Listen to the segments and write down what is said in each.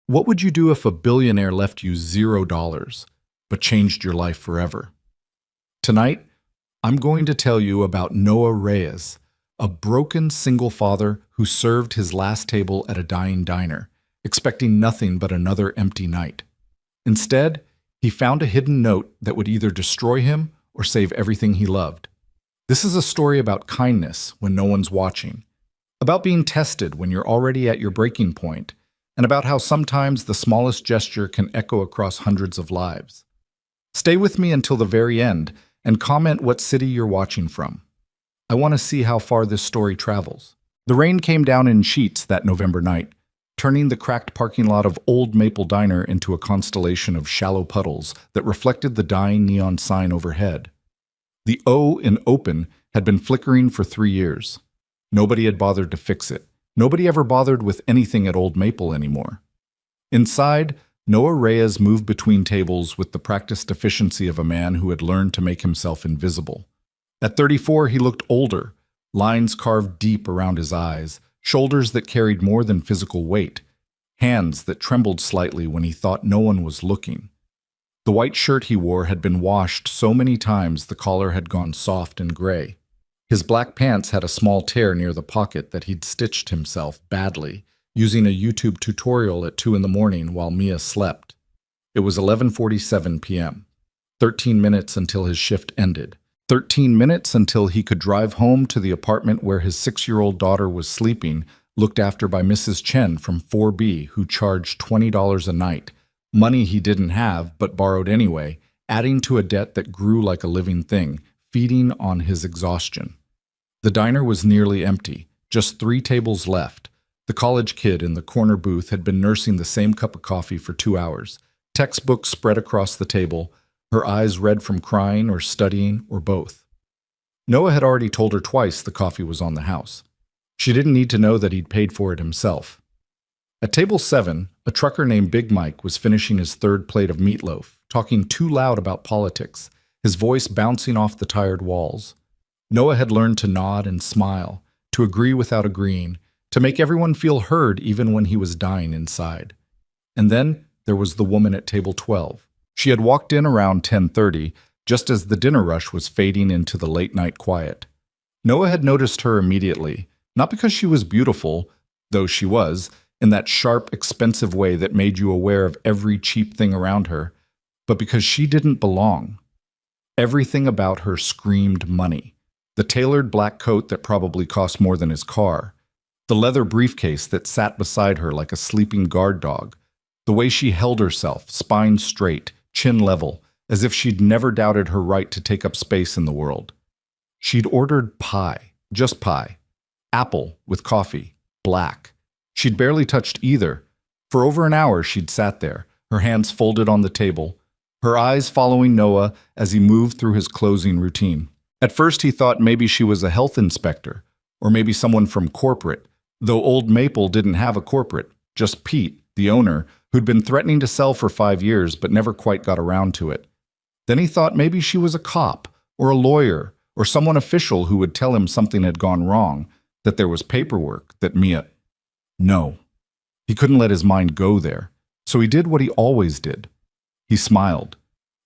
What would you do if a billionaire left you $0, but changed your life forever? Tonight, I'm going to tell you about Noah Reyes, a broken single father who served his last table at a dying diner, expecting nothing but another empty night. Instead, he found a hidden note that would either destroy him or save everything he loved. This is a story about kindness when no one's watching, about being tested when you're already at your breaking point, and about how sometimes the smallest gesture can echo across hundreds of lives. Stay with me until the very end and comment what city you're watching from. I want to see how far this story travels. The rain came down in sheets that November night, turning the cracked parking lot of Old Maple Diner into a constellation of shallow puddles that reflected the dying neon sign overhead. The O in open had been flickering for 3 years. Nobody had bothered to fix it. Nobody ever bothered with anything at Old Maple anymore. Inside, Noah Reyes moved between tables with the practiced efficiency of a man who had learned to make himself invisible. At 34, he looked older, lines carved deep around his eyes, shoulders that carried more than physical weight, hands that trembled slightly when he thought no one was looking. The white shirt he wore had been washed so many times the collar had gone soft and gray. His black pants had a small tear near the pocket that he'd stitched himself badly, using a YouTube tutorial at 2 in the morning while Mia slept. It was 11:47 p.m., 13 minutes until his shift ended. 13 minutes until he could drive home to the apartment where his 6-year-old daughter was sleeping, looked after by Mrs. Chen from 4B, who charged $20 a night, money he didn't have but borrowed anyway, adding to a debt that grew like a living thing, feeding on his exhaustion. The diner was nearly empty, just 3 tables left. The college kid in the corner booth had been nursing the same cup of coffee for 2 hours, textbooks spread across the table, her eyes red from crying or studying or both. Noah had already told her twice the coffee was on the house. She didn't need to know that he'd paid for it himself. At table 7, a trucker named Big Mike was finishing his 3rd plate of meatloaf, talking too loud about politics, his voice bouncing off the tired walls. Noah had learned to nod and smile, to agree without agreeing, to make everyone feel heard even when he was dying inside. And then there was the woman at table 12. She had walked in around 10:30, just as the dinner rush was fading into the late-night quiet. Noah had noticed her immediately, not because she was beautiful, though she was, in that sharp, expensive way that made you aware of every cheap thing around her, but because she didn't belong. Everything about her screamed money. The tailored black coat that probably cost more than his car, the leather briefcase that sat beside her like a sleeping guard dog, the way she held herself, spine straight, chin level, as if she'd never doubted her right to take up space in the world. She'd ordered pie, just pie, apple with coffee, black. She'd barely touched either. For over an hour she'd sat there, her hands folded on the table, her eyes following Noah as he moved through his closing routine. At first he thought maybe she was a health inspector, or maybe someone from corporate, though Old Maple didn't have a corporate, just Pete, the owner, who'd been threatening to sell for 5 years but never quite got around to it. Then he thought maybe she was a cop, or a lawyer, or someone official who would tell him something had gone wrong, that there was paperwork, that Mia... No. He couldn't let his mind go there, so he did what he always did. He smiled.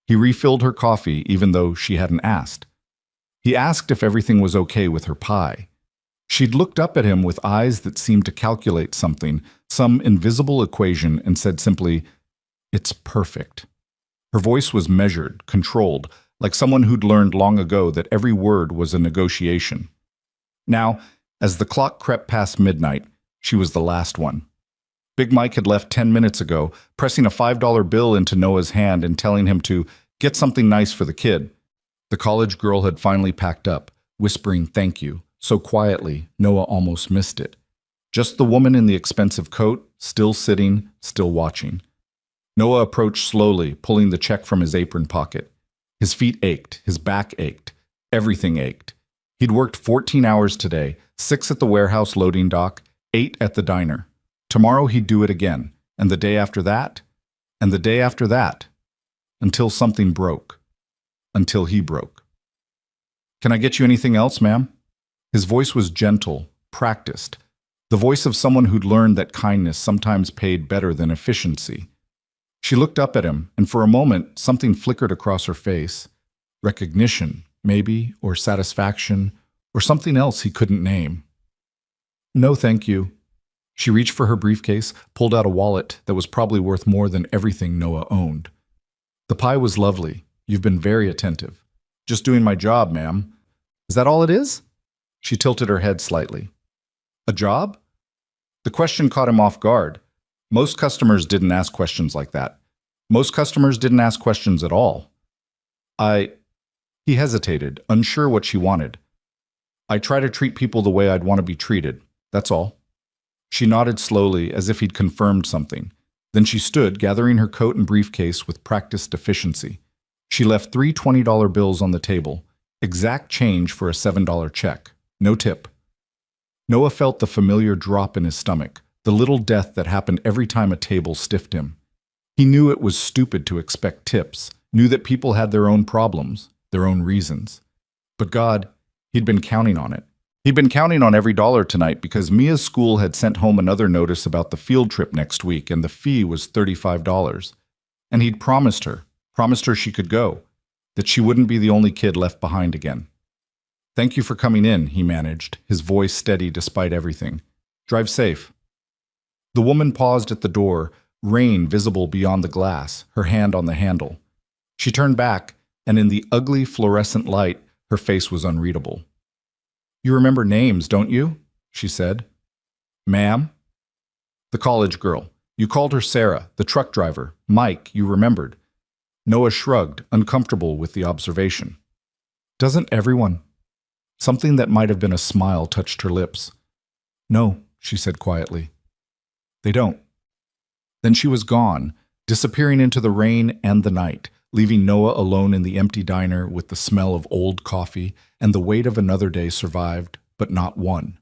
He refilled her coffee even though she hadn't asked. He asked if everything was okay with her pie. She'd looked up at him with eyes that seemed to calculate something, some invisible equation, and said simply, "It's perfect." Her voice was measured, controlled, like someone who'd learned long ago that every word was a negotiation. Now, as the clock crept past midnight, she was the last one. Big Mike had left 10 minutes ago, pressing a $5 bill into Noah's hand and telling him to get something nice for the kid. The college girl had finally packed up, whispering thank you, so quietly Noah almost missed it. Just the woman in the expensive coat, still sitting, still watching. Noah approached slowly, pulling the check from his apron pocket. His feet ached, his back ached, everything ached. He'd worked 14 hours today, 6 at the warehouse loading dock, 8 at the diner. Tomorrow he'd do it again, and the day after that, and the day after that, until something broke. Until he broke. "Can I get you anything else, ma'am?" His voice was gentle, practiced. the voice of someone who'd learned that kindness sometimes paid better than efficiency. She looked up at him, and for a moment, something flickered across her face. Recognition, maybe, or satisfaction, or something else he couldn't name. "No, thank you." She reached for her briefcase, pulled out a wallet that was probably worth more than everything Noah owned. "The pie was lovely. You've been very attentive." "Just doing my job, ma'am." "Is that all it is?" She tilted her head slightly. "A job?" The question caught him off guard. Most customers didn't ask questions like that. Most customers didn't ask questions at all. He hesitated, unsure what she wanted. "I try to treat people the way I'd want to be treated. That's all." She nodded slowly, as if he'd confirmed something. Then she stood, gathering her coat and briefcase with practiced efficiency. She left 3 $20 bills on the table, exact change for a $7 check. No tip. Noah felt the familiar drop in his stomach, the little death that happened every time a table stiffed him. He knew it was stupid to expect tips, knew that people had their own problems, their own reasons. But God, he'd been counting on it. He'd been counting on every dollar tonight because Mia's school had sent home another notice about the field trip next week, and the fee was $35. And he'd promised her she could go, that she wouldn't be the only kid left behind again. "Thank you for coming in," he managed, his voice steady despite everything. "Drive safe." The woman paused at the door, rain visible beyond the glass, her hand on the handle. She turned back, and in the ugly fluorescent light, her face was unreadable. "You remember names, don't you?" she said. "Ma'am?" "The college girl. You called her Sarah, the truck driver. Mike, you remembered." Noah shrugged, uncomfortable with the observation. "Doesn't everyone?" Something that might have been a smile touched her lips. "No," she said quietly. "They don't." Then she was gone, disappearing into the rain and the night, leaving Noah alone in the empty diner with the smell of old coffee and the weight of another day survived, but not one.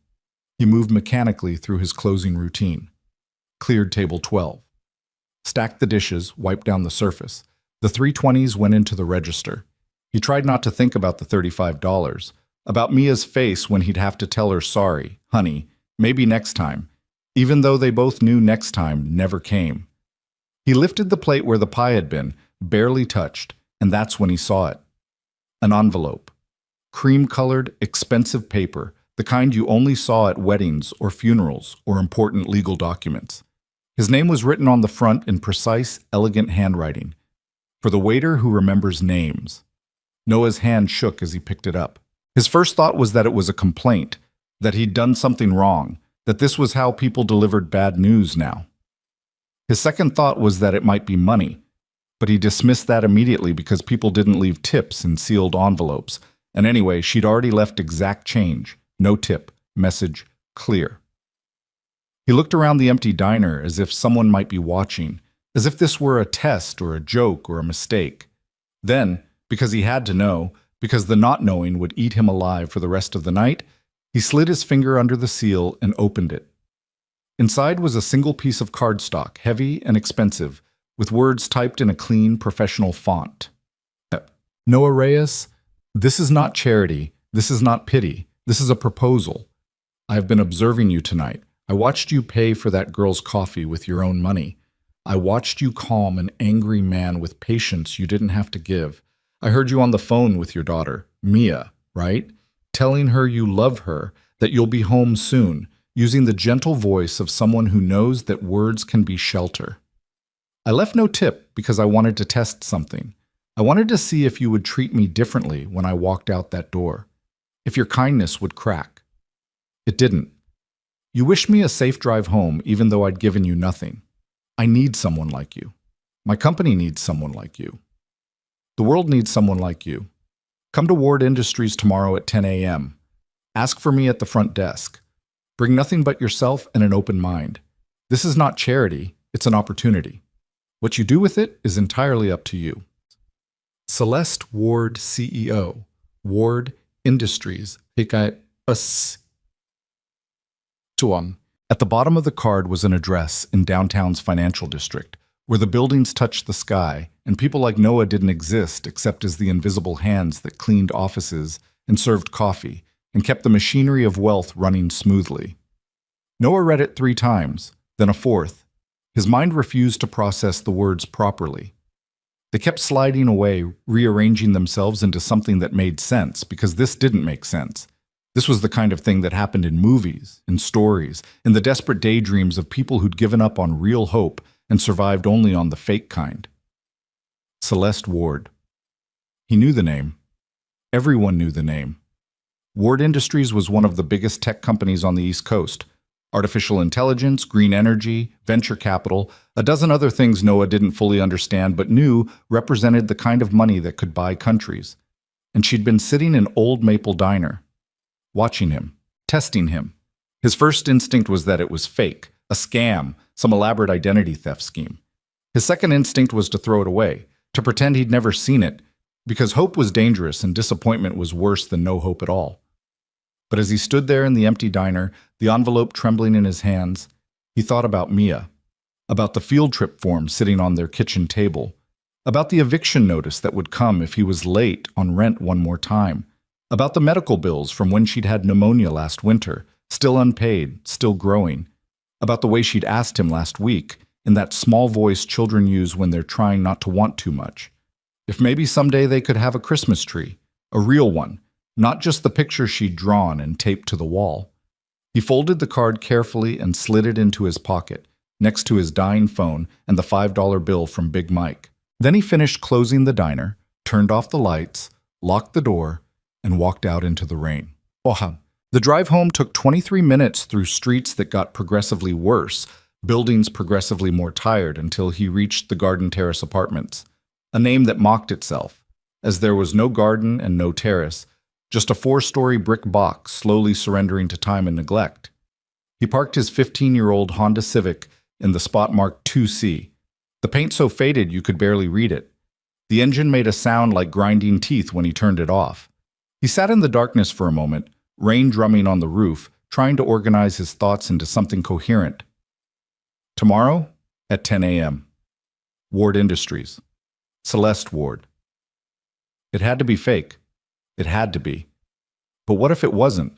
He moved mechanically through his closing routine. Cleared table 12. Stacked the dishes, wiped down the surface. The 320s went into the register. He tried not to think about the $35, about Mia's face when he'd have to tell her sorry, honey, maybe next time, even though they both knew next time never came. He lifted the plate where the pie had been, barely touched, and that's when he saw it. An envelope. Cream-colored, expensive paper, the kind you only saw at weddings or funerals or important legal documents. His name was written on the front in precise, elegant handwriting. For the waiter who remembers names. Noah's hand shook as he picked it up. His first thought was that it was a complaint, that he'd done something wrong, that this was how people delivered bad news now. His second thought was that it might be money, but he dismissed that immediately because people didn't leave tips in sealed envelopes, and anyway, she'd already left exact change, no tip, message clear. He looked around the empty diner as if someone might be watching, as if this were a test or a joke or a mistake. Then, because he had to know, because the not knowing would eat him alive for the rest of the night, he slid his finger under the seal and opened it. Inside was a single piece of cardstock, heavy and expensive, with words typed in a clean, professional font. "Noah Reyes, this is not charity, this is not pity, this is a proposal. I have been observing you tonight. I watched you pay for that girl's coffee with your own money. I watched you calm an angry man with patience you didn't have to give. I heard you on the phone with your daughter, Mia, right? Telling her you love her, that you'll be home soon, using the gentle voice of someone who knows that words can be shelter. I left no tip because I wanted to test something. I wanted to see if you would treat me differently when I walked out that door, if your kindness would crack. It didn't. You wished me a safe drive home even though I'd given you nothing. I need someone like you. My company needs someone like you. The world needs someone like you. Come to Ward Industries tomorrow at 10 a.m. Ask for me at the front desk. Bring nothing but yourself and an open mind. This is not charity, it's an opportunity. What you do with it is entirely up to you." Celeste Ward, CEO, Ward Industries. At the bottom of the card was an address in downtown's financial district, where the buildings touched the sky, and people like Noah didn't exist except as the invisible hands that cleaned offices and served coffee and kept the machinery of wealth running smoothly. Noah read it 3 times, then a fourth. His mind refused to process the words properly. They kept sliding away, rearranging themselves into something that made sense, because this didn't make sense. This was the kind of thing that happened in movies, in stories, in the desperate daydreams of people who'd given up on real hope and survived only on the fake kind. Celeste Ward. He knew the name. Everyone knew the name. Ward Industries was one of the biggest tech companies on the East Coast. Artificial intelligence, green energy, venture capital, a dozen other things Noah didn't fully understand but knew represented the kind of money that could buy countries. And she'd been sitting in Old Maple Diner, watching him, testing him. His first instinct was that it was fake, a scam, some elaborate identity theft scheme. His second instinct was to throw it away, to pretend he'd never seen it, because hope was dangerous and disappointment was worse than no hope at all. But as he stood there in the empty diner, the envelope trembling in his hands, he thought about Mia, about the field trip form sitting on their kitchen table, about the eviction notice that would come if he was late on rent one more time, about the medical bills from when she'd had pneumonia last winter, still unpaid, still growing, about the way she'd asked him last week, in that small voice children use when they're trying not to want too much, if maybe someday they could have a Christmas tree, a real one, not just the picture she'd drawn and taped to the wall. He folded the card carefully and slid it into his pocket, next to his dying phone and the $5 bill from Big Mike. Then he finished closing the diner, turned off the lights, locked the door, and walked out into the rain. The drive home took 23 minutes through streets that got progressively worse, buildings progressively more tired, until he reached the Garden Terrace Apartments, a name that mocked itself, as there was no garden and no terrace, just a 4-story brick box slowly surrendering to time and neglect. He parked his 15-year-old Honda Civic in the spot marked 2C. The paint so faded you could barely read it. The engine made a sound like grinding teeth when he turned it off. He sat in the darkness for a moment, rain drumming on the roof, trying to organize his thoughts into something coherent. Tomorrow at 10 a.m. Ward Industries. Celeste Ward. It had to be fake. It had to be. But what if it wasn't?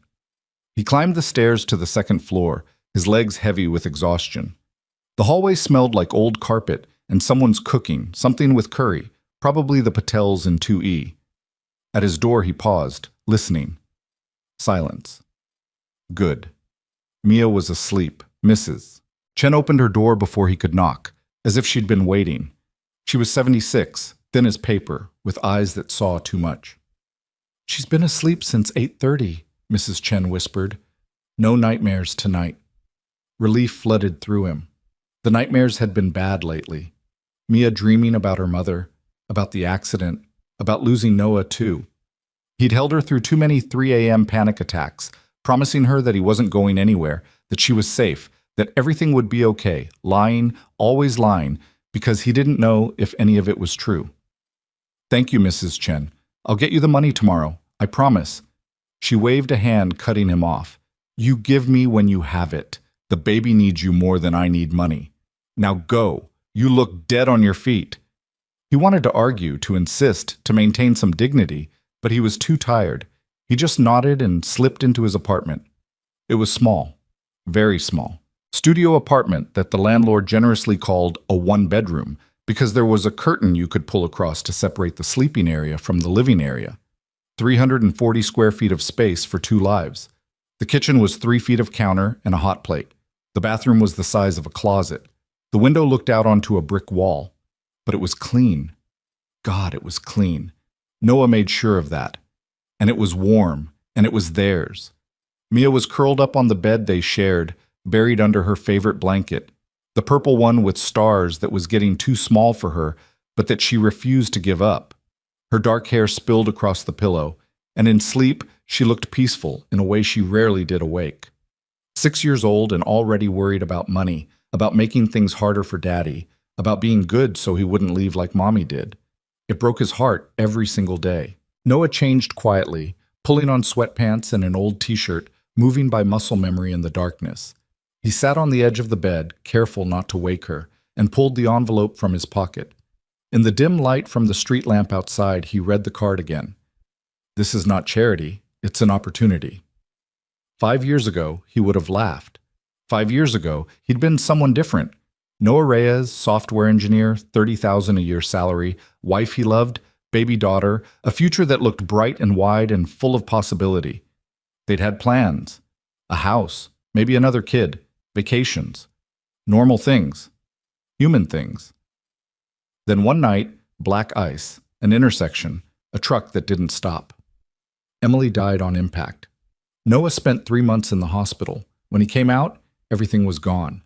He climbed the stairs to the second floor, his legs heavy with exhaustion. The hallway smelled like old carpet and someone's cooking, something with curry, probably the Patels in 2E. At his door he paused, listening. Silence. Good. Mia was asleep. Mrs. Chen opened her door before he could knock, as if she'd been waiting. She was 76, thin as paper, with eyes that saw too much. "She's been asleep since 8:30, Mrs. Chen whispered. "No nightmares tonight." Relief flooded through him. The nightmares had been bad lately. Mia dreaming about her mother, about the accident, about losing Noah too. He'd held her through too many 3 a.m. panic attacks, promising her that he wasn't going anywhere, that she was safe, that everything would be okay, lying, always lying, because he didn't know if any of it was true. "Thank you, Mrs. Chen. I'll get you the money tomorrow. I promise." She waved a hand, cutting him off. "You give me when you have it. The baby needs you more than I need money. Now go. You look dead on your feet." He wanted to argue, to insist, to maintain some dignity, but he was too tired. He just nodded and slipped into his apartment. It was small, very small. Studio apartment that the landlord generously called a one-bedroom, because there was a curtain you could pull across to separate the sleeping area from the living area. 340 square feet of space for 2 lives. The kitchen was 3 feet of counter and a hot plate. The bathroom was the size of a closet. The window looked out onto a brick wall. But it was clean. God, it was clean. Noah made sure of that. And it was warm, and it was theirs. Mia was curled up on the bed they shared, buried under her favorite blanket, the purple one with stars that was getting too small for her, but that she refused to give up. Her dark hair spilled across the pillow, and in sleep she looked peaceful in a way she rarely did awake. 6 years old and already worried about money, about making things harder for Daddy, about being good so he wouldn't leave like Mommy did. It broke his heart every single day. Noah changed quietly, pulling on sweatpants and an old t-shirt, moving by muscle memory in the darkness. He sat on the edge of the bed, careful not to wake her, and pulled the envelope from his pocket. In the dim light from the street lamp outside, he read the card again. This is not charity, it's an opportunity. 5 years ago, he would have laughed. 5 years ago, he'd been someone different. Noah Reyes, software engineer, 30,000 a year salary, wife he loved, baby daughter, a future that looked bright and wide and full of possibility. They'd had plans, a house, maybe another kid, vacations, normal things, human things. Then one night, black ice, an intersection, a truck that didn't stop. Emily died on impact. Noah spent 3 months in the hospital. When he came out, everything was gone.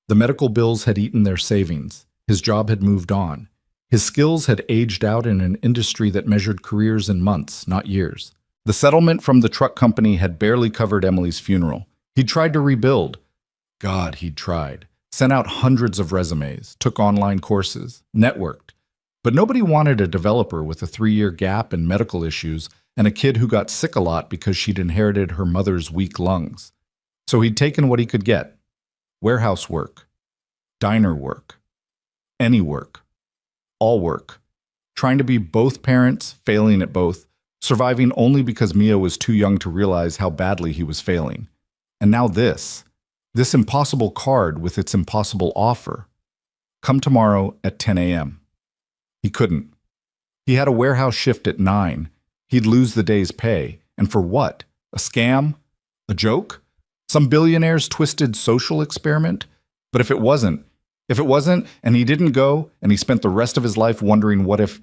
The medical bills had eaten their savings. His job had moved on. His skills had aged out in an industry that measured careers in months, not years. The settlement from the truck company had barely covered Emily's funeral. He'd tried to rebuild. God, he'd tried. Sent out hundreds of resumes, took online courses, networked. But nobody wanted a developer with a 3-year gap and medical issues and a kid who got sick a lot because she'd inherited her mother's weak lungs. So he'd taken what he could get. Warehouse work, diner work, any work, all work. Trying to be both parents, failing at both, surviving only because Mia was too young to realize how badly he was failing. And now this impossible card with its impossible offer. Come tomorrow at 10 a.m. He couldn't. He had a warehouse shift at 9. He'd lose the day's pay. And for what? A scam? A joke? Some billionaire's twisted social experiment? But if it wasn't, and he didn't go, and he spent the rest of his life wondering what if,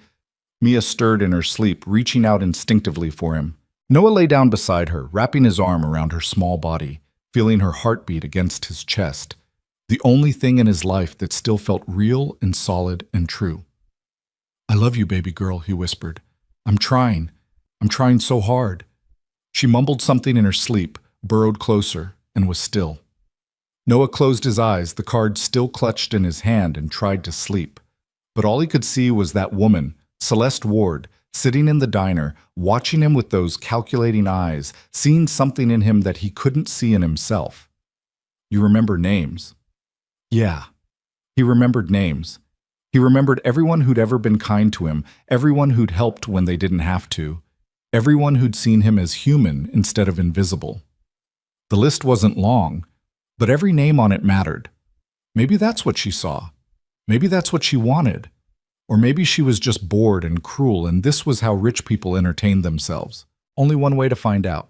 Mia stirred in her sleep, reaching out instinctively for him. Noah lay down beside her, wrapping his arm around her small body, feeling her heartbeat against his chest, the only thing in his life that still felt real and solid and true. I love you, baby girl, he whispered. I'm trying so hard. She mumbled something in her sleep, burrowed closer, and was still. Noah closed his eyes, the card still clutched in his hand, and tried to sleep. But all he could see was that woman, Celeste Ward, sitting in the diner, watching him with those calculating eyes, seeing something in him that he couldn't see in himself. You remember names. Yeah, he remembered names. He remembered everyone who'd ever been kind to him, everyone who'd helped when they didn't have to, everyone who'd seen him as human instead of invisible. The list wasn't long, but every name on it mattered. Maybe that's what she saw. Maybe that's what she wanted. Or maybe she was just bored and cruel, and this was how rich people entertained themselves. Only one way to find out.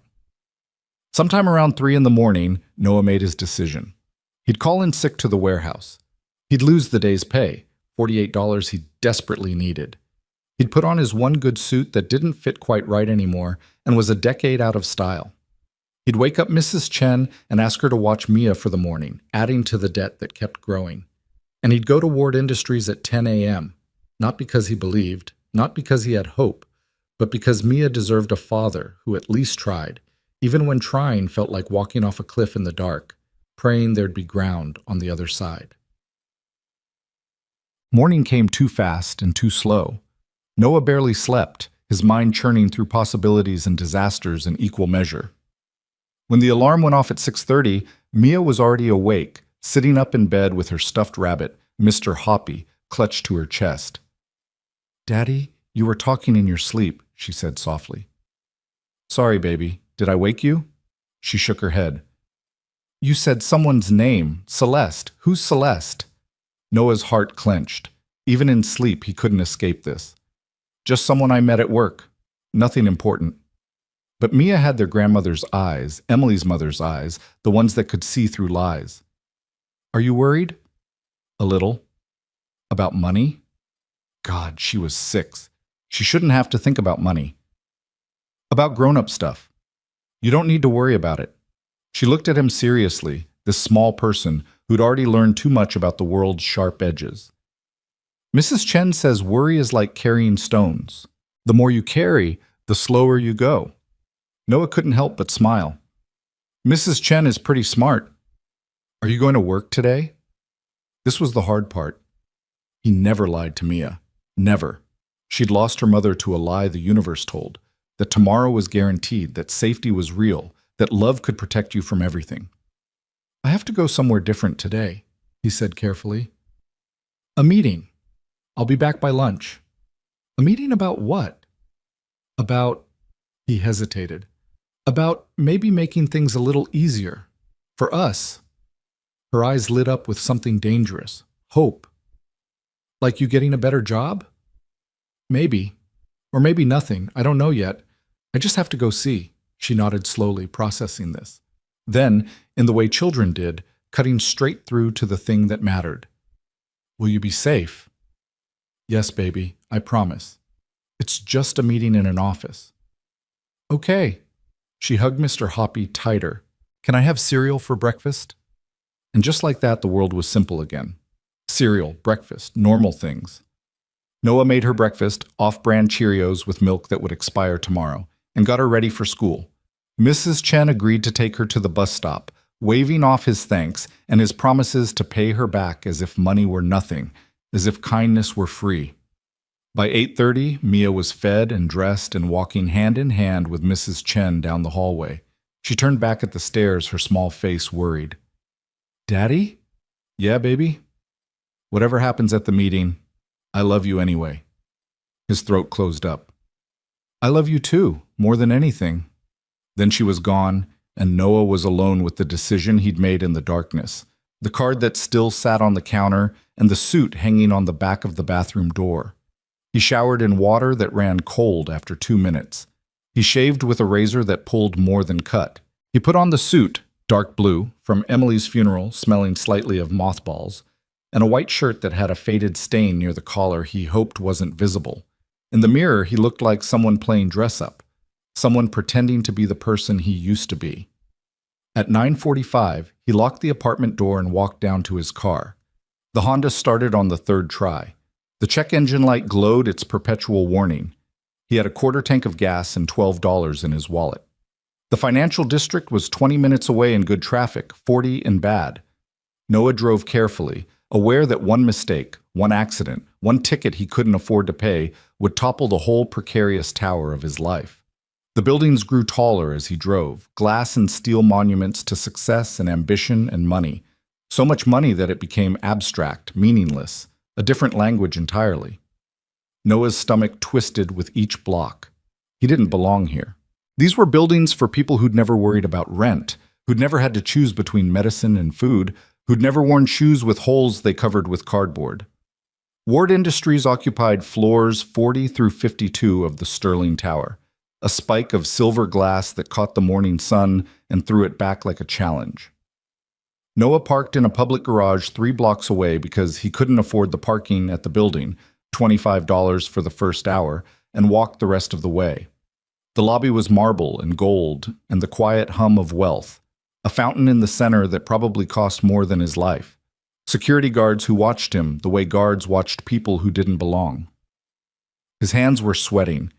Sometime around 3 in the morning, Noah made his decision. He'd call in sick to the warehouse. He'd lose the day's pay, $48 he desperately needed. He'd put on his one good suit that didn't fit quite right anymore and was a decade out of style. He'd wake up Mrs. Chen and ask her to watch Mia for the morning, adding to the debt that kept growing. And he'd go to Ward Industries at 10 a.m., not because he believed, not because he had hope, but because Mia deserved a father who at least tried, even when trying felt like walking off a cliff in the dark, praying there'd be ground on the other side. Morning came too fast and too slow. Noah barely slept, his mind churning through possibilities and disasters in equal measure. When the alarm went off at 6:30, Mia was already awake, sitting up in bed with her stuffed rabbit, Mr. Hoppy, clutched to her chest. Daddy, you were talking in your sleep, she said softly. Sorry, baby. Did I wake you? She shook her head. You said someone's name, Celeste. Who's Celeste? Noah's heart clenched. Even in sleep, he couldn't escape this. Just someone I met at work. Nothing important. But Mia had their grandmother's eyes, Emily's mother's eyes, the ones that could see through lies. Are you worried? A little. About money? God, she was 6. She shouldn't have to think about money. About grown-up stuff. You don't need to worry about it. She looked at him seriously, this small person who'd already learned too much about the world's sharp edges. Mrs. Chen says worry is like carrying stones. The more you carry, the slower you go. Noah couldn't help but smile. Mrs. Chen is pretty smart. Are you going to work today? This was the hard part. He never lied to Mia. Never. She'd lost her mother to a lie the universe told, that tomorrow was guaranteed, that safety was real, that love could protect you from everything. I have to go somewhere different today, he said carefully. A meeting. I'll be back by lunch. A meeting about what? About, he hesitated, about maybe making things a little easier. For us. Her eyes lit up with something dangerous. Hope. Like you getting a better job? Maybe. Or maybe nothing. I don't know yet. I just have to go see. She nodded slowly, processing this. Then, in the way children did, cutting straight through to the thing that mattered. Will you be safe? Yes, baby, I promise. It's just a meeting in an office. Okay. She hugged Mr. Hoppy tighter. Can I have cereal for breakfast? And just like that, the world was simple again. Cereal, breakfast, normal things. Noah made her breakfast, off-brand Cheerios with milk that would expire tomorrow, and got her ready for school. Mrs. Chen agreed to take her to the bus stop, waving off his thanks and his promises to pay her back as if money were nothing, as if kindness were free. By 8:30, Mia was fed and dressed and walking hand in hand with Mrs. Chen down the hallway. She turned back at the stairs, her small face worried. Daddy? Yeah, baby? Whatever happens at the meeting, I love you anyway. His throat closed up. I love you too, more than anything. Then she was gone, and Noah was alone with the decision he'd made in the darkness, the card that still sat on the counter, and the suit hanging on the back of the bathroom door. He showered in water that ran cold after 2 minutes. He shaved with a razor that pulled more than cut. He put on the suit, dark blue, from Emily's funeral, smelling slightly of mothballs, and a white shirt that had a faded stain near the collar he hoped wasn't visible. In the mirror, he looked like someone playing dress-up, someone pretending to be the person he used to be. At 9:45, he locked the apartment door and walked down to his car. The Honda started on the third try. The check engine light glowed its perpetual warning. He had a quarter tank of gas and $12 in his wallet. The financial district was 20 minutes away in good traffic, 40 in bad. Noah drove carefully, aware that one mistake, one accident, one ticket he couldn't afford to pay would topple the whole precarious tower of his life. The buildings grew taller as he drove, glass and steel monuments to success and ambition and money. So much money that it became abstract, meaningless, a different language entirely. Noah's stomach twisted with each block. He didn't belong here. These were buildings for people who'd never worried about rent, who'd never had to choose between medicine and food, who'd never worn shoes with holes they covered with cardboard. Ward Industries occupied floors 40 through 52 of the Sterling Tower, a spike of silver glass that caught the morning sun and threw it back like a challenge. Noah parked in a public garage 3 blocks away because he couldn't afford the parking at the building, $25 for the first hour, and walked the rest of the way. The lobby was marble and gold and the quiet hum of wealth, a fountain in the center that probably cost more than his life. Security guards who watched him the way guards watched people who didn't belong. His hands were sweating.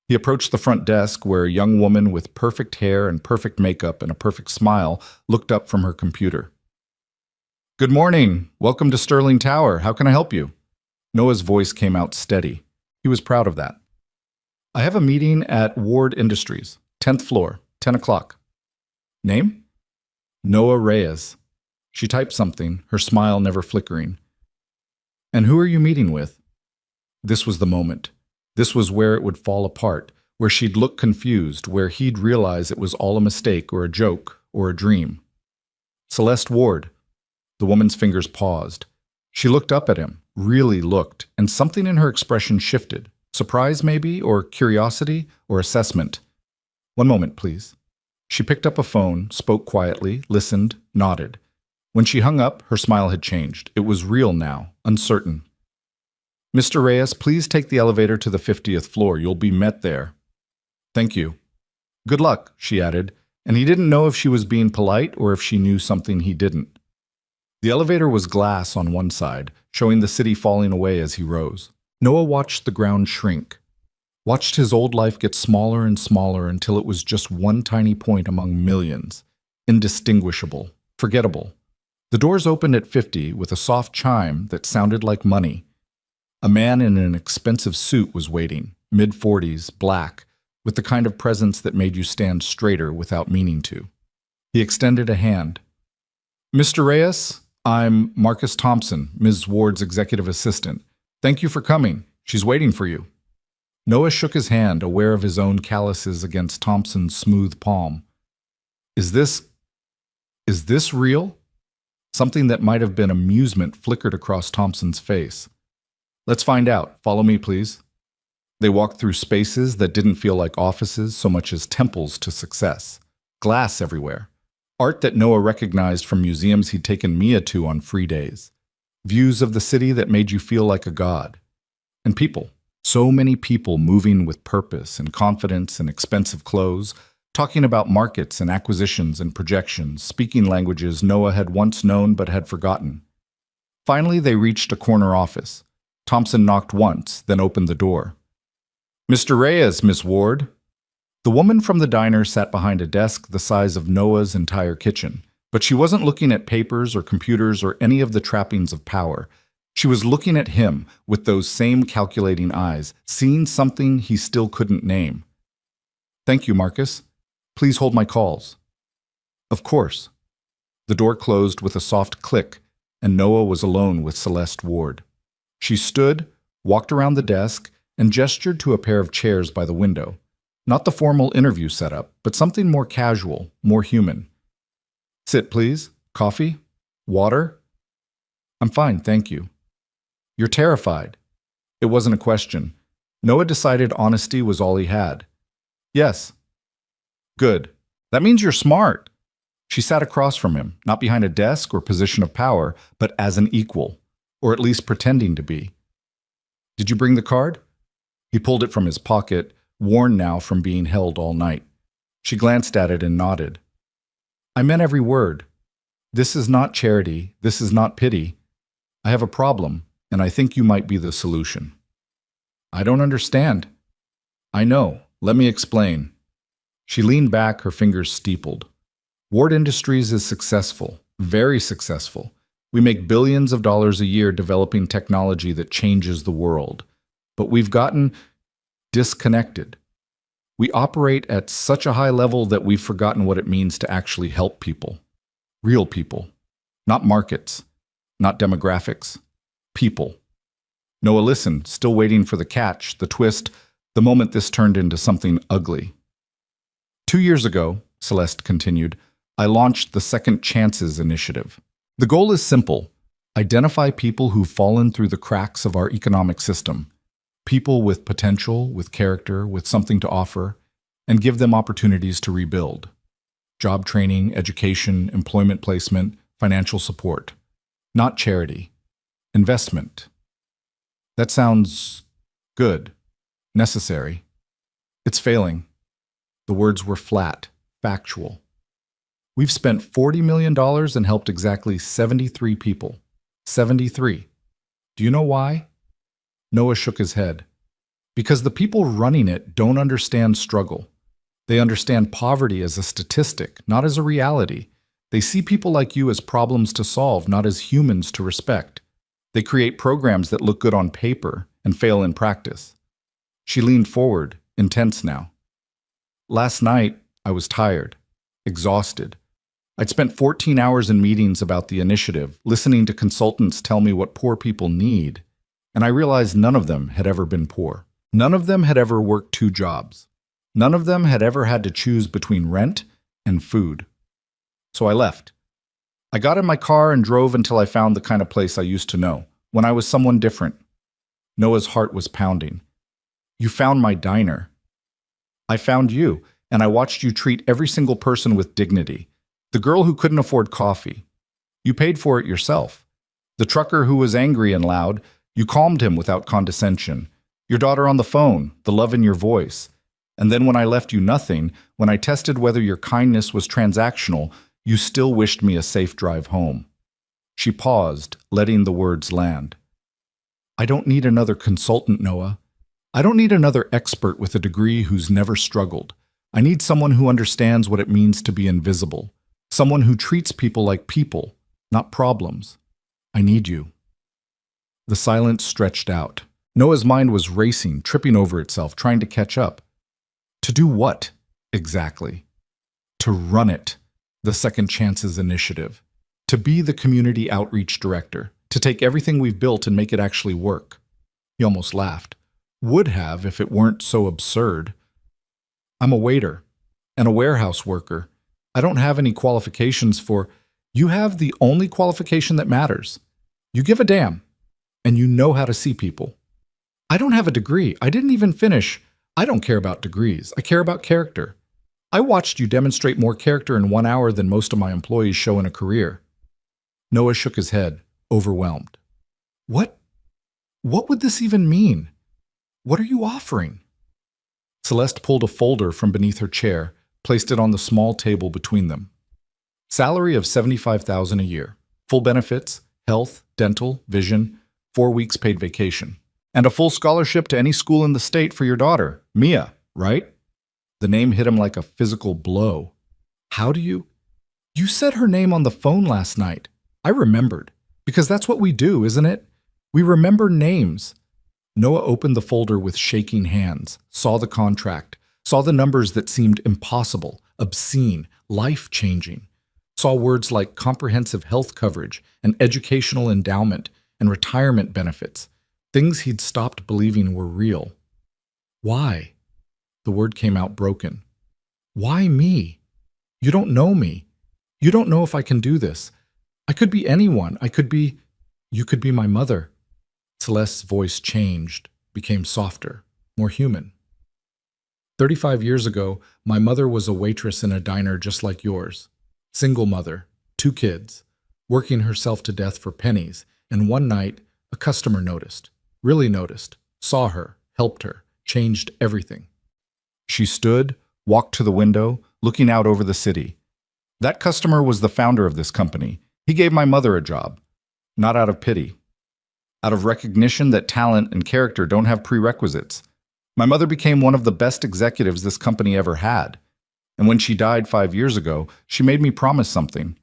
He approached the front desk where a young woman with perfect hair and perfect makeup and a perfect smile looked up from her computer. Good morning. Welcome to Sterling Tower. How can I help you? Noah's voice came out steady. He was proud of that. I have a meeting at Ward Industries, 10th floor, 10 o'clock. Name? Noah Reyes. She typed something, her smile never flickering. And who are you meeting with? This was the moment. This was where it would fall apart, where she'd look confused, where he'd realize it was all a mistake or a joke or a dream. Celeste Ward. The woman's fingers paused. She looked up at him, really looked, and something in her expression shifted. Surprise, maybe, or curiosity, or assessment. One moment, please. She picked up a phone, spoke quietly, listened, nodded. When she hung up, her smile had changed. It was real now, uncertain. Mr. Reyes, please take the elevator to the 50th floor. You'll be met there. Thank you. Good luck, she added, and he didn't know if she was being polite or if she knew something he didn't. The elevator was glass on one side, showing the city falling away as he rose. Noah watched the ground shrink, watched his old life get smaller and smaller until it was just one tiny point among millions, indistinguishable, forgettable. The doors opened at 50 with a soft chime that sounded like money. A man in an expensive suit was waiting, mid-40s, black, with the kind of presence that made you stand straighter without meaning to. He extended a hand. Mr. Reyes, I'm Marcus Thompson, Ms. Ward's executive assistant. Thank you for coming. She's waiting for you. Noah shook his hand, aware of his own calluses against Thompson's smooth palm. Is this real? Something that might have been amusement flickered across Thompson's face. Let's find out. Follow me, please. They walked through spaces that didn't feel like offices so much as temples to success. Glass everywhere. Art that Noah recognized from museums he'd taken Mia to on free days. Views of the city that made you feel like a god. And people. So many people moving with purpose and confidence and expensive clothes, talking about markets and acquisitions and projections, speaking languages Noah had once known but had forgotten. Finally, they reached a corner office. Thompson knocked once, then opened the door. "Mr. Reyes, Miss Ward." The woman from the diner sat behind a desk the size of Noah's entire kitchen, but she wasn't looking at papers or computers or any of the trappings of power. She was looking at him with those same calculating eyes, seeing something he still couldn't name. "Thank you, Marcus. Please hold my calls." "Of course." The door closed with a soft click, and Noah was alone with Celeste Ward. She stood, walked around the desk, and gestured to a pair of chairs by the window. Not the formal interview setup, but something more casual, more human. "Sit, please. Coffee? Water?" "I'm fine, thank you." "You're terrified." It wasn't a question. Noah decided honesty was all he had. "Yes." "Good. That means you're smart." She sat across from him, not behind a desk or position of power, but as an equal, or at least pretending to be. "Did you bring the card?" He pulled it from his pocket, worn now from being held all night. She glanced at it and nodded. "I meant every word. This is not charity. This is not pity. I have a problem, and I think you might be the solution." "I don't understand." "I know. Let me explain." She leaned back, her fingers steepled. Ward Industries is successful, very successful. We make billions of dollars a year developing technology that changes the world. But we've gotten disconnected. We operate at such a high level that we've forgotten what it means to actually help people. Real people. Not markets. Not demographics. People. Noah listened, still waiting for the catch, the twist, the moment this turned into something ugly. 2 years ago, Celeste continued, I launched the Second Chances initiative. The goal is simple. Identify people who've fallen through the cracks of our economic system. People with potential, with character, with something to offer, and give them opportunities to rebuild. Job training, education, employment placement, financial support. Not charity. Investment. That sounds good, necessary. It's failing. The words were flat, factual. We've spent $40 million and helped exactly 73 people. 73. Do you know why? Noah shook his head. Because the people running it don't understand struggle. They understand poverty as a statistic, not as a reality. They see people like you as problems to solve, not as humans to respect. They create programs that look good on paper and fail in practice. She leaned forward, intense now. Last night, I was tired, exhausted. I'd spent 14 hours in meetings about the initiative, listening to consultants tell me what poor people need, and I realized none of them had ever been poor. None of them had ever worked 2 jobs. None of them had ever had to choose between rent and food. So I left. I got in my car and drove until I found the kind of place I used to know, when I was someone different. Noah's heart was pounding. You found my diner. I found you, and I watched you treat every single person with dignity. The girl who couldn't afford coffee. You paid for it yourself. The trucker who was angry and loud, you calmed him without condescension. Your daughter on the phone, the love in your voice. And then when I left you nothing, when I tested whether your kindness was transactional, you still wished me a safe drive home. She paused, letting the words land. I don't need another consultant, Noah. I don't need another expert with a degree who's never struggled. I need someone who understands what it means to be invisible. Someone who treats people like people, not problems. I need you. The silence stretched out. Noah's mind was racing, tripping over itself, trying to catch up. To do what, exactly? To run it, the Second Chances initiative. To be the community outreach director. To take everything we've built and make it actually work. He almost laughed. Would have if it weren't so absurd. I'm a waiter and a warehouse worker. I don't have any qualifications for... You have the only qualification that matters. You give a damn, and you know how to see people. I don't have a degree. I didn't even finish. I don't care about degrees. I care about character. I watched you demonstrate more character in 1 hour than most of my employees show in a career. Noah shook his head, overwhelmed. What would this even mean? What are you offering? Celeste pulled a folder from beneath her chair, placed it on the small table between them. Salary of $75,000 a year, full benefits, health, dental, vision, 4 weeks paid vacation, and a full scholarship to any school in the state for your daughter, Mia, right? The name hit him like a physical blow. How do you? You said her name on the phone last night. I remembered, because that's what we do, isn't it? We remember names. Noah opened the folder with shaking hands, saw the contract, saw the numbers that seemed impossible, obscene, life-changing, saw words like comprehensive health coverage and educational endowment and retirement benefits, things he'd stopped believing were real. Why? The word came out broken. Why me? You don't know me. You don't know if I can do this. I could be anyone. You could be my mother. Celeste's voice changed, became softer, more human. 35 years ago, my mother was a waitress in a diner just like yours. Single mother, 2 kids, working herself to death for pennies, and one night, a customer noticed, really noticed, saw her, helped her, changed everything. She stood, walked to the window, looking out over the city. That customer was the founder of this company. He gave my mother a job, not out of pity. Out of recognition that talent and character don't have prerequisites. My mother became one of the best executives this company ever had. And when she died 5 years ago, she made me promise something.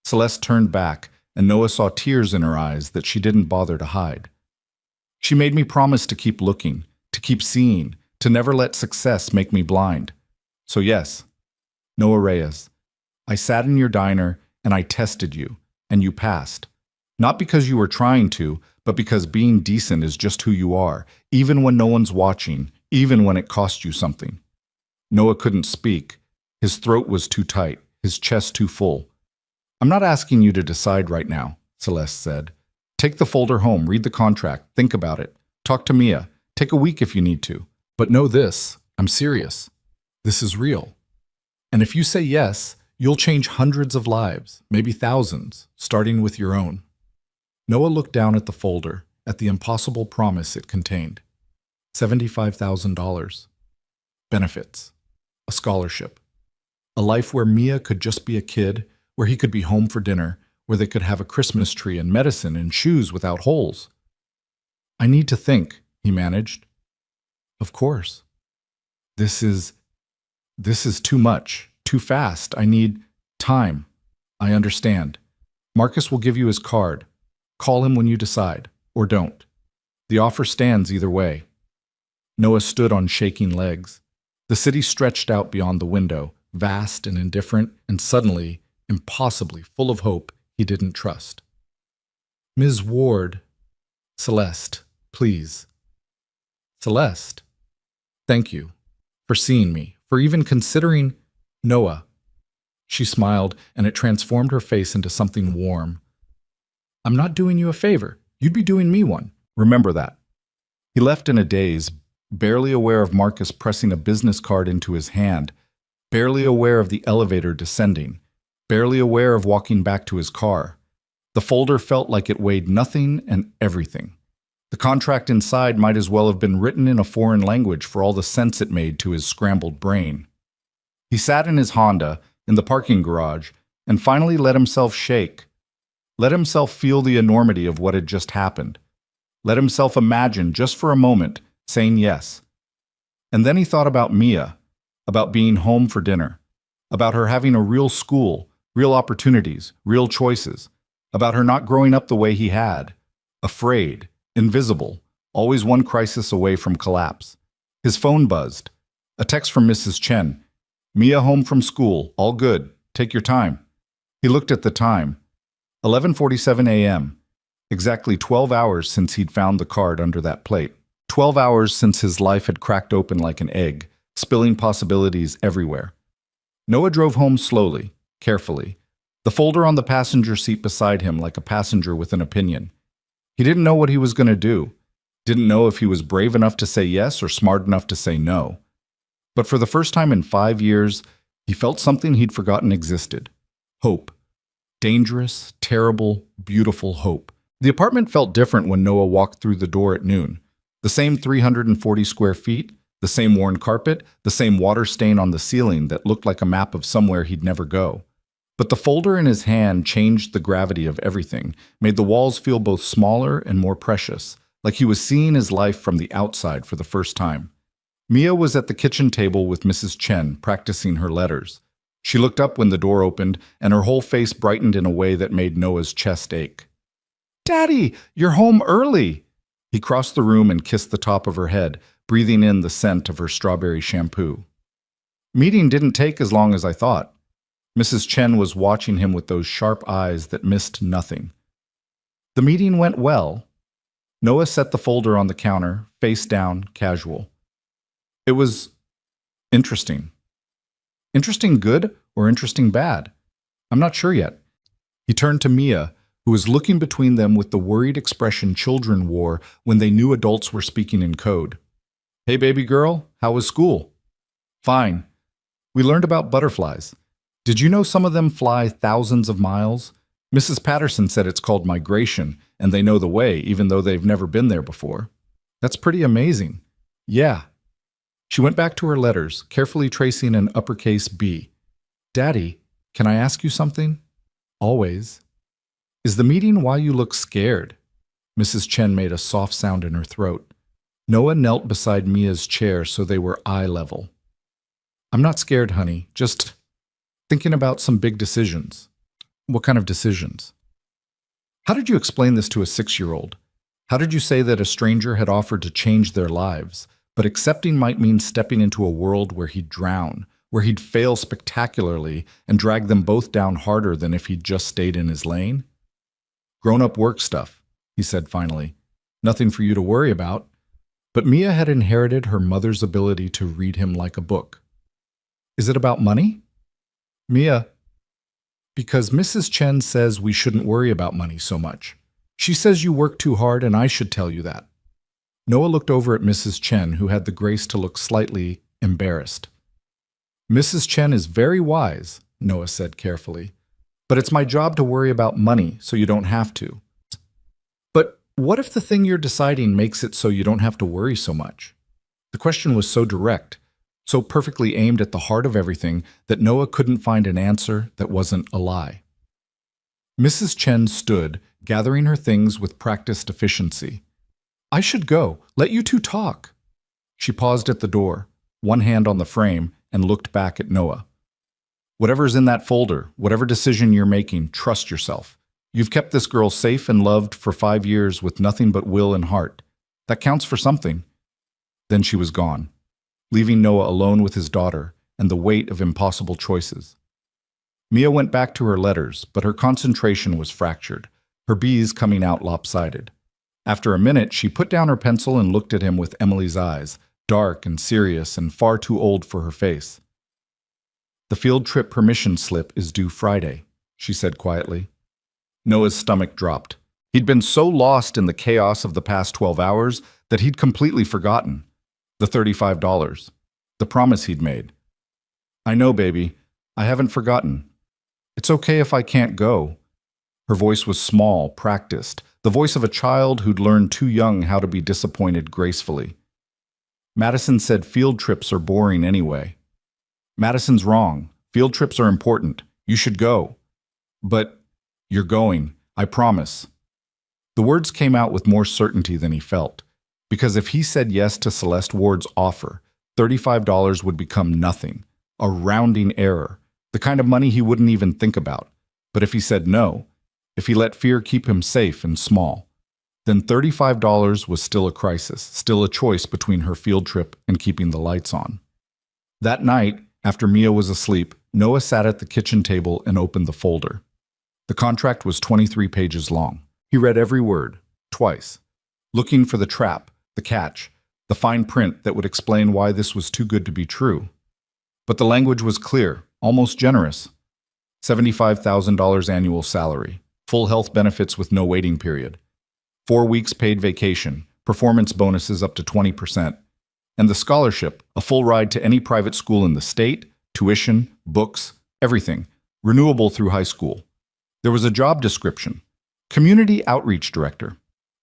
Celeste turned back, and Noah saw tears in her eyes that she didn't bother to hide. She made me promise to keep looking, to keep seeing, to never let success make me blind. So yes, Noah Reyes, I sat in your diner and I tested you, and you passed. Not because you were trying to, but because being decent is just who you are, even when no one's watching, even when it cost you something. Noah couldn't speak. His throat was too tight, his chest too full. I'm not asking you to decide right now, Celeste said. Take the folder home, read the contract, think about it. Talk to Mia. Take a week if you need to. But know this, I'm serious. This is real. And if you say yes, you'll change hundreds of lives, maybe thousands, starting with your own. Noah looked down at the folder, at the impossible promise it contained. $75,000. Benefits. A scholarship. A life where Mia could just be a kid, where he could be home for dinner, where they could have a Christmas tree and medicine and shoes without holes. I need to think, he managed. Of course. This is too much, too fast. I need time. I understand. Marcus will give you his card. Call him when you decide, or don't. The offer stands either way. Noah stood on shaking legs. The city stretched out beyond the window, vast and indifferent, and suddenly, impossibly full of hope he didn't trust. Ms. Ward. Celeste, please. Celeste. Thank you. For seeing me, for even considering Noah. She smiled, and it transformed her face into something warm. I'm not doing you a favor. You'd be doing me one. Remember that. He left in a daze, barely aware of Marcus pressing a business card into his hand, barely aware of the elevator descending, barely aware of walking back to his car. The folder felt like it weighed nothing and everything. The contract inside might as well have been written in a foreign language for all the sense it made to his scrambled brain. He sat in his Honda, in the parking garage, and finally let himself shake. Let himself feel the enormity of what had just happened. Let himself imagine, just for a moment, saying yes. And then he thought about Mia, about being home for dinner, about her having a real school, real opportunities, real choices, about her not growing up the way he had, afraid, invisible, always one crisis away from collapse. His phone buzzed. A text from Mrs. Chen. Mia home from school, all good, take your time. He looked at the time. 11:47 a.m. Exactly 12 hours since he'd found the card under that plate. 12 hours since his life had cracked open like an egg, spilling possibilities everywhere. Noah drove home slowly, carefully, The folder on the passenger seat beside him like a passenger with an opinion. He didn't know what he was going to do. Didn't know if he was brave enough to say yes or smart enough to say no. But for the first time in 5 years, he felt something he'd forgotten existed. Hope. Dangerous, terrible, beautiful hope. The apartment felt different when Noah walked through the door at noon. The same 340 square feet, the same worn carpet, the same water stain on the ceiling that looked like a map of somewhere he'd never go. But the folder in his hand changed the gravity of everything, made the walls feel both smaller and more precious, like he was seeing his life from the outside for the first time. Mia was at the kitchen table with Mrs. Chen, practicing her letters. She looked up when the door opened, and her whole face brightened in a way that made Noah's chest ache. "Daddy, you're home early!" He crossed the room and kissed the top of her head, breathing in the scent of her strawberry shampoo. Meeting didn't take as long as I thought. Mrs. Chen was watching him with those sharp eyes that missed nothing. The meeting went well. Noah set the folder on the counter, face down, casual. It was interesting. Interesting good or interesting bad? I'm not sure yet. He turned to Mia, who was looking between them with the worried expression children wore when they knew adults were speaking in code. "Hey, baby girl, how was school?" "Fine. We learned about butterflies. Did you know some of them fly thousands of miles? Mrs. Patterson said it's called migration, and they know the way, even though they've never been there before. That's pretty amazing." "Yeah." She went back to her letters, carefully tracing an uppercase B. "Daddy, can I ask you something?" "Always." "Is the meeting why you look scared?" Mrs. Chen made a soft sound in her throat. Noah knelt beside Mia's chair so they were eye level. "I'm not scared, honey, just thinking about some big decisions." "What kind of decisions?" "How did you explain this to a 6-year-old? How did you say that a stranger had offered to change their lives, but accepting might mean stepping into a world where he'd drown, where he'd fail spectacularly and drag them both down harder than if he'd just stayed in his lane?" "Grown-up work stuff," he said finally. "Nothing for you to worry about." But Mia had inherited her mother's ability to read him like a book. "Is it about money?" "Mia, because Mrs. Chen says we shouldn't worry about money so much. She says you work too hard and I should tell you that." Noah looked over at Mrs. Chen, who had the grace to look slightly embarrassed. "Mrs. Chen is very wise," Noah said carefully. "But it's my job to worry about money so you don't have to." "But what if the thing you're deciding makes it so you don't have to worry so much?" The question was so direct, so perfectly aimed at the heart of everything that Noah couldn't find an answer that wasn't a lie. Mrs. Chen stood, gathering her things with practiced efficiency. "I should go. Let you two talk." She paused at the door, one hand on the frame, and looked back at Noah. "Whatever's in that folder, whatever decision you're making, trust yourself. You've kept this girl safe and loved for 5 years with nothing but will and heart. That counts for something." Then she was gone, leaving Noah alone with his daughter and the weight of impossible choices. Mia went back to her letters, but her concentration was fractured, her B's coming out lopsided. After a minute, she put down her pencil and looked at him with Emily's eyes, dark and serious and far too old for her face. "The field trip permission slip is due Friday," she said quietly. Noah's stomach dropped. He'd been so lost in the chaos of the past 12 hours that he'd completely forgotten. The $35. The promise he'd made. "I know, baby. I haven't forgotten. It's okay if I can't go." Her voice was small, practiced, the voice of a child who'd learned too young how to be disappointed gracefully. "Madison said field trips are boring anyway." "Madison's wrong. Field trips are important. You should go." "But you're going. I promise." The words came out with more certainty than he felt, because if he said yes to Celeste Ward's offer, $35 would become nothing, a rounding error, the kind of money he wouldn't even think about. But if he said no, if he let fear keep him safe and small, then $35 was still a crisis, still a choice between her field trip and keeping the lights on. That night, after Mia was asleep, Noah sat at the kitchen table and opened the folder. The contract was 23 pages long. He read every word, twice, looking for the trap, the catch, the fine print that would explain why this was too good to be true. But the language was clear, almost generous. $75,000 annual salary, full health benefits with no waiting period, 4 weeks paid vacation, performance bonuses up to 20%, and the scholarship, a full ride to any private school in the state, tuition, books, everything, renewable through high school. There was a job description, Community Outreach Director.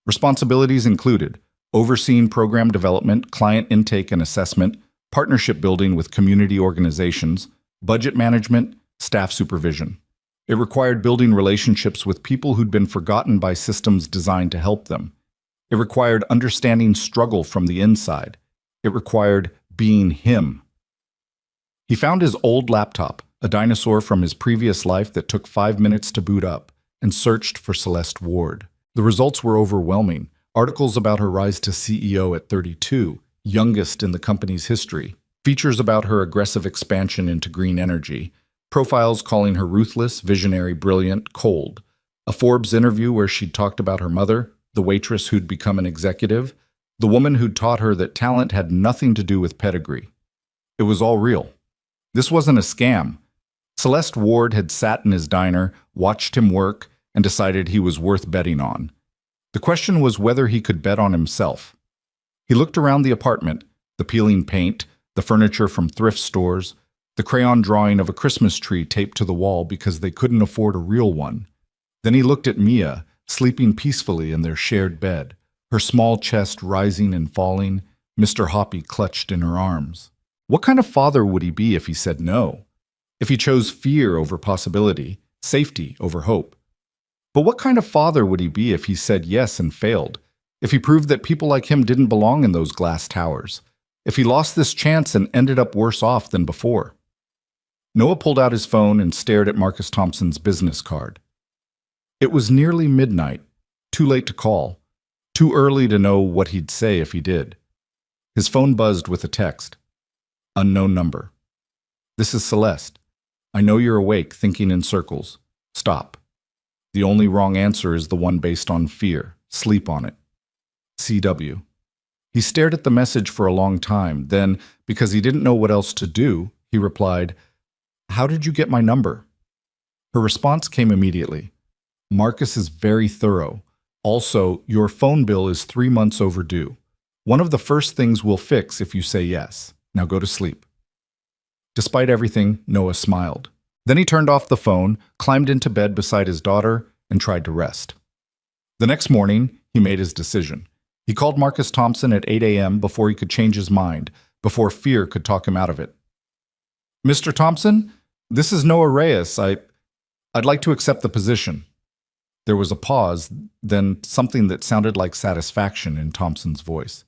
Responsibilities included overseeing program development, client intake and assessment, partnership building with community organizations, budget management, staff supervision. It required building relationships with people who'd been forgotten by systems designed to help them. It required understanding struggle from the inside. It required being him. He found his old laptop, a dinosaur from his previous life that took 5 minutes to boot up, and searched for Celeste Ward. The results were overwhelming. Articles about her rise to CEO at 32, youngest in the company's history. Features about her aggressive expansion into green energy. Profiles calling her ruthless, visionary, brilliant, cold. A Forbes interview where she'd talked about her mother, the waitress who'd become an executive, the woman who'd taught her that talent had nothing to do with pedigree. It was all real. This wasn't a scam. Celeste Ward had sat in his diner, watched him work, and decided he was worth betting on. The question was whether he could bet on himself. He looked around the apartment, the peeling paint, the furniture from thrift stores, the crayon drawing of a Christmas tree taped to the wall because they couldn't afford a real one. Then he looked at Mia, sleeping peacefully in their shared bed, her small chest rising and falling, Mr. Hoppy clutched in her arms. What kind of father would he be if he said no? If he chose fear over possibility, safety over hope? But what kind of father would he be if he said yes and failed? If he proved that people like him didn't belong in those glass towers? If he lost this chance and ended up worse off than before? Noah pulled out his phone and stared at Marcus Thompson's business card. It was nearly midnight, too late to call, too early to know what he'd say if he did. His phone buzzed with a text. Unknown number. This is Celeste. I know you're awake, thinking in circles. Stop. The only wrong answer is the one based on fear. Sleep on it. CW. He stared at the message for a long time. Then, because he didn't know what else to do, he replied, How did you get my number? Her response came immediately. Marcus is very thorough. Also, your phone bill is 3 months overdue. One of the first things we'll fix if you say yes. Now go to sleep. Despite everything, Noah smiled. Then he turned off the phone, climbed into bed beside his daughter, and tried to rest. The next morning, he made his decision. He called Marcus Thompson at 8 a.m. before he could change his mind, before fear could talk him out of it. Mr. Thompson, this is Noah Reyes. I'd like to accept the position. There was a pause, then something that sounded like satisfaction in Thompson's voice.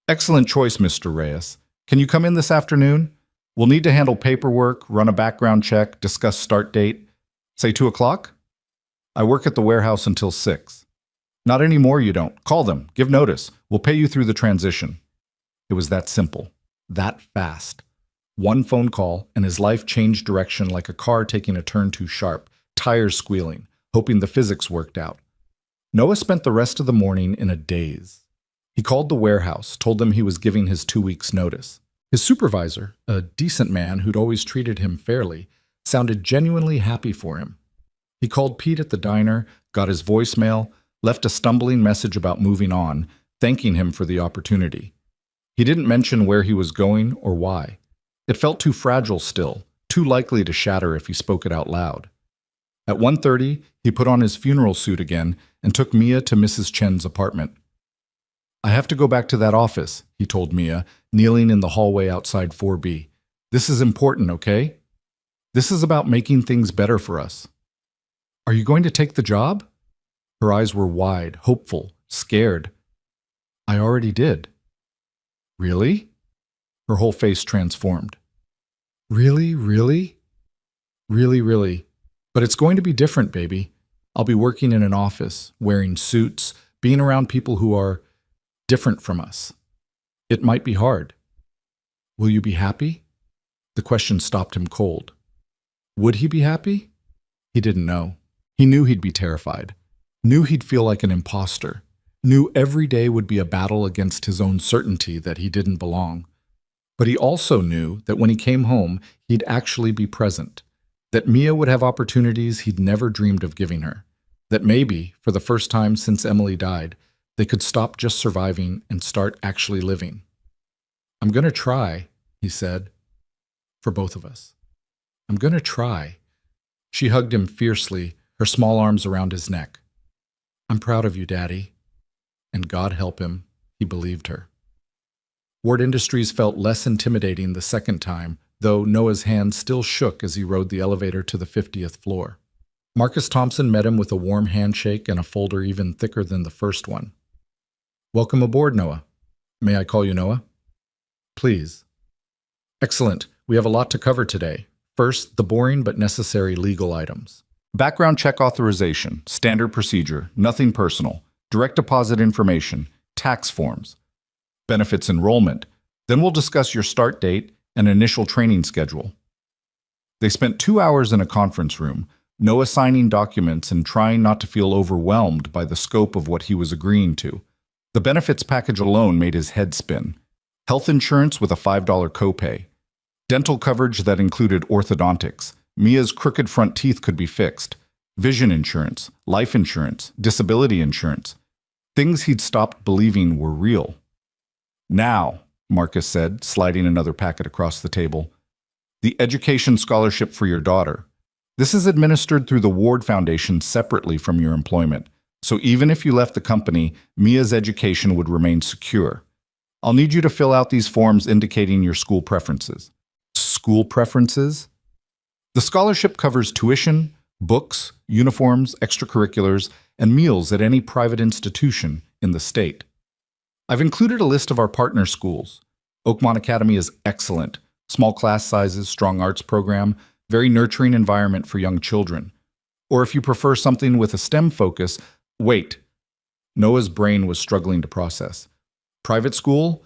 Excellent choice, Mr. Reyes. Can you come in this afternoon? We'll need to handle paperwork, run a background check, discuss start date. Say 2 o'clock? I work at the warehouse until 6. Not anymore, you don't. Call them. Give notice. We'll pay you through the transition. It was that simple. That fast. One phone call, and his life changed direction like a car taking a turn too sharp, tires squealing, hoping the physics worked out. Noah spent the rest of the morning in a daze. He called the warehouse, told them he was giving his 2 weeks' notice. His supervisor, a decent man who'd always treated him fairly, sounded genuinely happy for him. He called Pete at the diner, got his voicemail, left a stumbling message about moving on, thanking him for the opportunity. He didn't mention where he was going or why. It felt too fragile still, too likely to shatter if he spoke it out loud. At 1:30, he put on his funeral suit again and took Mia to Mrs. Chen's apartment. I have to go back to that office, he told Mia, kneeling in the hallway outside 4B. This is important, okay? This is about making things better for us. Are you going to take the job? Her eyes were wide, hopeful, scared. I already did. Really? Her whole face transformed. Really, really? Really, really. But it's going to be different, baby. I'll be working in an office, wearing suits, being around people who are different from us. It might be hard. Will you be happy? The question stopped him cold. Would he be happy? He didn't know. He knew he'd be terrified. Knew he'd feel like an imposter. Knew every day would be a battle against his own certainty that he didn't belong. But he also knew that when he came home, he'd actually be present. That Mia would have opportunities he'd never dreamed of giving her. That maybe, for the first time since Emily died, they could stop just surviving and start actually living. "I'm going to try," he said, "for both of us. I'm going to try." She hugged him fiercely, her small arms around his neck. "I'm proud of you, Daddy." And God help him, he believed her. Ward Industries felt less intimidating the second time, though Noah's hand still shook as he rode the elevator to the 50th floor. Marcus Thompson met him with a warm handshake and a folder even thicker than the first one. "Welcome aboard, Noah. May I call you Noah?" "Please." "Excellent. We have a lot to cover today. First, the boring but necessary legal items. Background check authorization, standard procedure, nothing personal, direct deposit information, tax forms, benefits enrollment. Then we'll discuss your start date and initial training schedule." They spent 2 hours in a conference room, Noah signing documents and trying not to feel overwhelmed by the scope of what he was agreeing to. The benefits package alone made his head spin. Health insurance with a $5 copay. Dental coverage that included orthodontics. Mia's crooked front teeth could be fixed. Vision insurance, life insurance, disability insurance. Things he'd stopped believing were real. "Now," Marcus said, sliding another packet across the table, "the education scholarship for your daughter. This is administered through the Ward Foundation separately from your employment. So even if you left the company, Mia's education would remain secure. I'll need you to fill out these forms indicating your school preferences." School preferences? The scholarship covers tuition, books, uniforms, extracurriculars, and meals at any private institution in the state. I've included a list of our partner schools. Oakmont Academy is excellent. Small class sizes, strong arts program, very nurturing environment for young children. Or if you prefer something with a STEM focus, wait. Noah's brain was struggling to process. Private school?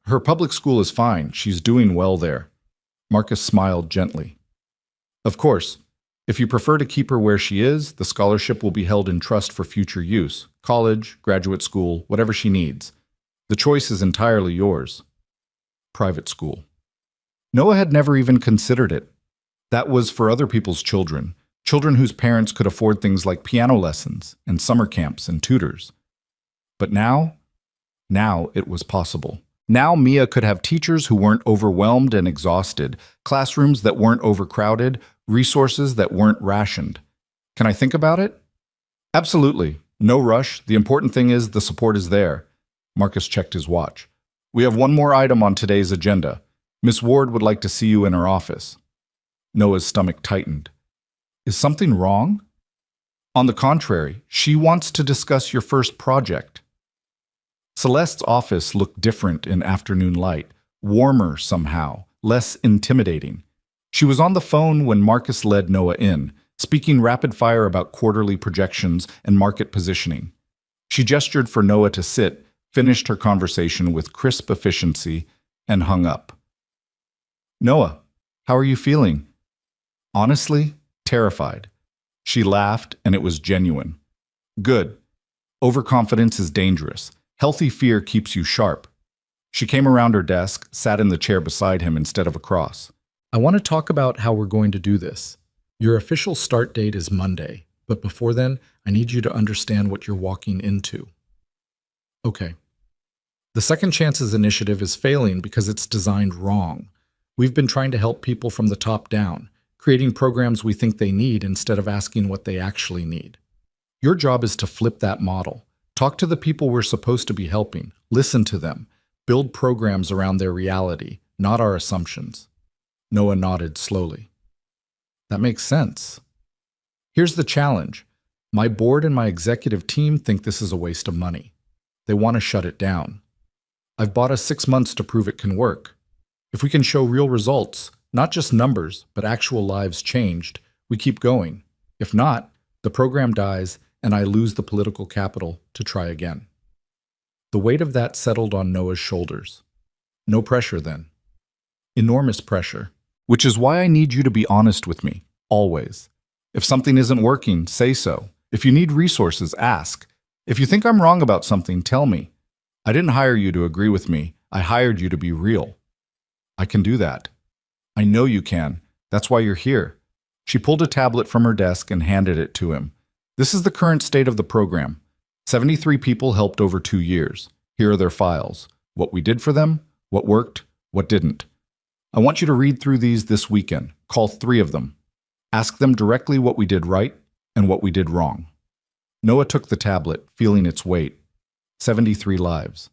Her public school is fine. She's doing well there. Marcus smiled gently. Of course, if you prefer to keep her where she is, the scholarship will be held in trust for future use. College, graduate school, whatever she needs. The choice is entirely yours. Private school. Noah had never even considered it. That was for other people's children, children whose parents could afford things like piano lessons and summer camps and tutors. But now it was possible. Now Mia could have teachers who weren't overwhelmed and exhausted, classrooms that weren't overcrowded, resources that weren't rationed. Can I think about it? Absolutely. No rush. The important thing is the support is there. Marcus checked his watch. We have one more item on today's agenda. Miss Ward would like to see you in her office. Noah's stomach tightened. Is something wrong? On the contrary, she wants to discuss your first project. Celeste's office looked different in afternoon light, warmer somehow, less intimidating. She was on the phone when Marcus led Noah in, speaking rapid fire about quarterly projections and market positioning. She gestured for Noah to sit, finished her conversation with crisp efficiency, and hung up. "Noah, how are you feeling?" "Honestly, terrified." She laughed, and it was genuine. "Good. Overconfidence is dangerous. Healthy fear keeps you sharp." She came around her desk, sat in the chair beside him instead of across. "I want to talk about how we're going to do this. Your official start date is Monday, but before then, I need you to understand what you're walking into." Okay. The Second Chances Initiative is failing because it's designed wrong. We've been trying to help people from the top down, creating programs we think they need instead of asking what they actually need. Your job is to flip that model. Talk to the people we're supposed to be helping, listen to them, build programs around their reality, not our assumptions. Noah nodded slowly. That makes sense. Here's the challenge. My board and my executive team think this is a waste of money. They want to shut it down. I've bought us 6 months to prove it can work. If we can show real results, not just numbers, but actual lives changed, we keep going. If not, the program dies and I lose the political capital to try again. The weight of that settled on Noah's shoulders. No pressure then. Enormous pressure. Which is why I need you to be honest with me, always. If something isn't working, say so. If you need resources, ask. If you think I'm wrong about something, tell me. I didn't hire you to agree with me. I hired you to be real. I can do that. I know you can. That's why you're here. She pulled a tablet from her desk and handed it to him. This is the current state of the program. 73 people helped over 2 years. Here are their files. What we did for them, what worked, what didn't. I want you to read through these this weekend. Call 3 of them. Ask them directly what we did right and what we did wrong. Noah took the tablet, feeling its weight. 73 lives.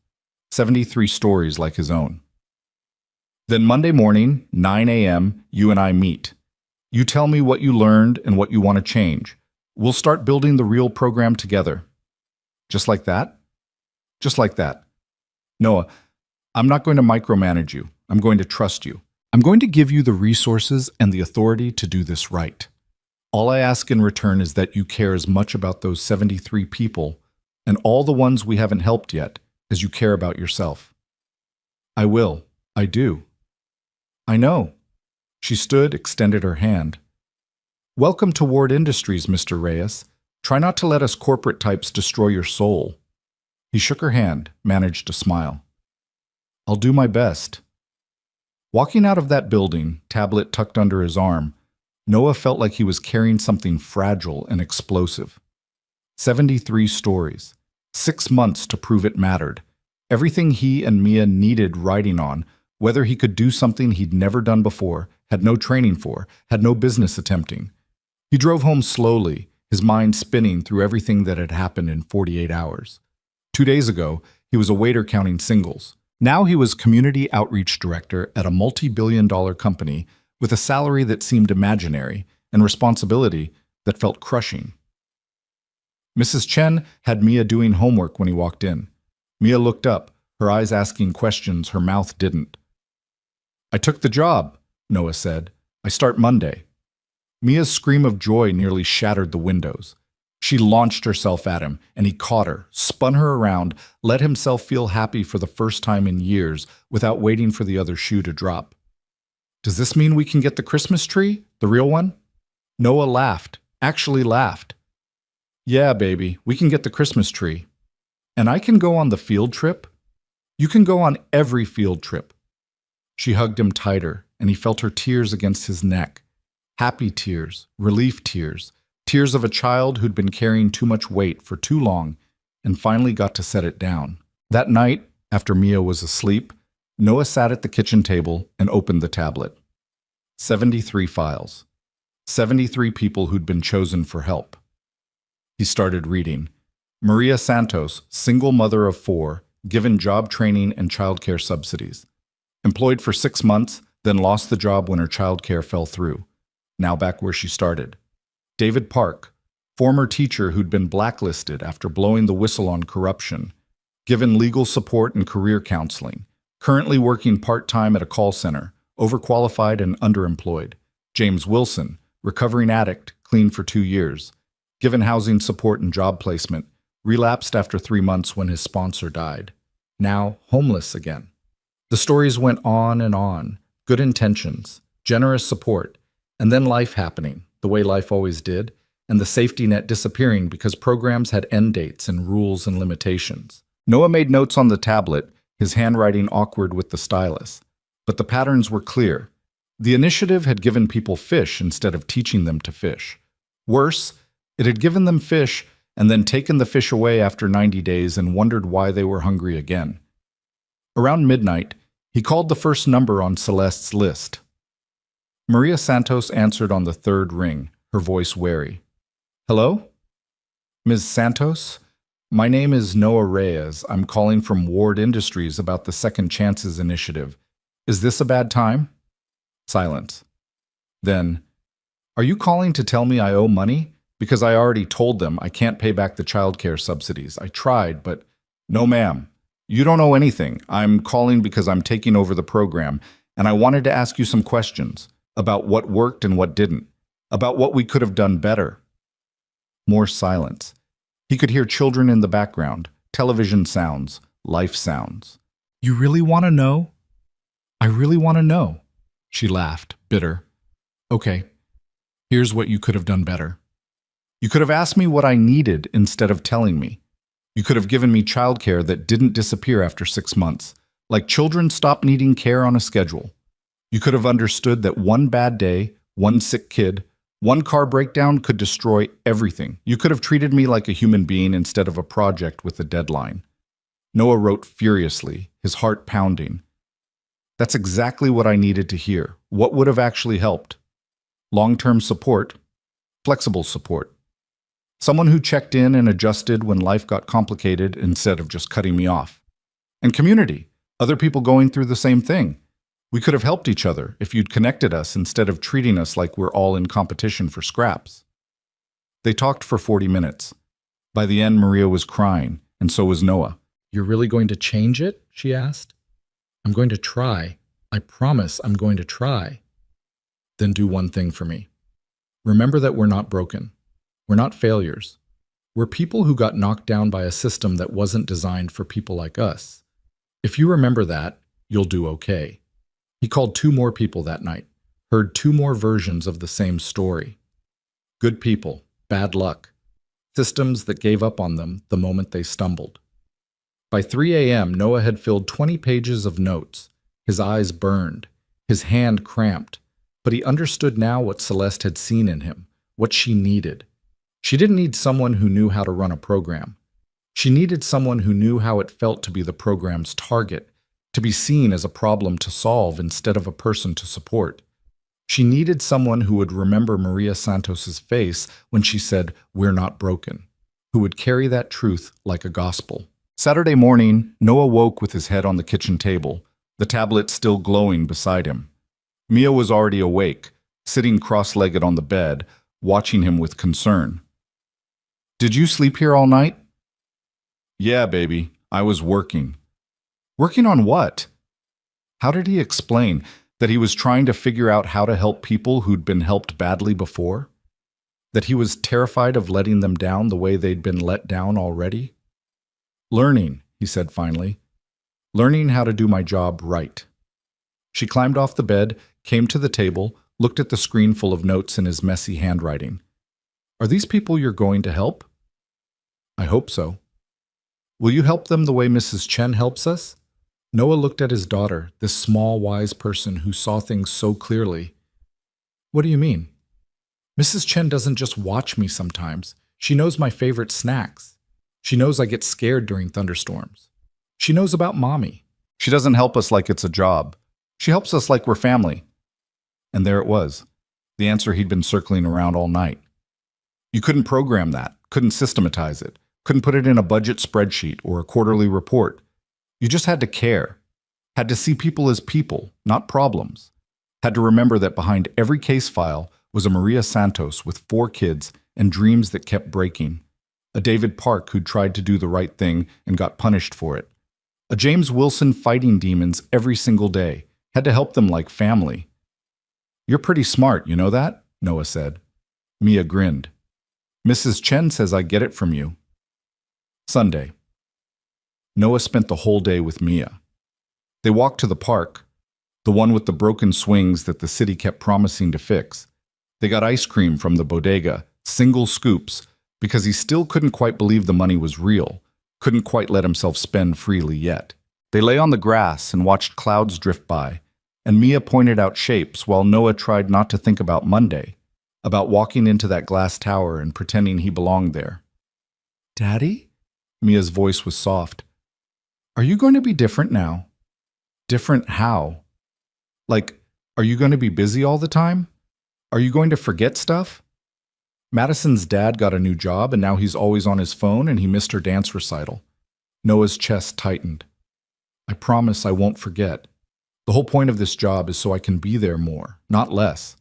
73 stories like his own. Then Monday morning, 9 a.m., you and I meet. You tell me what you learned and what you want to change. We'll start building the real program together. Just like that? Just like that. Noah, I'm not going to micromanage you. I'm going to trust you. I'm going to give you the resources and the authority to do this right. All I ask in return is that you care as much about those 73 people and all the ones we haven't helped yet as you care about yourself. I will. I do. I know. She stood, extended her hand. Welcome to Ward Industries, Mr. Reyes. Try not to let us corporate types destroy your soul. He shook her hand, managed a smile. I'll do my best. Walking out of that building, tablet tucked under his arm, Noah felt like he was carrying something fragile and explosive. 73 stories. 6 months to prove it mattered. Everything he and Mia needed writing on, whether he could do something he'd never done before, had no training for, had no business attempting. He drove home slowly, his mind spinning through everything that had happened in 48 hours. 2 days ago, he was a waiter counting singles. Now he was community outreach director at a multi-billion-dollar company with a salary that seemed imaginary and responsibility that felt crushing. Mrs. Chen had Mia doing homework when he walked in. Mia looked up, her eyes asking questions her mouth didn't. I took the job, Noah said. I start Monday. Mia's scream of joy nearly shattered the windows. She launched herself at him, and he caught her, spun her around, let himself feel happy for the first time in years without waiting for the other shoe to drop. Does this mean we can get the Christmas tree? The real one? Noah laughed, actually laughed. Yeah, baby, we can get the Christmas tree. And I can go on the field trip? You can go on every field trip. She hugged him tighter, and he felt her tears against his neck. Happy tears, relief tears, tears of a child who'd been carrying too much weight for too long and finally got to set it down. That night, after Mia was asleep, Noah sat at the kitchen table and opened the tablet. 73 files. 73 people who'd been chosen for help. He started reading. Maria Santos, single mother of 4, given job training and childcare subsidies. Employed for 6 months, then lost the job when her childcare fell through. Now back where she started. David Park, former teacher who'd been blacklisted after blowing the whistle on corruption, given legal support and career counseling, currently working part-time at a call center, overqualified and underemployed. James Wilson, recovering addict, clean for 2 years, given housing support and job placement, relapsed after 3 months when his sponsor died. Now homeless again. The stories went on, good intentions, generous support, and then life happening, the way life always did, and the safety net disappearing because programs had end dates and rules and limitations. Noah made notes on the tablet, his handwriting awkward with the stylus. But the patterns were clear. The initiative had given people fish instead of teaching them to fish. Worse, it had given them fish and then taken the fish away after 90 days and wondered why they were hungry again. Around midnight, he called the first number on Celeste's list. Maria Santos answered on the 3rd ring, her voice wary. Hello? Ms. Santos? My name is Noah Reyes. I'm calling from Ward Industries about the Second Chances initiative. Is this a bad time? Silence. Then, are you calling to tell me I owe money? Because I already told them I can't pay back the childcare subsidies. I tried, but no ma'am. You don't owe anything. I'm calling because I'm taking over the program, and I wanted to ask you some questions about what worked and what didn't, about what we could have done better. More silence. He could hear children in the background, television sounds, life sounds. You really want to know? I really want to know. She laughed, bitter. Okay, here's what you could have done better. You could have asked me what I needed instead of telling me. You could have given me childcare that didn't disappear after 6 months, like children stop needing care on a schedule. You could have understood that one bad day, one sick kid, one car breakdown could destroy everything. You could have treated me like a human being instead of a project with a deadline. Noah wrote furiously, his heart pounding. That's exactly what I needed to hear. What would have actually helped? Long-term support, flexible support. Someone who checked in and adjusted when life got complicated instead of just cutting me off. And community, other people going through the same thing. We could have helped each other if you'd connected us instead of treating us like we're all in competition for scraps. They talked for 40 minutes. By the end, Maria was crying, and so was Noah. You're really going to change it? She asked. I'm going to try. I promise I'm going to try. Then do one thing for me. Remember that we're not broken. We're not failures. We're people who got knocked down by a system that wasn't designed for people like us. If you remember that, you'll do okay. He called 2 more people that night, heard 2 more versions of the same story. Good people, bad luck. Systems that gave up on them the moment they stumbled. By 3 a.m., Noah had filled 20 pages of notes. His eyes burned, his hand cramped, but he understood now what Celeste had seen in him, what she needed. She didn't need someone who knew how to run a program. She needed someone who knew how it felt to be the program's target, to be seen as a problem to solve instead of a person to support. She needed someone who would remember Maria Santos's face when she said, "We're not broken," who would carry that truth like a gospel. Saturday morning, Noah woke with his head on the kitchen table, the tablet still glowing beside him. Mia was already awake, sitting cross-legged on the bed, watching him with concern. "Did you sleep here all night?" "Yeah, baby. I was working." "Working on what?" How did he explain that he was trying to figure out how to help people who'd been helped badly before? That he was terrified of letting them down the way they'd been let down already? "Learning," he said finally. "Learning how to do my job right." She climbed off the bed, came to the table, looked at the screen full of notes in his messy handwriting. "Are these people you're going to help?" "I hope so." "Will you help them the way Mrs. Chen helps us?" Noah looked at his daughter, this small, wise person who saw things so clearly. "What do you mean?" "Mrs. Chen doesn't just watch me sometimes. She knows my favorite snacks. She knows I get scared during thunderstorms. She knows about Mommy." "She doesn't help us like it's a job. She helps us like we're family." And there it was, the answer he'd been circling around all night. You couldn't program that, couldn't systematize it, couldn't put it in a budget spreadsheet or a quarterly report. You just had to care, had to see people as people, not problems, had to remember that behind every case file was a Maria Santos with 4 kids and dreams that kept breaking, a David Park who'd tried to do the right thing and got punished for it, a James Wilson fighting demons every single day, had to help them like family. "You're pretty smart, you know that?" Noah said. Mia grinned. "Mrs. Chen says I get it from you." Sunday. Noah spent the whole day with Mia. They walked to the park, the one with the broken swings that the city kept promising to fix. They got ice cream from the bodega, single scoops, because he still couldn't quite believe the money was real, couldn't quite let himself spend freely yet. They lay on the grass and watched clouds drift by, and Mia pointed out shapes while Noah tried not to think about Monday, about walking into that glass tower and pretending he belonged there. "Daddy?" Mia's voice was soft. "Are you going to be different now?" "Different how?" "Like, are you going to be busy all the time? Are you going to forget stuff?" Madison's dad got a new job and now he's always on his phone and he missed her dance recital. Noah's chest tightened. "I promise I won't forget. The whole point of this job is so I can be there more, not less."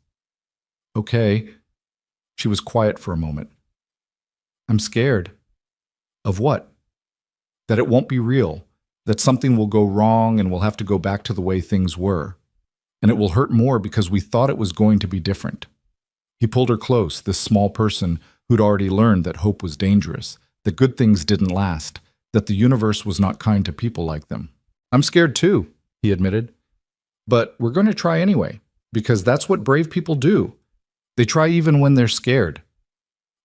"Okay." She was quiet for a moment. "I'm scared." "Of what?" "That it won't be real, that something will go wrong and we'll have to go back to the way things were. And it will hurt more because we thought it was going to be different." He pulled her close, this small person who'd already learned that hope was dangerous, that good things didn't last, that the universe was not kind to people like them. "I'm scared too," he admitted. "But we're going to try anyway, because that's what brave people do. They try even when they're scared."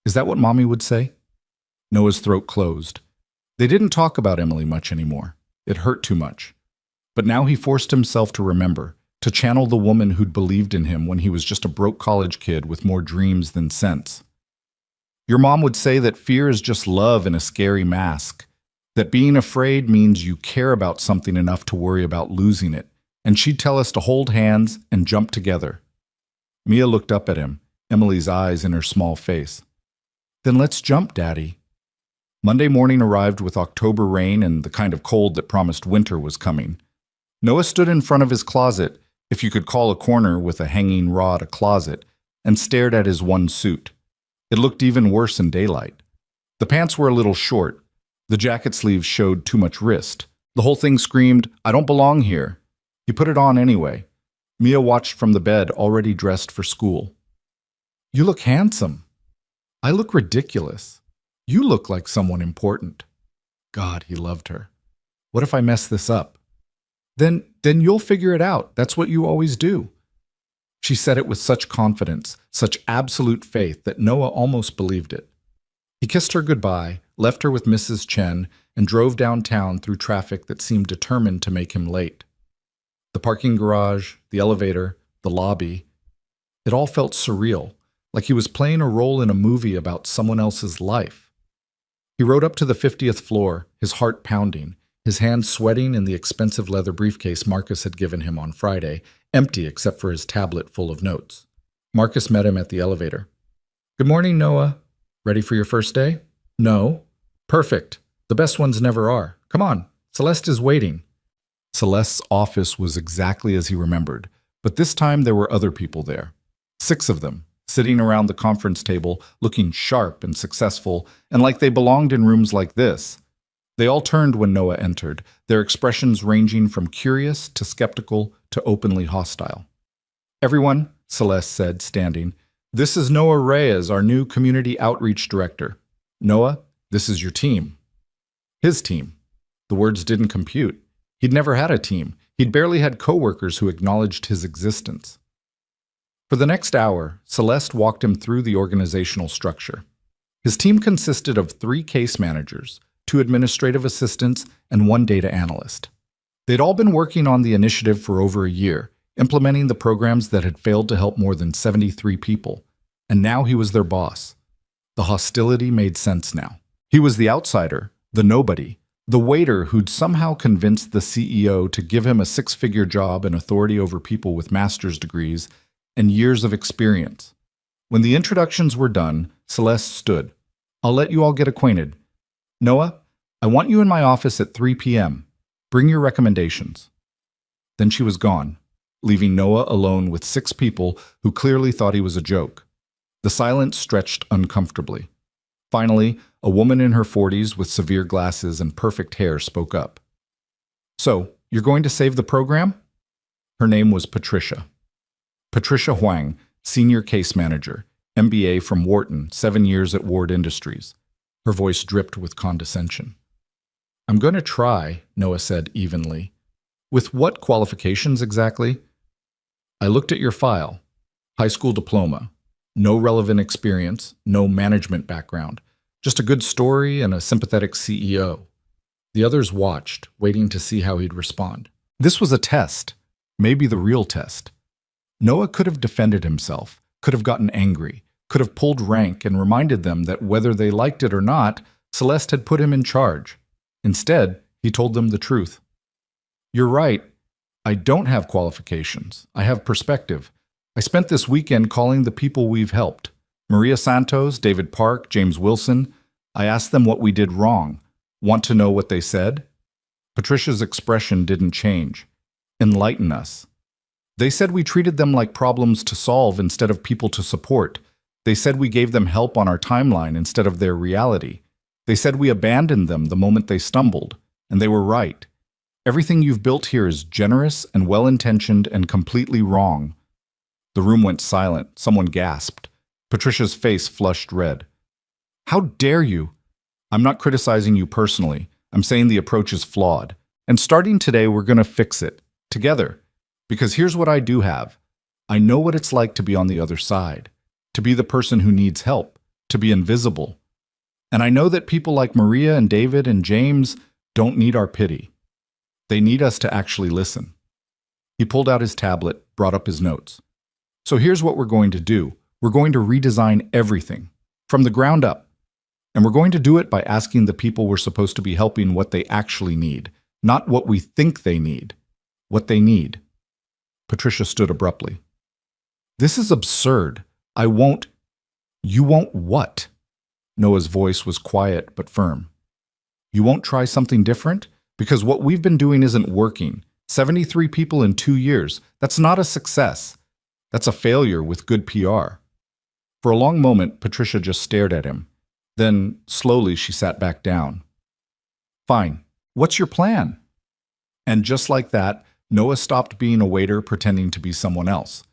"Is that what Mommy would say?" Noah's throat closed. They didn't talk about Emily much anymore. It hurt too much. But now he forced himself to remember, to channel the woman who'd believed in him when he was just a broke college kid with more dreams than sense. Your mom would say that fear is just love in a scary mask, that being afraid means you care about something enough to worry about losing it, and she'd tell us to hold hands and jump together. Mia looked up at him, Emily's eyes in her small face. Then let's jump, Daddy. Monday morning arrived with October rain and the kind of cold that promised winter was coming. Noah stood in front of his closet, if you could call a corner with a hanging rod a closet, and stared at his one suit. It looked even worse in daylight. The pants were a little short. The jacket sleeves showed too much wrist. The whole thing screamed, "I don't belong here." He put it on anyway. Mia watched from the bed, already dressed for school. "You look handsome." "I look ridiculous." "You look like someone important." God, he loved her. "What if I mess this up?" Then you'll figure it out. That's what you always do." She said it with such confidence, such absolute faith that Noah almost believed it. He kissed her goodbye, left her with Mrs. Chen, and drove downtown through traffic that seemed determined to make him late. The parking garage, the elevator, the lobby, it all felt surreal, like he was playing a role in a movie about someone else's life. He rode up to the 50th floor, his heart pounding, his hands sweating in the expensive leather briefcase Marcus had given him on Friday, empty except for his tablet full of notes. Marcus met him at the elevator. "Good morning, Noah. Ready for your first day?" "No." "Perfect. The best ones never are. Come on, Celeste is waiting." Celeste's office was exactly as he remembered, but this time there were other people there. 6 of them, sitting around the conference table, looking sharp and successful, and like they belonged in rooms like this. They all turned when Noah entered, their expressions ranging from curious to skeptical to openly hostile. "Everyone," Celeste said, standing, "this is Noah Reyes, our new Community Outreach Director. Noah, this is your team." His team. The words didn't compute. He'd never had a team. He'd barely had coworkers who acknowledged his existence. For the next hour, Celeste walked him through the organizational structure. His team consisted of 3 case managers, 2 administrative assistants, and 1 data analyst. They'd all been working on the initiative for over a year, implementing the programs that had failed to help more than 73 people, and now he was their boss. The hostility made sense now. He was the outsider, the nobody, the waiter who'd somehow convinced the CEO to give him a 6-figure job and authority over people with master's degrees and years of experience. When the introductions were done, Celeste stood. "I'll let you all get acquainted. Noah, I want you in my office at 3 p.m. Bring your recommendations." Then she was gone, leaving Noah alone with 6 people who clearly thought he was a joke. The silence stretched uncomfortably. Finally, a woman in her 40s with severe glasses and perfect hair spoke up. "So, you're going to save the program?" Her name was Patricia. Patricia Huang, Senior Case Manager, MBA from Wharton, 7 years at Ward Industries. Her voice dripped with condescension. "I'm going to try," Noah said evenly. "With what qualifications exactly?" "I looked at your file. High school diploma. No relevant experience, no management background. Just a good story and a sympathetic CEO." The others watched, waiting to see how he'd respond. This was a test, maybe the real test. Noah could have defended himself, could have gotten angry, could have pulled rank and reminded them that whether they liked it or not, Celeste had put him in charge. Instead, he told them the truth. "You're right. I don't have qualifications. I have perspective. I spent this weekend calling the people we've helped. Maria Santos, David Park, James Wilson. I asked them what we did wrong. Want to know what they said?" Patricia's expression didn't change. "Enlighten us." "They said we treated them like problems to solve instead of people to support. They said we gave them help on our timeline instead of their reality. They said we abandoned them the moment they stumbled, and they were right. Everything you've built here is generous and well-intentioned and completely wrong." The room went silent. Someone gasped. Patricia's face flushed red. "How dare you?" "I'm not criticizing you personally. I'm saying the approach is flawed. And starting today, we're going to fix it. Together. Because here's what I do have. I know what it's like to be on the other side. To be the person who needs help. To be invisible. And I know that people like Maria and David and James don't need our pity. They need us to actually listen." He pulled out his tablet, brought up his notes. So here's what we're going to do. We're going to redesign everything, from the ground up. And we're going to do it by asking the people we're supposed to be helping what they actually need, not what we think they need, what they need. Patricia stood abruptly. This is absurd. I won't. You won't what? Noah's voice was quiet but firm. You won't try something different? Because what we've been doing isn't working. 73 people in 2 years. That's not a success. That's a failure with good PR. For a long moment, Patricia just stared at him. Then, slowly, she sat back down. Fine. What's your plan? And just like that, Noah stopped being a waiter pretending to be someone else.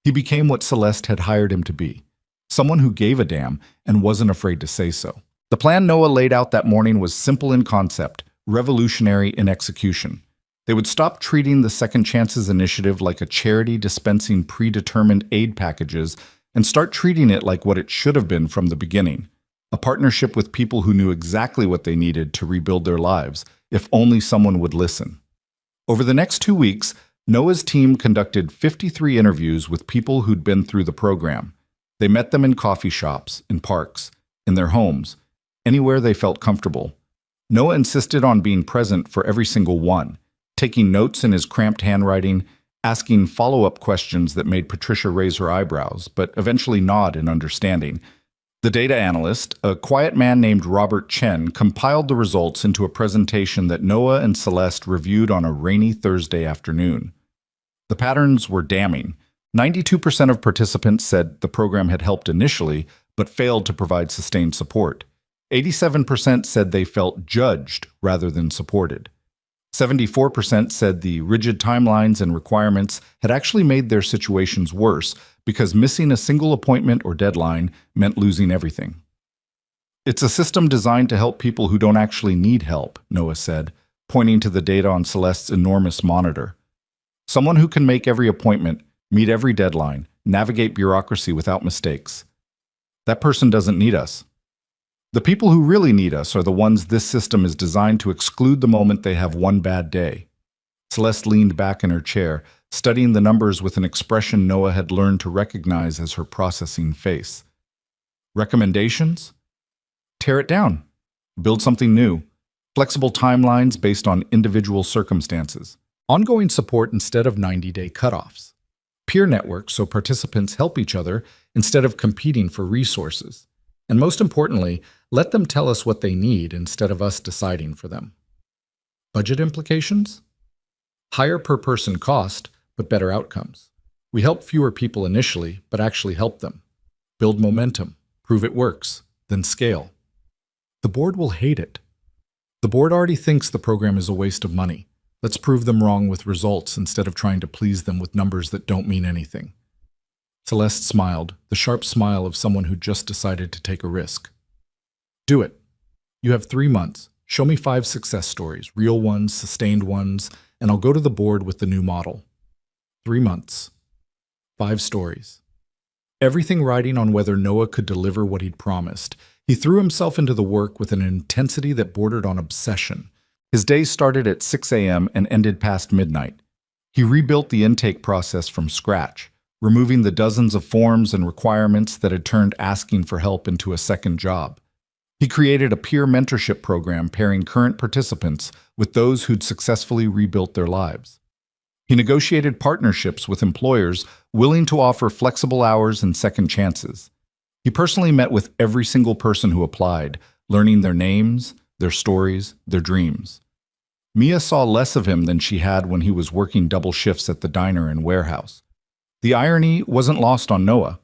He became what Celeste had hired him to be. Someone who gave a damn and wasn't afraid to say so. The plan Noah laid out that morning was simple in concept, revolutionary in execution. They would stop treating the Second Chances initiative like a charity dispensing predetermined aid packages and start treating it like what it should have been from the beginning, a partnership with people who knew exactly what they needed to rebuild their lives, if only someone would listen. Over the next 2 weeks, Noah's team conducted 53 interviews with people who'd been through the program. They met them in coffee shops, in parks, in their homes, anywhere they felt comfortable. Noah insisted on being present for every single one, taking notes in his cramped handwriting, asking follow-up questions that made Patricia raise her eyebrows, but eventually nod in understanding. The data analyst, a quiet man named Robert Chen, compiled the results into a presentation that Noah and Celeste reviewed on a rainy Thursday afternoon. The patterns were damning. 92% of participants said the program had helped initially, but failed to provide sustained support. 87% said they felt judged rather than supported. 74% said the rigid timelines and requirements had actually made their situations worse because missing a single appointment or deadline meant losing everything. It's a system designed to help people who don't actually need help, Noah said, pointing to the data on Celeste's enormous monitor. Someone who can make every appointment, meet every deadline, navigate bureaucracy without mistakes. That person doesn't need us. The people who really need us are the ones this system is designed to exclude the moment they have one bad day. Celeste leaned back in her chair, studying the numbers with an expression Noah had learned to recognize as her processing face. Recommendations? Tear it down. Build something new. Flexible timelines based on individual circumstances. Ongoing support instead of 90-day cutoffs. Peer networks so participants help each other instead of competing for resources. And most importantly, let them tell us what they need instead of us deciding for them. Budget implications? Higher per person cost, but better outcomes. We help fewer people initially, but actually help them. Build momentum, prove it works, then scale. The board will hate it. The board already thinks the program is a waste of money. Let's prove them wrong with results instead of trying to please them with numbers that don't mean anything. Celeste smiled, the sharp smile of someone who just decided to take a risk. Do it. You have 3 months. Show me 5 success stories, real ones, sustained ones, and I'll go to the board with the new model. 3 months. 5 stories. Everything riding on whether Noah could deliver what he'd promised. He threw himself into the work with an intensity that bordered on obsession. His days started at 6 a.m. and ended past midnight. He rebuilt the intake process from scratch, removing the dozens of forms and requirements that had turned asking for help into a second job. He created a peer mentorship program pairing current participants with those who'd successfully rebuilt their lives. He negotiated partnerships with employers willing to offer flexible hours and second chances. He personally met with every single person who applied, learning their names, their stories, their dreams. Mia saw less of him than she had when he was working double shifts at the diner and warehouse. The irony wasn't lost on Noah.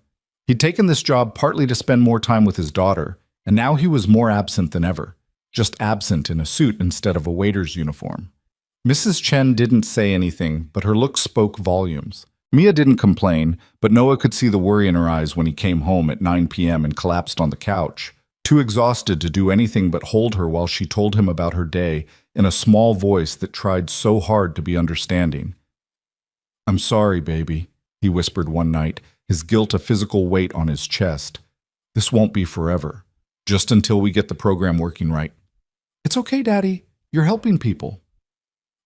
He'd taken this job partly to spend more time with his daughter, and now he was more absent than ever, just absent in a suit instead of a waiter's uniform. Mrs. Chen didn't say anything, but her look spoke volumes. Mia didn't complain, but Noah could see the worry in her eyes when he came home at 9 p.m. and collapsed on the couch, too exhausted to do anything but hold her while she told him about her day in a small voice that tried so hard to be understanding. "I'm sorry, baby," he whispered one night, his guilt a physical weight on his chest. "This won't be forever, just until we get the program working right." "It's okay, Daddy. You're helping people."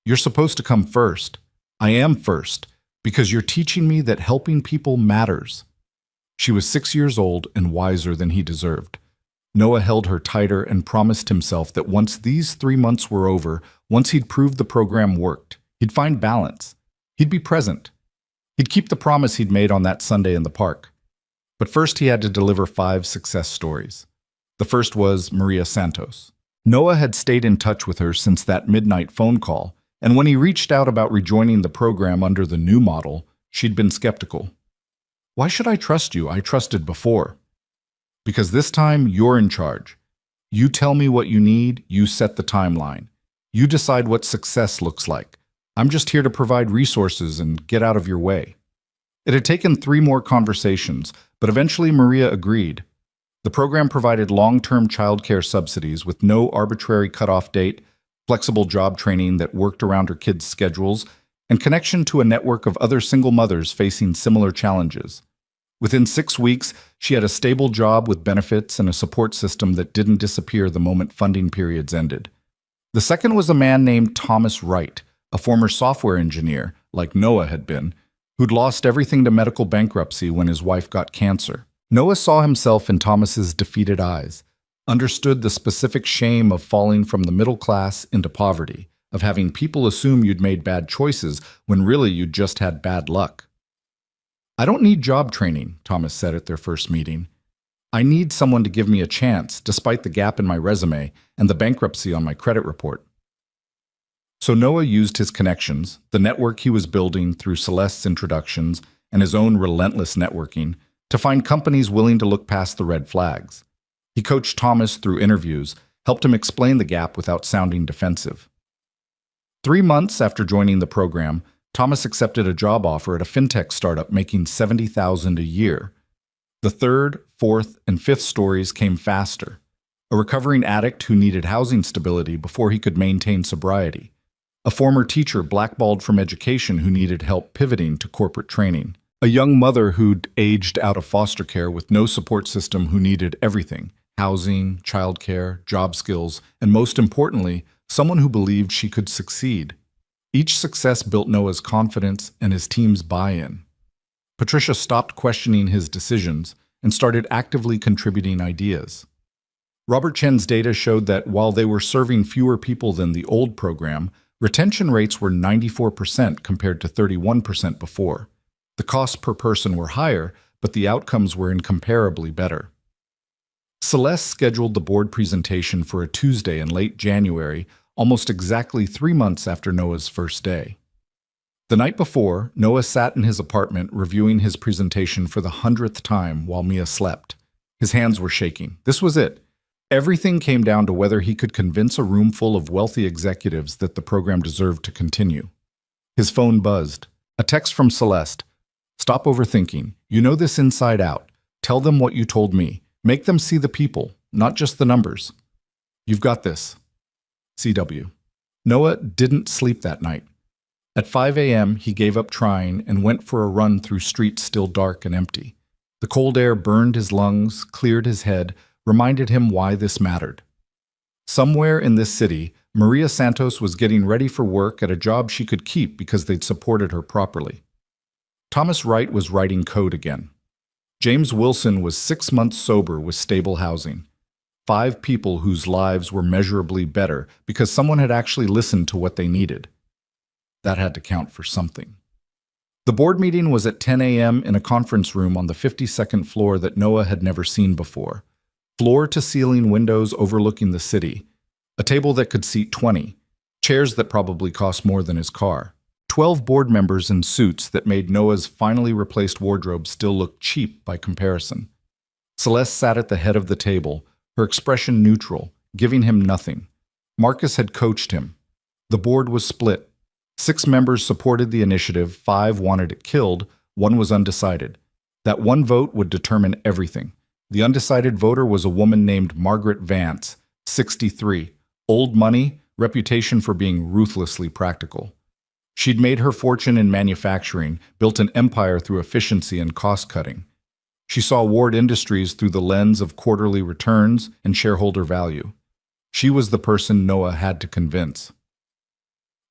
"You're supposed to come first. I am first, because you're teaching me that helping people matters. She was 6 years old and wiser than he deserved. Noah held her tighter and promised himself that once these 3 months were over, once he'd proved the program worked, he'd find balance. He'd be present. He'd keep the promise he'd made on that Sunday in the park. But first he had to deliver 5 success stories. The first was Maria Santos. Noah had stayed in touch with her since that midnight phone call, and when he reached out about rejoining the program under the new model, she'd been skeptical. Why should I trust you? I trusted before. Because this time, you're in charge. You tell me what you need, you set the timeline. You decide what success looks like. I'm just here to provide resources and get out of your way. It had taken 3 more conversations, but eventually Maria agreed. The program provided long-term childcare subsidies with no arbitrary cutoff date, flexible job training that worked around her kids' schedules, and connection to a network of other single mothers facing similar challenges. Within 6 weeks, she had a stable job with benefits and a support system that didn't disappear the moment funding periods ended. The second was a man named Thomas Wright, a former software engineer, like Noah had been, who'd lost everything to medical bankruptcy when his wife got cancer. Noah saw himself in Thomas's defeated eyes, understood the specific shame of falling from the middle class into poverty, of having people assume you'd made bad choices when really you'd just had bad luck. I don't need job training, Thomas said at their first meeting. I need someone to give me a chance, despite the gap in my resume and the bankruptcy on my credit report. So Noah used his connections, the network he was building through Celeste's introductions and his own relentless networking, to find companies willing to look past the red flags. He coached Thomas through interviews, helped him explain the gap without sounding defensive. 3 months after joining the program, Thomas accepted a job offer at a fintech startup making $70,000 a year. The third, fourth, and fifth stories came faster. A recovering addict who needed housing stability before he could maintain sobriety. A former teacher blackballed from education who needed help pivoting to corporate training. A young mother who'd aged out of foster care with no support system who needed everything: housing, childcare, job skills, and most importantly, someone who believed she could succeed. Each success built Noah's confidence and his team's buy-in. Patricia stopped questioning his decisions and started actively contributing ideas. Robert Chen's data showed that while they were serving fewer people than the old program, retention rates were 94% compared to 31% before. The costs per person were higher, but the outcomes were incomparably better. Celeste scheduled the board presentation for a Tuesday in late January, almost exactly 3 months after Noah's first day. The night before, Noah sat in his apartment reviewing his presentation for the 100th time while Mia slept. His hands were shaking. This was it. Everything came down to whether he could convince a room full of wealthy executives that the program deserved to continue. His phone buzzed. A text from Celeste. Stop overthinking. You know this inside out. Tell them what you told me. Make them see the people, not just the numbers. You've got this. CW. Noah didn't sleep that night. At 5 a.m., he gave up trying and went for a run through streets still dark and empty. The cold air burned his lungs, cleared his head, reminded him why this mattered. Somewhere in this city, Maria Santos was getting ready for work at a job she could keep because they'd supported her properly. Thomas Wright was writing code again. James Wilson was 6 months sober with stable housing. 5 people whose lives were measurably better because someone had actually listened to what they needed. That had to count for something. The board meeting was at 10 a.m. in a conference room on the 52nd floor that Noah had never seen before. Floor-to-ceiling windows overlooking the city. A table that could seat 20. Chairs that probably cost more than his car. 12 board members in suits that made Noah's finally replaced wardrobe still look cheap by comparison. Celeste sat at the head of the table, her expression neutral, giving him nothing. Marcus had coached him. The board was split. 6 members supported the initiative, 5 wanted it killed, 1 was undecided. That one vote would determine everything. The undecided voter was a woman named Margaret Vance, 63, old money, reputation for being ruthlessly practical. She'd made her fortune in manufacturing, built an empire through efficiency and cost-cutting. She saw Ward Industries through the lens of quarterly returns and shareholder value. She was the person Noah had to convince.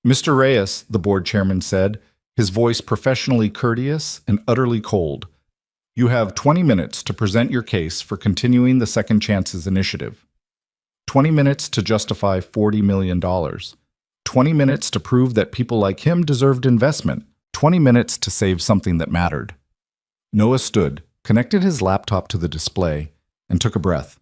Mr. Reyes, the board chairman said, his voice professionally courteous and utterly cold. You have 20 minutes to present your case for continuing the Second Chances initiative. 20 minutes to justify $40 million. 20 minutes to prove that people like him deserved investment. 20 minutes to save something that mattered. Noah stood, connected his laptop to the display, and took a breath.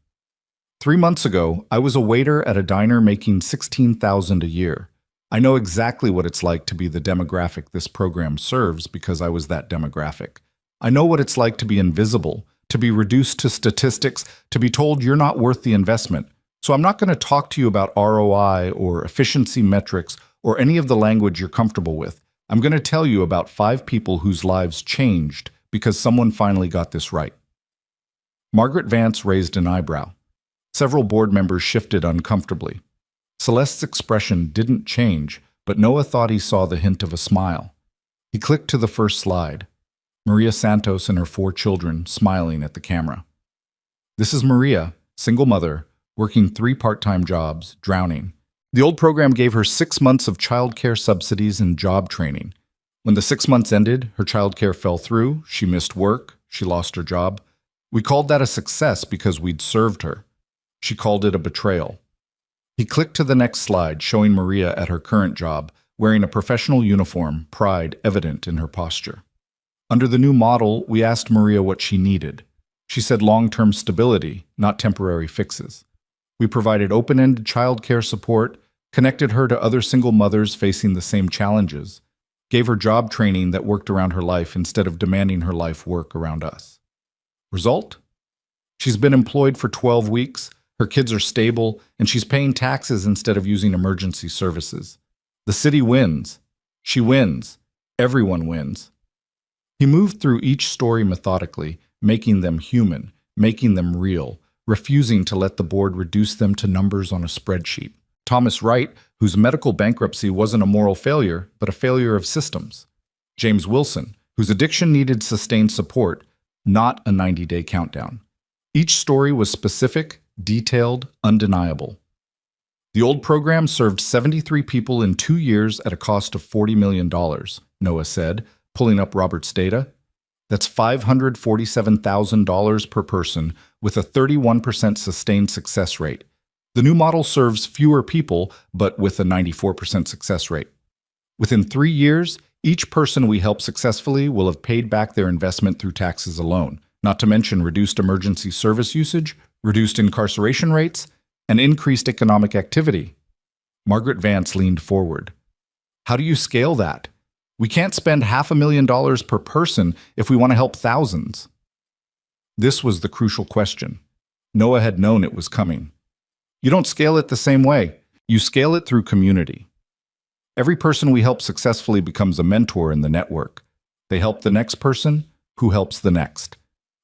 3 months ago, I was a waiter at a diner making $16,000 a year. I know exactly what it's like to be the demographic this program serves because I was that demographic. I know what it's like to be invisible, to be reduced to statistics, to be told you're not worth the investment. So I'm not going to talk to you about ROI or efficiency metrics or any of the language you're comfortable with. I'm going to tell you about 5 people whose lives changed because someone finally got this right. Margaret Vance raised an eyebrow. Several board members shifted uncomfortably. Celeste's expression didn't change, but Noah thought he saw the hint of a smile. He clicked to the first slide. Maria Santos and her 4 children smiling at the camera. This is Maria, single mother, working 3 part-time jobs, drowning. The old program gave her 6 months of childcare subsidies and job training. When the 6 months ended, her childcare fell through, she missed work, she lost her job. We called that a success because we'd served her. She called it a betrayal. He clicked to the next slide, showing Maria at her current job, wearing a professional uniform, pride evident in her posture. Under the new model, we asked Maria what she needed. She said long-term stability, not temporary fixes. We provided open-ended childcare support, connected her to other single mothers facing the same challenges, gave her job training that worked around her life instead of demanding her life work around us. Result? She's been employed for 12 weeks, her kids are stable, and she's paying taxes instead of using emergency services. The city wins. She wins. Everyone wins. He moved through each story methodically, making them human, making them real, refusing to let the board reduce them to numbers on a spreadsheet. Thomas Wright, whose medical bankruptcy wasn't a moral failure, but a failure of systems. James Wilson, whose addiction needed sustained support, not a 90-day countdown. Each story was specific, detailed, undeniable. The old program served 73 people in 2 years at a cost of $40 million, Noah said, pulling up Robert's data. That's $547,000 per person with a 31% sustained success rate. The new model serves fewer people, but with a 94% success rate. Within 3 years, each person we help successfully will have paid back their investment through taxes alone, not to mention reduced emergency service usage, reduced incarceration rates, and increased economic activity. Margaret Vance leaned forward. How do you scale that? We can't spend $500,000 per person if we want to help thousands. This was the crucial question. Noah had known it was coming. You don't scale it the same way. You scale it through community. Every person we help successfully becomes a mentor in the network. They help the next person, who helps the next.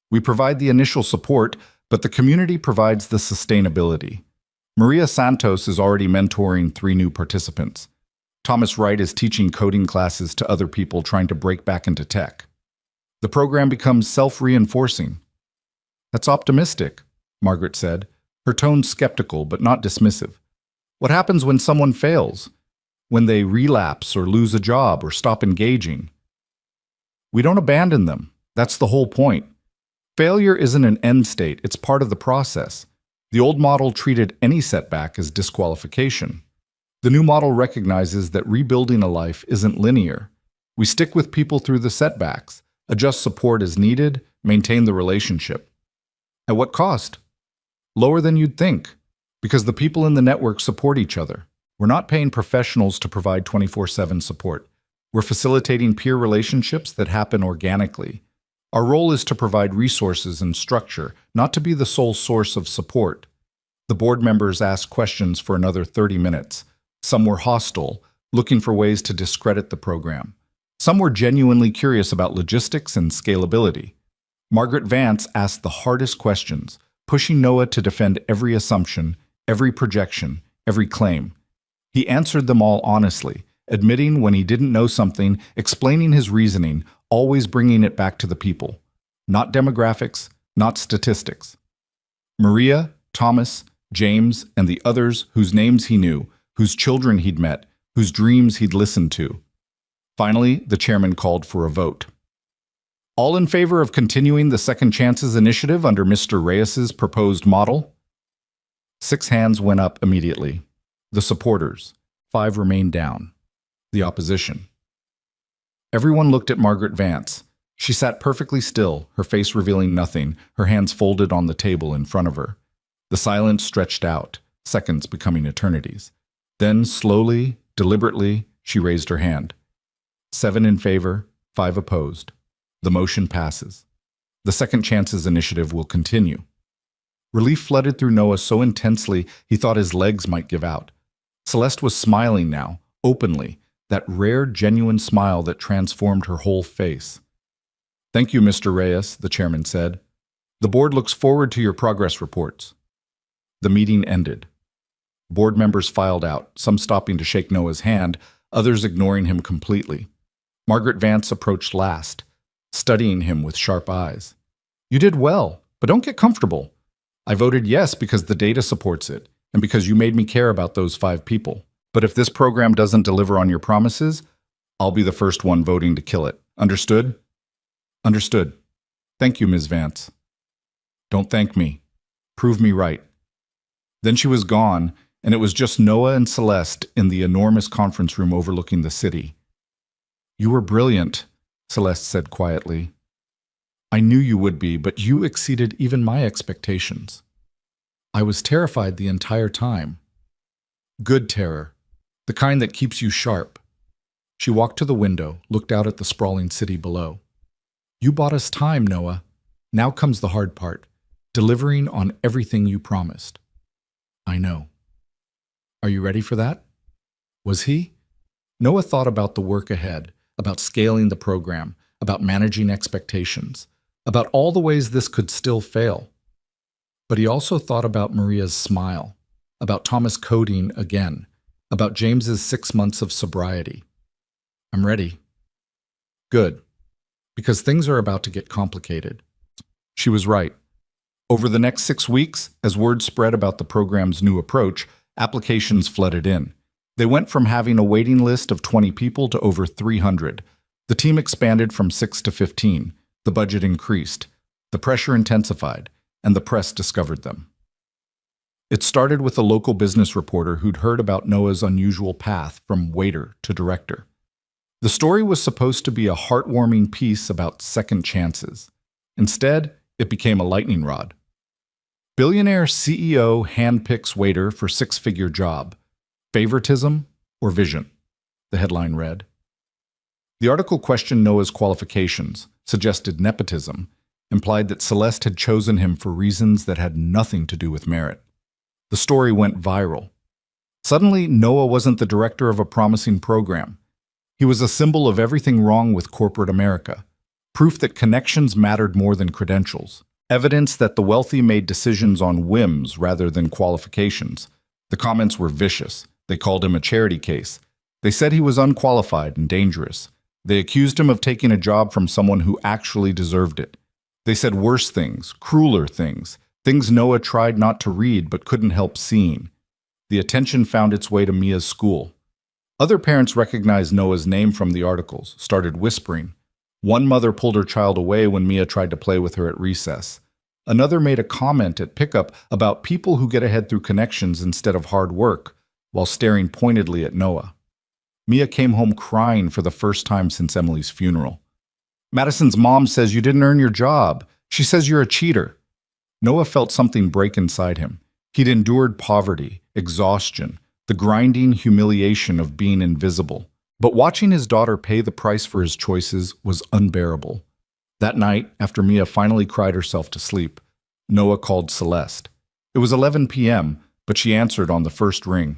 We provide the initial support, but the community provides the sustainability. Maria Santos is already mentoring 3 new participants. Thomas Wright is teaching coding classes to other people trying to break back into tech. The program becomes self-reinforcing. That's optimistic, Margaret said, her tone skeptical but not dismissive. What happens when someone fails? When they relapse or lose a job or stop engaging? We don't abandon them. That's the whole point. Failure isn't an end state, it's part of the process. The old model treated any setback as disqualification. The new model recognizes that rebuilding a life isn't linear. We stick with people through the setbacks, adjust support as needed, maintain the relationship. At what cost? Lower than you'd think, because the people in the network support each other. We're not paying professionals to provide 24/7 support. We're facilitating peer relationships that happen organically. Our role is to provide resources and structure, not to be the sole source of support. The board members asked questions for another 30 minutes. Some were hostile, looking for ways to discredit the program. Some were genuinely curious about logistics and scalability. Margaret Vance asked the hardest questions, pushing Noah to defend every assumption, every projection, every claim. He answered them all honestly, admitting when he didn't know something, explaining his reasoning, always bringing it back to the people. Not demographics, not statistics. Maria, Thomas, James, and the others whose names he knew, whose children he'd met, whose dreams he'd listened to. Finally, the chairman called for a vote. All in favor of continuing the Second Chances initiative under Mr. Reyes's proposed model? 6 hands went up immediately. The supporters. 5 remained down. The opposition. Everyone looked at Margaret Vance. She sat perfectly still, her face revealing nothing, her hands folded on the table in front of her. The silence stretched out, seconds becoming eternities. Then, slowly, deliberately, she raised her hand. 7 in favor, 5 opposed. The motion passes. The Second Chances initiative will continue. Relief flooded through Noah so intensely he thought his legs might give out. Celeste was smiling now, openly, that rare, genuine smile that transformed her whole face. "Thank you, Mr. Reyes," the chairman said. "The board looks forward to your progress reports." The meeting ended. Board members filed out, some stopping to shake Noah's hand, others ignoring him completely. Margaret Vance approached last, studying him with sharp eyes. "You did well, but don't get comfortable. I voted yes because the data supports it, and because you made me care about those 5 people. But if this program doesn't deliver on your promises, I'll be the first one voting to kill it. Understood?" "Understood. Thank you, Ms. Vance." "Don't thank me. Prove me right." Then she was gone, and it was just Noah and Celeste in the enormous conference room overlooking the city. "You were brilliant," Celeste said quietly. "I knew you would be, but you exceeded even my expectations." "I was terrified the entire time." "Good terror. The kind that keeps you sharp." She walked to the window, looked out at the sprawling city below. "You bought us time, Noah. Now comes the hard part, delivering on everything you promised." "I know." "Are you ready for that?" Was he? Noah thought about the work ahead, about scaling the program, about managing expectations, about all the ways this could still fail. But he also thought about Maria's smile, about Thomas coding again, about James's 6 months of sobriety. "I'm ready." "Good. Because things are about to get complicated." She was right. Over the next 6 weeks, as word spread about the program's new approach, applications flooded in. They went from having a waiting list of 20 people to over 300. The team expanded from 6 to 15. The budget increased. The pressure intensified, and the press discovered them. It started with a local business reporter who'd heard about Noah's unusual path from waiter to director. The story was supposed to be a heartwarming piece about second chances. Instead, it became a lightning rod. Billionaire CEO handpicks waiter for 6-figure job. Favoritism or vision? The headline read. The article questioned Noah's qualifications, suggested nepotism, implied that Celeste had chosen him for reasons that had nothing to do with merit. The story went viral. Suddenly, Noah wasn't the director of a promising program. He was a symbol of everything wrong with corporate America, proof that connections mattered more than credentials, evidence that the wealthy made decisions on whims rather than qualifications. The comments were vicious. They called him a charity case. They said he was unqualified and dangerous. They accused him of taking a job from someone who actually deserved it. They said worse things, crueler things, things Noah tried not to read but couldn't help seeing. The attention found its way to Mia's school. Other parents recognized Noah's name from the articles, started whispering. One mother pulled her child away when Mia tried to play with her at recess. Another made a comment at pickup about people who get ahead through connections instead of hard work, while staring pointedly at Noah. Mia came home crying for the first time since Emily's funeral. "Madison's mom says you didn't earn your job. She says you're a cheater." Noah felt something break inside him. He'd endured poverty, exhaustion, the grinding humiliation of being invisible. But watching his daughter pay the price for his choices was unbearable. That night, after Mia finally cried herself to sleep, Noah called Celeste. It was 11 p.m., but she answered on the first ring.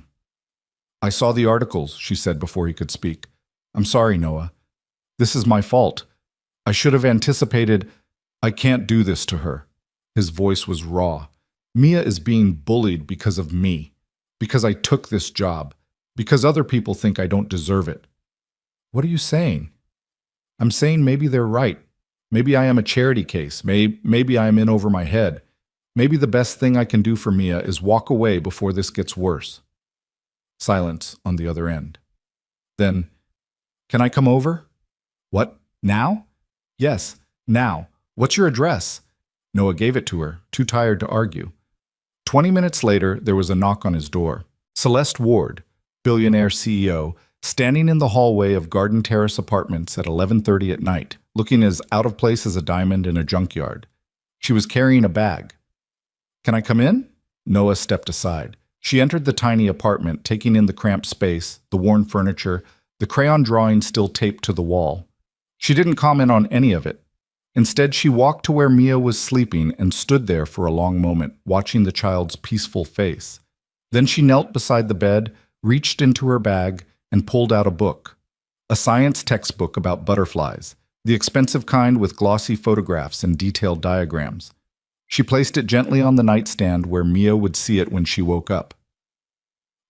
"I saw the articles," she said before he could speak. "I'm sorry, Noah. This is my fault. I should have anticipated. I can't do this to her." His voice was raw. "Mia is being bullied because of me, because I took this job, because other people think I don't deserve it." "What are you saying?" "I'm saying maybe they're right. Maybe I am a charity case. Maybe I am in over my head. Maybe the best thing I can do for Mia is walk away before this gets worse." Silence on the other end. Then, Can I come over? What, now? Yes, now. What's your address? Noah gave it to her, too tired to argue. 20 minutes later, there was a knock on his door. Celeste Ward, Billionaire CEO, standing in the hallway of Garden Terrace Apartments at 11:30 at night, looking as out of place as a diamond in a junkyard. She was carrying a bag. Can I come in? Noah stepped aside. She entered the tiny apartment, taking in the cramped space, the worn furniture, the crayon drawing still taped to the wall. She didn't comment on any of it. Instead, she walked to where Mia was sleeping and stood there for a long moment, watching the child's peaceful face. Then she knelt beside the bed, reached into her bag, and pulled out a book. A science textbook about butterflies, the expensive kind with glossy photographs and detailed diagrams. She placed it gently on the nightstand where Mia would see it when she woke up.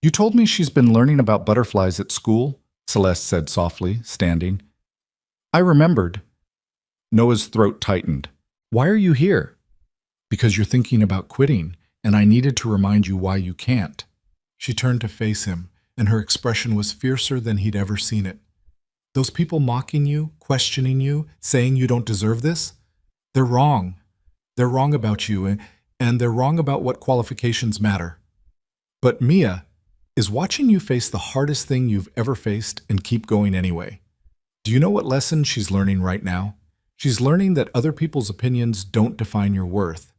You told me she's been learning about butterflies at school, Celeste said softly, standing. I remembered. Noah's throat tightened. Why are you here? Because you're thinking about quitting, and I needed to remind you why you can't. She turned to face him, and her expression was fiercer than he'd ever seen it. Those people mocking you, questioning you, saying you don't deserve this? They're wrong. They're wrong about you, and they're wrong about what qualifications matter. But Mia is watching you face the hardest thing you've ever faced and keep going anyway. Do you know what lesson she's learning right now? She's learning that other people's opinions don't define your worth,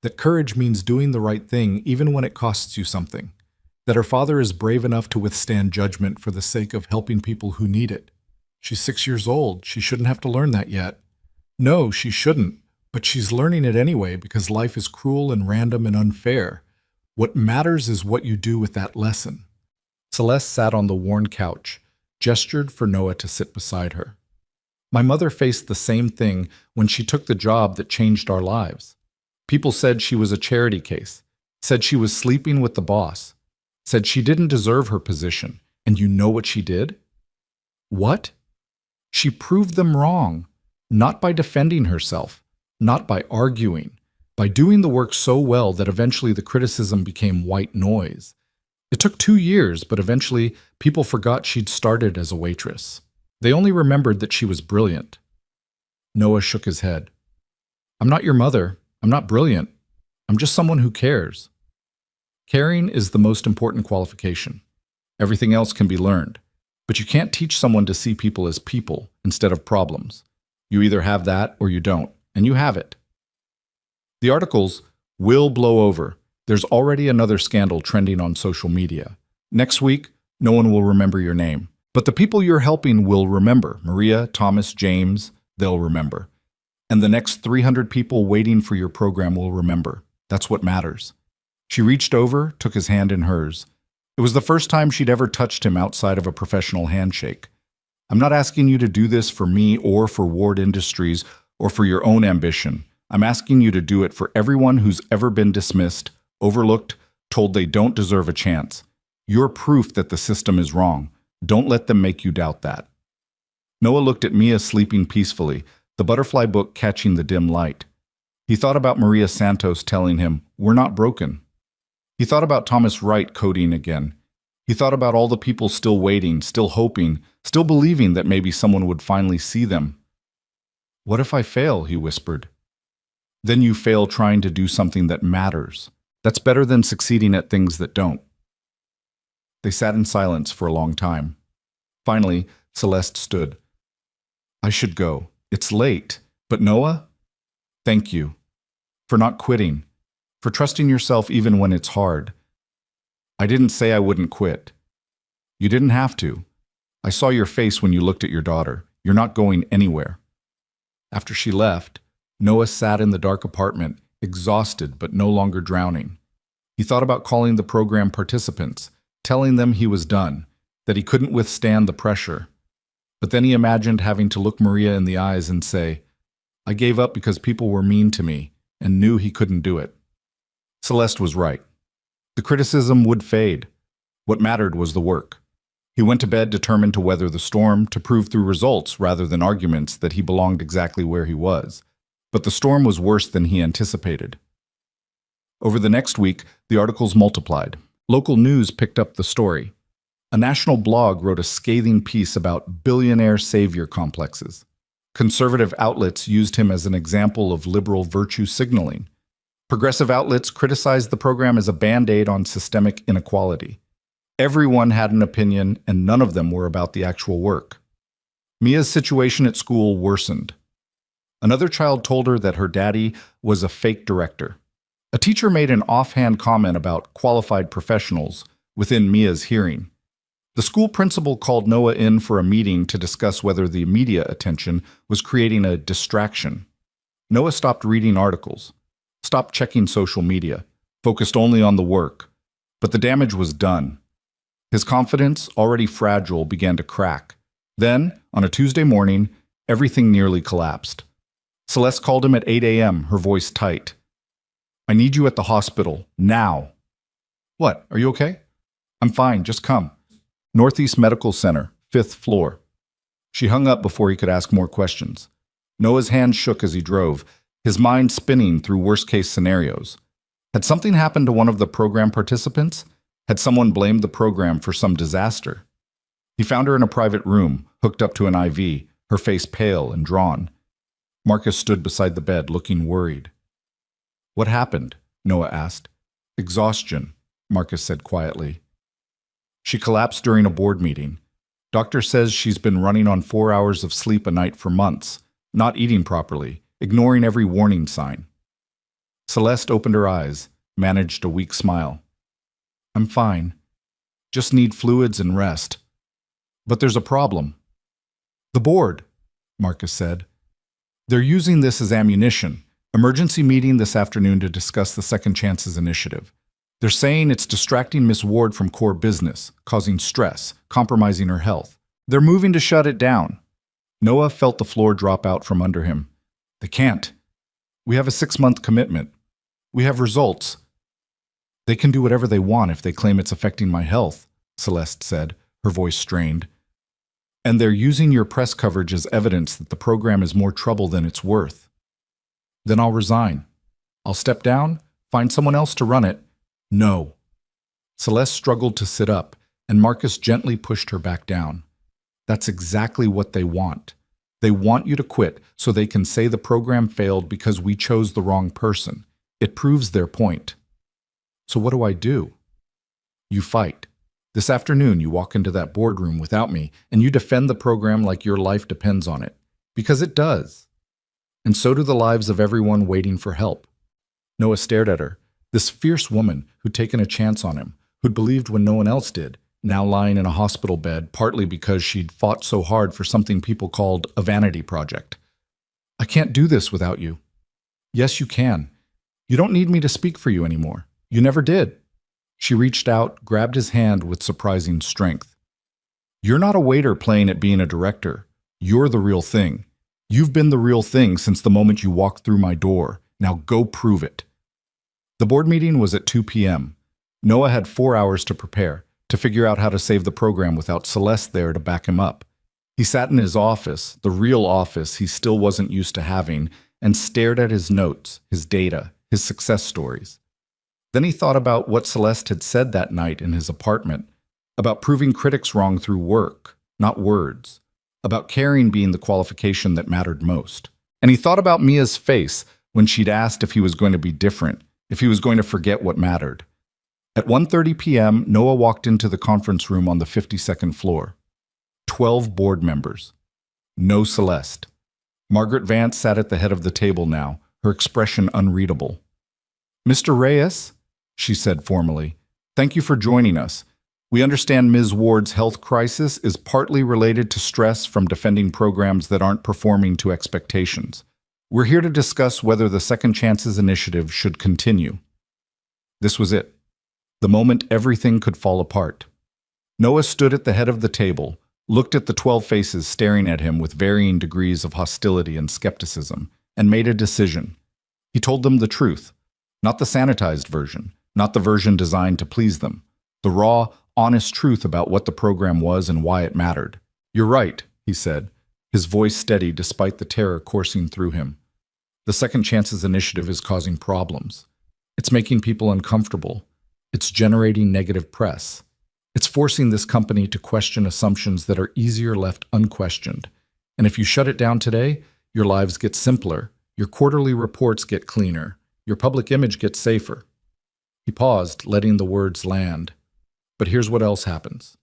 that courage means doing the right thing even when it costs you something, that her father is brave enough to withstand judgment for the sake of helping people who need it. She's 6 years old. She shouldn't have to learn that yet. No, she shouldn't, but she's learning it anyway because life is cruel and random and unfair. What matters is what you do with that lesson. Celeste sat on the worn couch, gestured for Noah to sit beside her. My mother faced the same thing when she took the job that changed our lives. People said she was a charity case, said she was sleeping with the boss, said she didn't deserve her position, and you know what she did? What? She proved them wrong, not by defending herself, not by arguing, by doing the work so well that eventually the criticism became white noise. It took 2 years, but eventually people forgot she'd started as a waitress. They only remembered that she was brilliant. Noah shook his head. I'm not your mother. I'm not brilliant. I'm just someone who cares. Caring is the most important qualification. Everything else can be learned. But you can't teach someone to see people as people instead of problems. You either have that or you don't, and you have it. The articles will blow over. There's already another scandal trending on social media. Next week, no one will remember your name. But the people you're helping will remember. Maria, Thomas, James, they'll remember. And the next 300 people waiting for your program will remember. That's what matters. She reached over, took his hand in hers. It was the first time she'd ever touched him outside of a professional handshake. I'm not asking you to do this for me or for Ward Industries or for your own ambition. I'm asking you to do it for everyone who's ever been dismissed, overlooked, told they don't deserve a chance. You're proof that the system is wrong. Don't let them make you doubt that. Noah looked at Mia sleeping peacefully, the butterfly book catching the dim light. He thought about Maria Santos telling him, "We're not broken." He thought about Thomas Wright coding again. He thought about all the people still waiting, still hoping, still believing that maybe someone would finally see them. What if I fail? He whispered. Then you fail trying to do something that matters. That's better than succeeding at things that don't. They sat in silence for a long time. Finally, Celeste stood. I should go. It's late. But Noah, thank you. For not quitting. For trusting yourself even when it's hard. I didn't say I wouldn't quit. You didn't have to. I saw your face when you looked at your daughter. You're not going anywhere. After she left, Noah sat in the dark apartment, exhausted but no longer drowning. He thought about calling the program participants, telling them he was done, that he couldn't withstand the pressure. But then he imagined having to look Maria in the eyes and say, I gave up because people were mean to me and knew he couldn't do it. Celeste was right. The criticism would fade. What mattered was the work. He went to bed determined to weather the storm, to prove through results rather than arguments that he belonged exactly where he was. But the storm was worse than he anticipated. Over the next week, the articles multiplied. Local news picked up the story. A national blog wrote a scathing piece about billionaire savior complexes. Conservative outlets used him as an example of liberal virtue signaling. Progressive outlets criticized the program as a band-aid on systemic inequality. Everyone had an opinion, and none of them were about the actual work. Mia's situation at school worsened. Another child told her that her daddy was a fake director. A teacher made an offhand comment about qualified professionals within Mia's hearing. The school principal called Noah in for a meeting to discuss whether the media attention was creating a distraction. Noah stopped reading articles, stopped checking social media, focused only on the work. But the damage was done. His confidence, already fragile, began to crack. Then, on a Tuesday morning, everything nearly collapsed. Celeste called him at 8 a.m., her voice tight. "I need you at the hospital, now." "What, are you okay?" "I'm fine, just come." Northeast Medical Center, 5th floor. She hung up before he could ask more questions. Noah's hand shook as he drove, his mind spinning through worst-case scenarios. Had something happened to one of the program participants? Had someone blamed the program for some disaster? He found her in a private room, hooked up to an IV, her face pale and drawn. Marcus stood beside the bed, looking worried. "What happened?" Noah asked. "Exhaustion," Marcus said quietly. She collapsed during a board meeting. Doctor says she's been running on 4 hours of sleep a night for months, not eating properly, ignoring every warning sign. Celeste opened her eyes, managed a weak smile. "I'm fine. Just need fluids and rest. But there's a problem." "The board," Marcus said. "They're using this as ammunition. Emergency meeting this afternoon to discuss the Second Chances initiative. They're saying it's distracting Miss Ward from core business, causing stress, compromising her health. They're moving to shut it down." Noah felt the floor drop out from under him. "They can't. We have a 6-month commitment. We have results." "They can do whatever they want if they claim it's affecting my health," Celeste said, her voice strained. "And they're using your press coverage as evidence that the program is more trouble than it's worth." "Then I'll resign. I'll step down, find someone else to run it." "No." Celeste struggled to sit up, and Marcus gently pushed her back down. "That's exactly what they want. They want you to quit so they can say the program failed because we chose the wrong person. It proves their point." "So what do I do?" "You fight. This afternoon you walk into that boardroom without me, and you defend the program like your life depends on it. Because it does. And so do the lives of everyone waiting for help." Noah stared at her. This fierce woman who'd taken a chance on him, who'd believed when no one else did, now lying in a hospital bed partly because she'd fought so hard for something people called a vanity project. "I can't do this without you." "Yes, you can. You don't need me to speak for you anymore. You never did." She reached out, grabbed his hand with surprising strength. "You're not a waiter playing at being a director. You're the real thing. You've been the real thing since the moment you walked through my door. Now go prove it." The board meeting was at 2 p.m. Noah had 4 hours to prepare, to figure out how to save the program without Celeste there to back him up. He sat in his office, the real office he still wasn't used to having, and stared at his notes, his data, his success stories. Then he thought about what Celeste had said that night in his apartment, about proving critics wrong through work, not words, about caring being the qualification that mattered most. And he thought about Mia's face when she'd asked if he was going to be different, if he was going to forget what mattered. At 1:30 p.m., Noah walked into the conference room on the 52nd floor. 12 board members. No Celeste. Margaret Vance sat at the head of the table now, her expression unreadable. "Mr. Reyes," she said formally, "thank you for joining us. We understand Ms. Ward's health crisis is partly related to stress from defending programs that aren't performing to expectations. We're here to discuss whether the Second Chances initiative should continue." This was it. The moment everything could fall apart. Noah stood at the head of the table, looked at the 12 faces staring at him with varying degrees of hostility and skepticism, and made a decision. He told them the truth, not the sanitized version, not the version designed to please them, the raw, honest truth about what the program was and why it mattered. "You're right," he said, his voice steady despite the terror coursing through him. "The Second Chances initiative is causing problems. It's making people uncomfortable. It's generating negative press. It's forcing this company to question assumptions that are easier left unquestioned. And if you shut it down today, your lives get simpler, your quarterly reports get cleaner, your public image gets safer. He paused, letting the words land. But here's what else happens.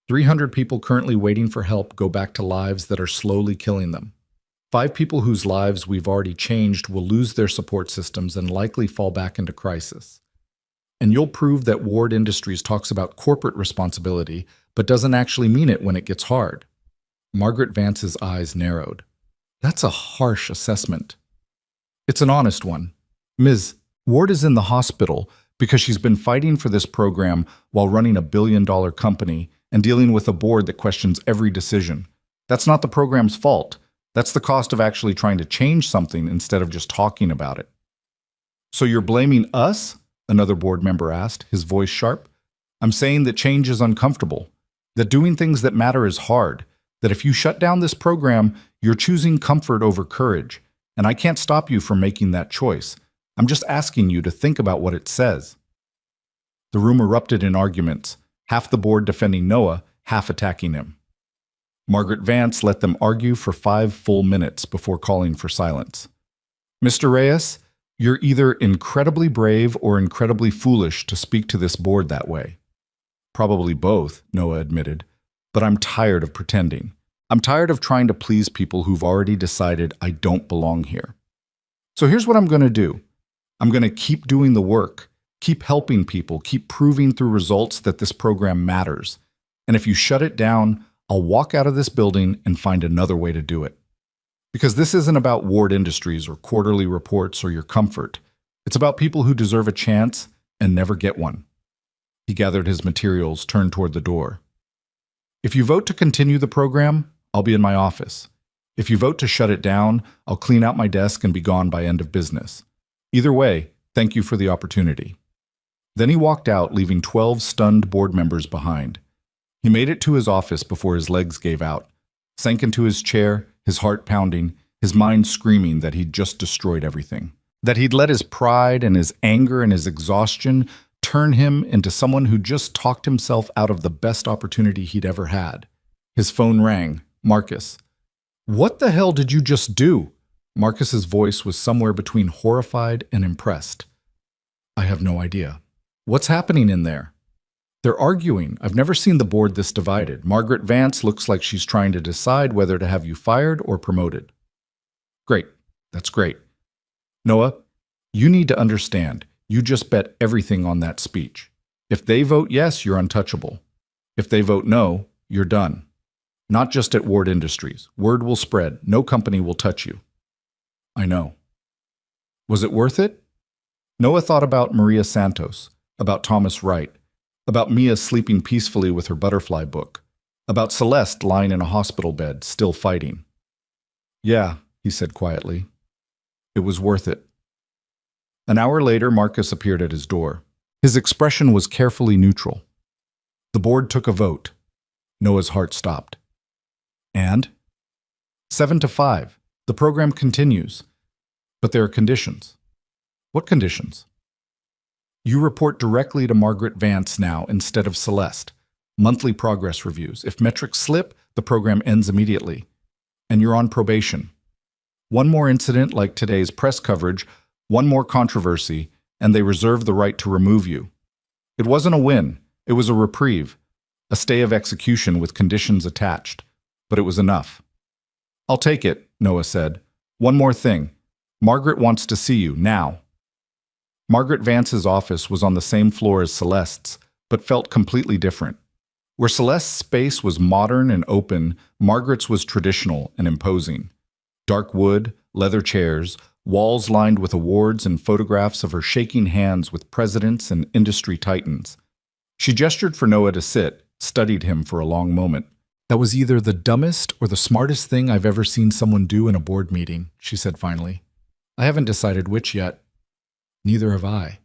300 people currently waiting for help go back to lives that are slowly killing them. 5 people whose lives we've already changed will lose their support systems and likely fall back into crisis. And you'll prove that Ward Industries talks about corporate responsibility, but doesn't actually mean it when it gets hard. Margaret Vance's eyes narrowed. That's a harsh assessment. It's an honest one. Ms. Ward is in the hospital because she's been fighting for this program while running a billion-dollar company and dealing with a board that questions every decision. That's not the program's fault. That's the cost of actually trying to change something instead of just talking about it. So you're blaming us? Another board member asked, his voice sharp. I'm saying that change is uncomfortable, that doing things that matter is hard, that if you shut down this program, you're choosing comfort over courage, and I can't stop you from making that choice. I'm just asking you to think about what it says. The room erupted in arguments, half the board defending Noah, half attacking him. Margaret Vance let them argue for 5 full minutes before calling for silence. Mr. Reyes, you're either incredibly brave or incredibly foolish to speak to this board that way. Probably both, Noah admitted, but I'm tired of pretending. I'm tired of trying to please people who've already decided I don't belong here. So here's what I'm going to do. I'm going to keep doing the work, keep helping people, keep proving through results that this program matters. And if you shut it down, I'll walk out of this building and find another way to do it. Because this isn't about Ward Industries or quarterly reports or your comfort. It's about people who deserve a chance and never get one. He gathered his materials, turned toward the door. If you vote to continue the program, I'll be in my office. If you vote to shut it down, I'll clean out my desk and be gone by end of business. Either way, thank you for the opportunity. Then he walked out, leaving 12 stunned board members behind. He made it to his office before his legs gave out, sank into his chair, his heart pounding, his mind screaming that he'd just destroyed everything. That he'd let his pride and his anger and his exhaustion turn him into someone who just talked himself out of the best opportunity he'd ever had. His phone rang. Marcus. What the hell did you just do? Marcus's voice was somewhere between horrified and impressed. I have no idea. What's happening in there? They're arguing. I've never seen the board this divided. Margaret Vance looks like she's trying to decide whether to have you fired or promoted. Great. That's great. Noah, you need to understand. You just bet everything on that speech. If they vote yes, you're untouchable. If they vote no, you're done. Not just at Ward Industries. Word will spread. No company will touch you. I know. Was it worth it? Noah thought about Maria Santos, about Thomas Wright, about Mia sleeping peacefully with her butterfly book, about Celeste lying in a hospital bed, still fighting. Yeah, he said quietly. It was worth it. An hour later, Marcus appeared at his door. His expression was carefully neutral. The board took a vote. Noah's heart stopped. And? 7-5. The program continues. But there are conditions. What conditions? You report directly to Margaret Vance now instead of Celeste. Monthly progress reviews. If metrics slip, the program ends immediately. And you're on probation. One more incident like today's press coverage, one more controversy, and they reserve the right to remove you. It wasn't a win. It was a reprieve. A stay of execution with conditions attached. But it was enough. I'll take it, Noah said. One more thing. Margaret wants to see you, now. Margaret Vance's office was on the same floor as Celeste's, but felt completely different. Where Celeste's space was modern and open, Margaret's was traditional and imposing. Dark wood, leather chairs, walls lined with awards and photographs of her shaking hands with presidents and industry titans. She gestured for Noah to sit, studied him for a long moment. That was either the dumbest or the smartest thing I've ever seen someone do in a board meeting, she said finally. I haven't decided which yet. Neither have I.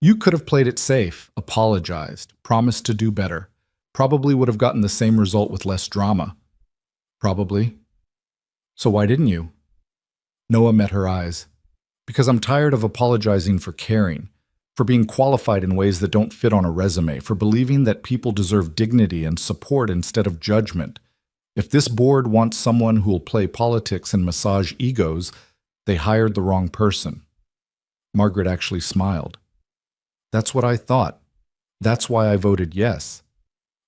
You could have played it safe, apologized, promised to do better. Probably would have gotten the same result with less drama. Probably. So why didn't you? Noah met her eyes. Because I'm tired of apologizing for caring. for being qualified in ways that don't fit on a resume, for believing that people deserve dignity and support instead of judgment. If this board wants someone who'll play politics and massage egos, they hired the wrong person. Margaret actually smiled. That's what I thought. That's why I voted yes.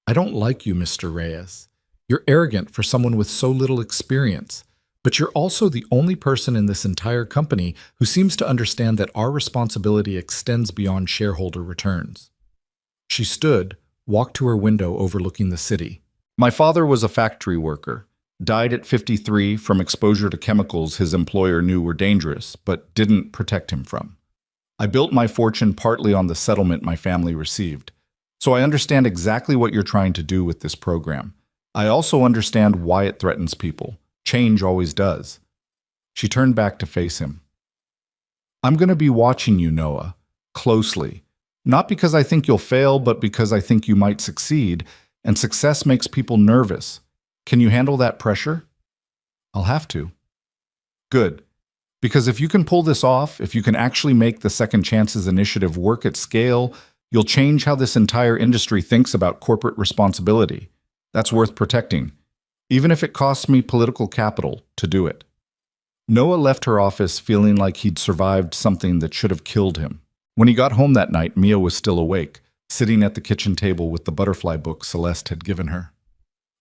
I don't like you, Mr. Reyes. You're arrogant for someone with so little experience. But you're also the only person in this entire company who seems to understand that our responsibility extends beyond shareholder returns. She stood, walked to her window overlooking the city. My father was a factory worker, died at 53 from exposure to chemicals his employer knew were dangerous, but didn't protect him from. I built my fortune partly on the settlement my family received. So I understand exactly what you're trying to do with this program. I also understand why it threatens people. Change always does. She turned back to face him. I'm going to be watching you, Noah, closely. Not because I think you'll fail, but because I think you might succeed, and success makes people nervous. Can you handle that pressure? I'll have to. Good. Because if you can pull this off, if you can actually make the Second Chances initiative work at scale, you'll change how this entire industry thinks about corporate responsibility. That's worth protecting, even if it costs me political capital to do it. Noah left her office feeling like he'd survived something that should have killed him. When he got home that night, Mia was still awake, sitting at the kitchen table with the butterfly book Celeste had given her.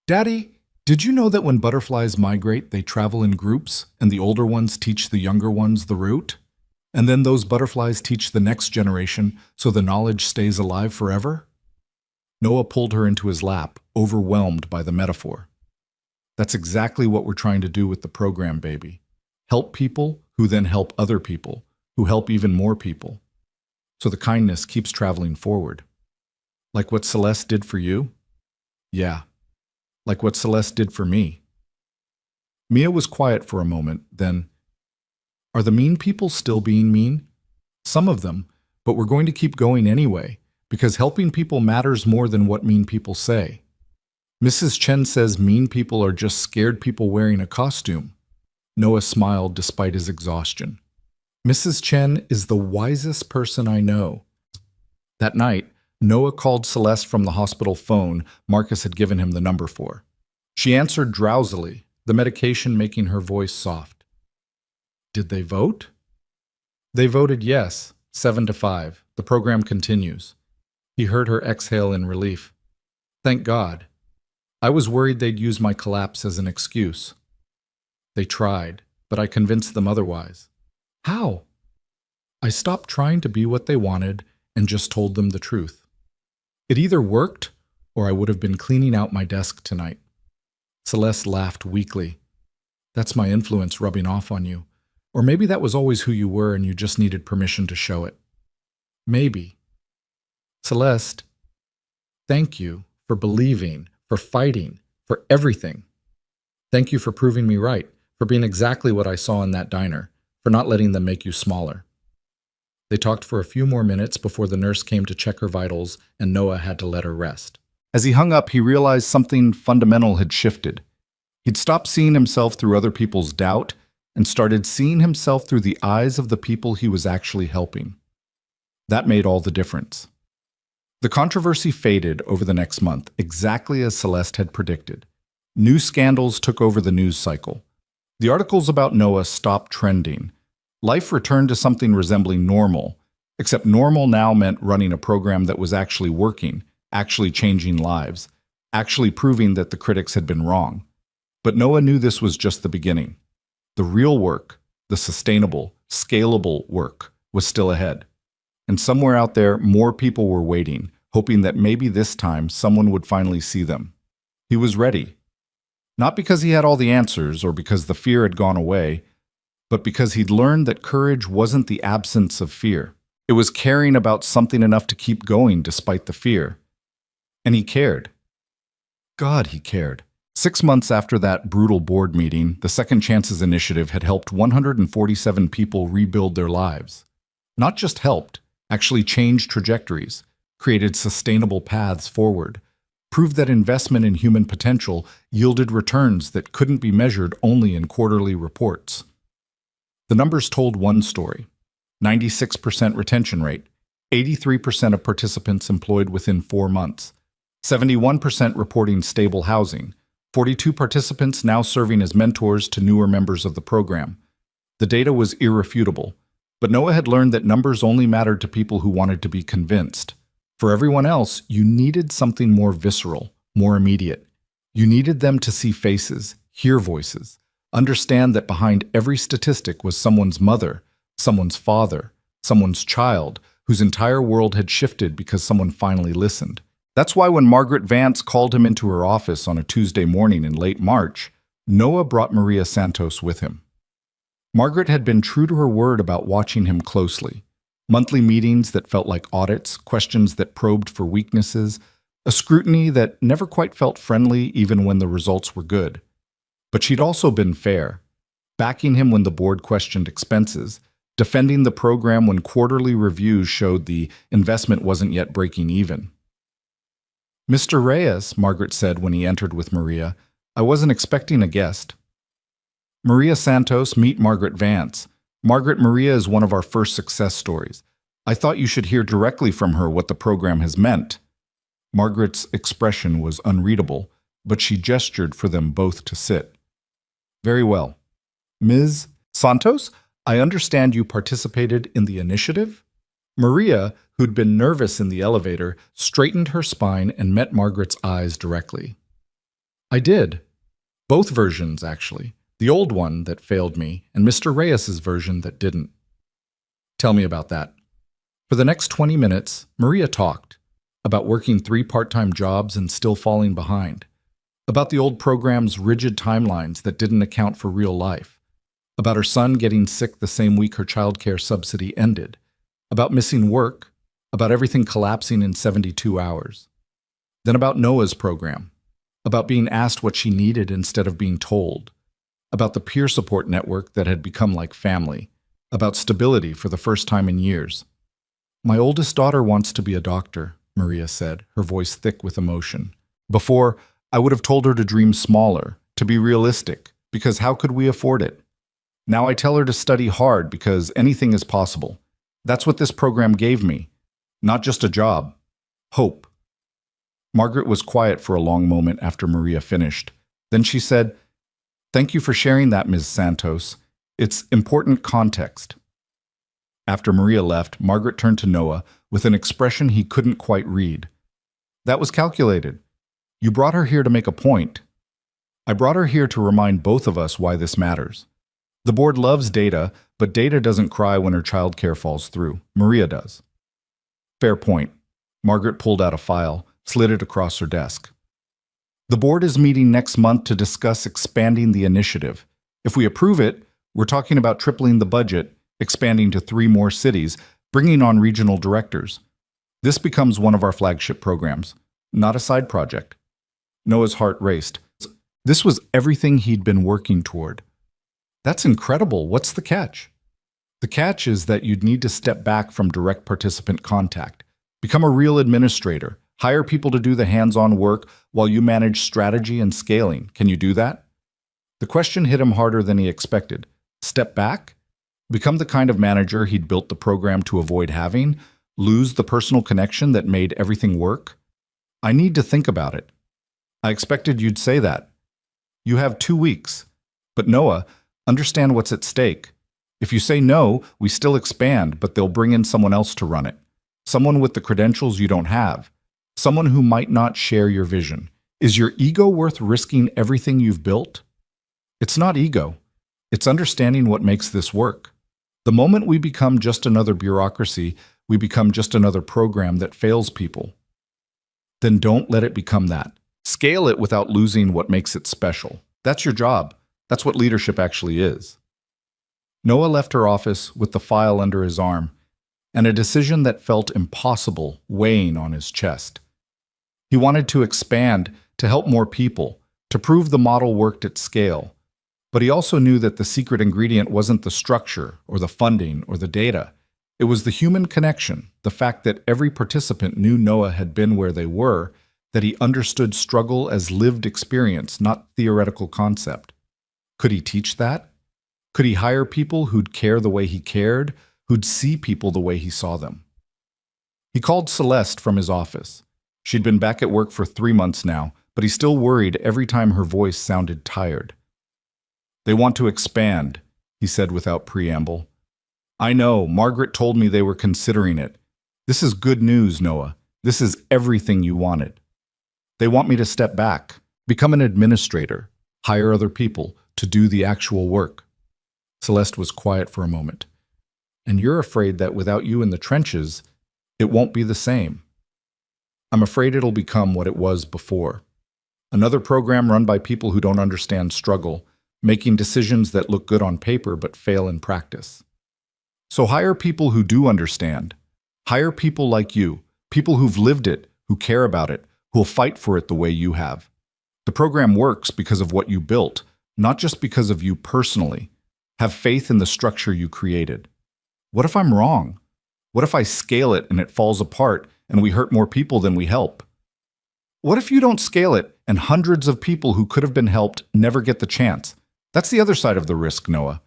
Daddy, did you know that when butterflies migrate, they travel in groups, and the older ones teach the younger ones the route? And then those butterflies teach the next generation, so the knowledge stays alive forever? Noah pulled her into his lap, overwhelmed by the metaphor. That's exactly what we're trying to do with the program, baby. Help people who then help other people, who help even more people. So the kindness keeps traveling forward. Like what Celeste did for you? Yeah. Like what Celeste did for me. Mia was quiet for a moment, then, are the mean people still being mean? Some of them, but we're going to keep going anyway, because helping people matters more than what mean people say. Mrs. Chen says mean people are just scared people wearing a costume. Noah smiled despite his exhaustion. Mrs. Chen is the wisest person I know. That night, Noah called Celeste from the hospital phone Marcus had given him the number for. She answered drowsily, the medication making her voice soft. Did they vote? They voted yes, 7-5. The program continues. He heard her exhale in relief. Thank God. I was worried they'd use my collapse as an excuse. They tried, but I convinced them otherwise. How? I stopped trying to be what they wanted and just told them the truth. It either worked, or I would have been cleaning out my desk tonight. Celeste laughed weakly. That's my influence rubbing off on you. Or maybe that was always who you were and you just needed permission to show it. Maybe. Celeste, thank you for believing, for fighting, for everything. Thank you for proving me right, for being exactly what I saw in that diner, for not letting them make you smaller. They talked for a few more minutes before the nurse came to check her vitals, and Noah had to let her rest. As he hung up, he realized something fundamental had shifted. He'd stopped seeing himself through other people's doubt and started seeing himself through the eyes of the people he was actually helping. That made all the difference. The controversy faded over the next month, exactly as Celeste had predicted. New scandals took over the news cycle. The articles about Noah stopped trending. Life returned to something resembling normal, except normal now meant running a program that was actually working, actually changing lives, actually proving that the critics had been wrong. But Noah knew this was just the beginning. The real work, the sustainable, scalable work, was still ahead. And somewhere out there, more people were waiting, hoping that maybe this time someone would finally see them. He was ready. Not because he had all the answers or because the fear had gone away, but because he'd learned that courage wasn't the absence of fear. It was caring about something enough to keep going despite the fear. And he cared. God, he cared. 6 months after that brutal board meeting, the Second Chances initiative had helped 147 people rebuild their lives. Not just helped, actually changed trajectories, created sustainable paths forward, proved that investment in human potential yielded returns that couldn't be measured only in quarterly reports. The numbers told one story: 96% retention rate, 83% of participants employed within 4 months, 71% reporting stable housing, 42 participants now serving as mentors to newer members of the program. The data was irrefutable, but Noah had learned that numbers only mattered to people who wanted to be convinced. For everyone else, you needed something more visceral, more immediate. You needed them to see faces, hear voices, understand that behind every statistic was someone's mother, someone's father, someone's child, whose entire world had shifted because someone finally listened. That's why when Margaret Vance called him into her office on a Tuesday morning in late March, Noah brought Maria Santos with him. Margaret had been true to her word about watching him closely. Monthly meetings that felt like audits, questions that probed for weaknesses, a scrutiny that never quite felt friendly even when the results were good. But she'd also been fair, backing him when the board questioned expenses, defending the program when quarterly reviews showed the investment wasn't yet breaking even. "Mr. Reyes," Margaret said when he entered with Maria, "I wasn't expecting a guest." "Maria Santos, meet Margaret Vance. Margaret, Maria is one of our first success stories. I thought you should hear directly from her what the program has meant." Margaret's expression was unreadable, but she gestured for them both to sit. "Very well. Ms. Santos, I understand you participated in the initiative?" Maria, who'd been nervous in the elevator, straightened her spine and met Margaret's eyes directly. "I did. Both versions, actually. The old one that failed me, and Mr. Reyes's version that didn't." "Tell me about that." For the next 20 minutes, Maria talked about working 3 part-time jobs and still falling behind, about the old program's rigid timelines that didn't account for real life, about her son getting sick the same week her childcare subsidy ended, about missing work, about everything collapsing in 72 hours. Then about Noah's program, about being asked what she needed instead of being told, about the peer support network that had become like family, about stability for the first time in years. "My oldest daughter wants to be a doctor," Maria said, her voice thick with emotion. "Before, I would have told her to dream smaller, to be realistic, because how could we afford it? Now I tell her to study hard because anything is possible. That's what this program gave me. Not just a job. Hope." Margaret was quiet for a long moment after Maria finished. Then she said, "Thank you for sharing that, Ms. Santos. It's important context." After Maria left, Margaret turned to Noah with an expression he couldn't quite read. "That was calculated. You brought her here to make a point." "I brought her here to remind both of us why this matters. The board loves data, but data doesn't cry when her childcare falls through. Maria does." "Fair point." Margaret pulled out a file, slid it across her desk. "The board is meeting next month to discuss expanding the initiative. If we approve it, we're talking about tripling the budget, expanding to 3 more cities, bringing on regional directors. This becomes one of our flagship programs, not a side project." Noah's heart raced. This was everything he'd been working toward. "That's incredible. What's the catch?" "The catch is that you'd need to step back from direct participant contact, become a real administrator, hire people to do the hands-on work while you manage strategy and scaling. Can you do that?" The question hit him harder than he expected. Step back? Become the kind of manager he'd built the program to avoid having? Lose the personal connection that made everything work? "I need to think about it." "I expected you'd say that." "You have 2 weeks. But Noah, understand what's at stake. If you say no, we still expand, but they'll bring in someone else to run it. Someone with the credentials you don't have. Someone who might not share your vision. Is your ego worth risking everything you've built?" "It's not ego. It's understanding what makes this work. The moment we become just another bureaucracy, we become just another program that fails people." "Then don't let it become that. Scale it without losing what makes it special. That's your job. That's what leadership actually is." Noah left her office with the file under his arm, and a decision that felt impossible weighing on his chest. He wanted to expand, to help more people, to prove the model worked at scale. But he also knew that the secret ingredient wasn't the structure or the funding or the data. It was the human connection, the fact that every participant knew Noah had been where they were, that he understood struggle as lived experience, not theoretical concept. Could he teach that? Could he hire people who'd care the way he cared, who'd see people the way he saw them? He called Celeste from his office. She'd been back at work for 3 months now, but he still worried every time her voice sounded tired. "They want to expand," he said without preamble. "I know, Margaret told me they were considering it. This is good news, Noah. This is everything you wanted. They want me to step back, become an administrator, hire other people to do the actual work." Celeste was quiet for a moment. "And you're afraid that without you in the trenches, it won't be the same." "I'm afraid it'll become what it was before. Another program run by people who don't understand struggle, making decisions that look good on paper but fail in practice. So hire people who do understand. Hire people like you, people who've lived it, who care about it, who'll fight for it the way you have. The program works because of what you built, not just because of you personally. Have faith in the structure you created. What if I'm wrong? What if I scale it and it falls apart and we hurt more people than we help? What if you don't scale it and hundreds of people who could have been helped never get the chance? That's the other side of the risk, Noah.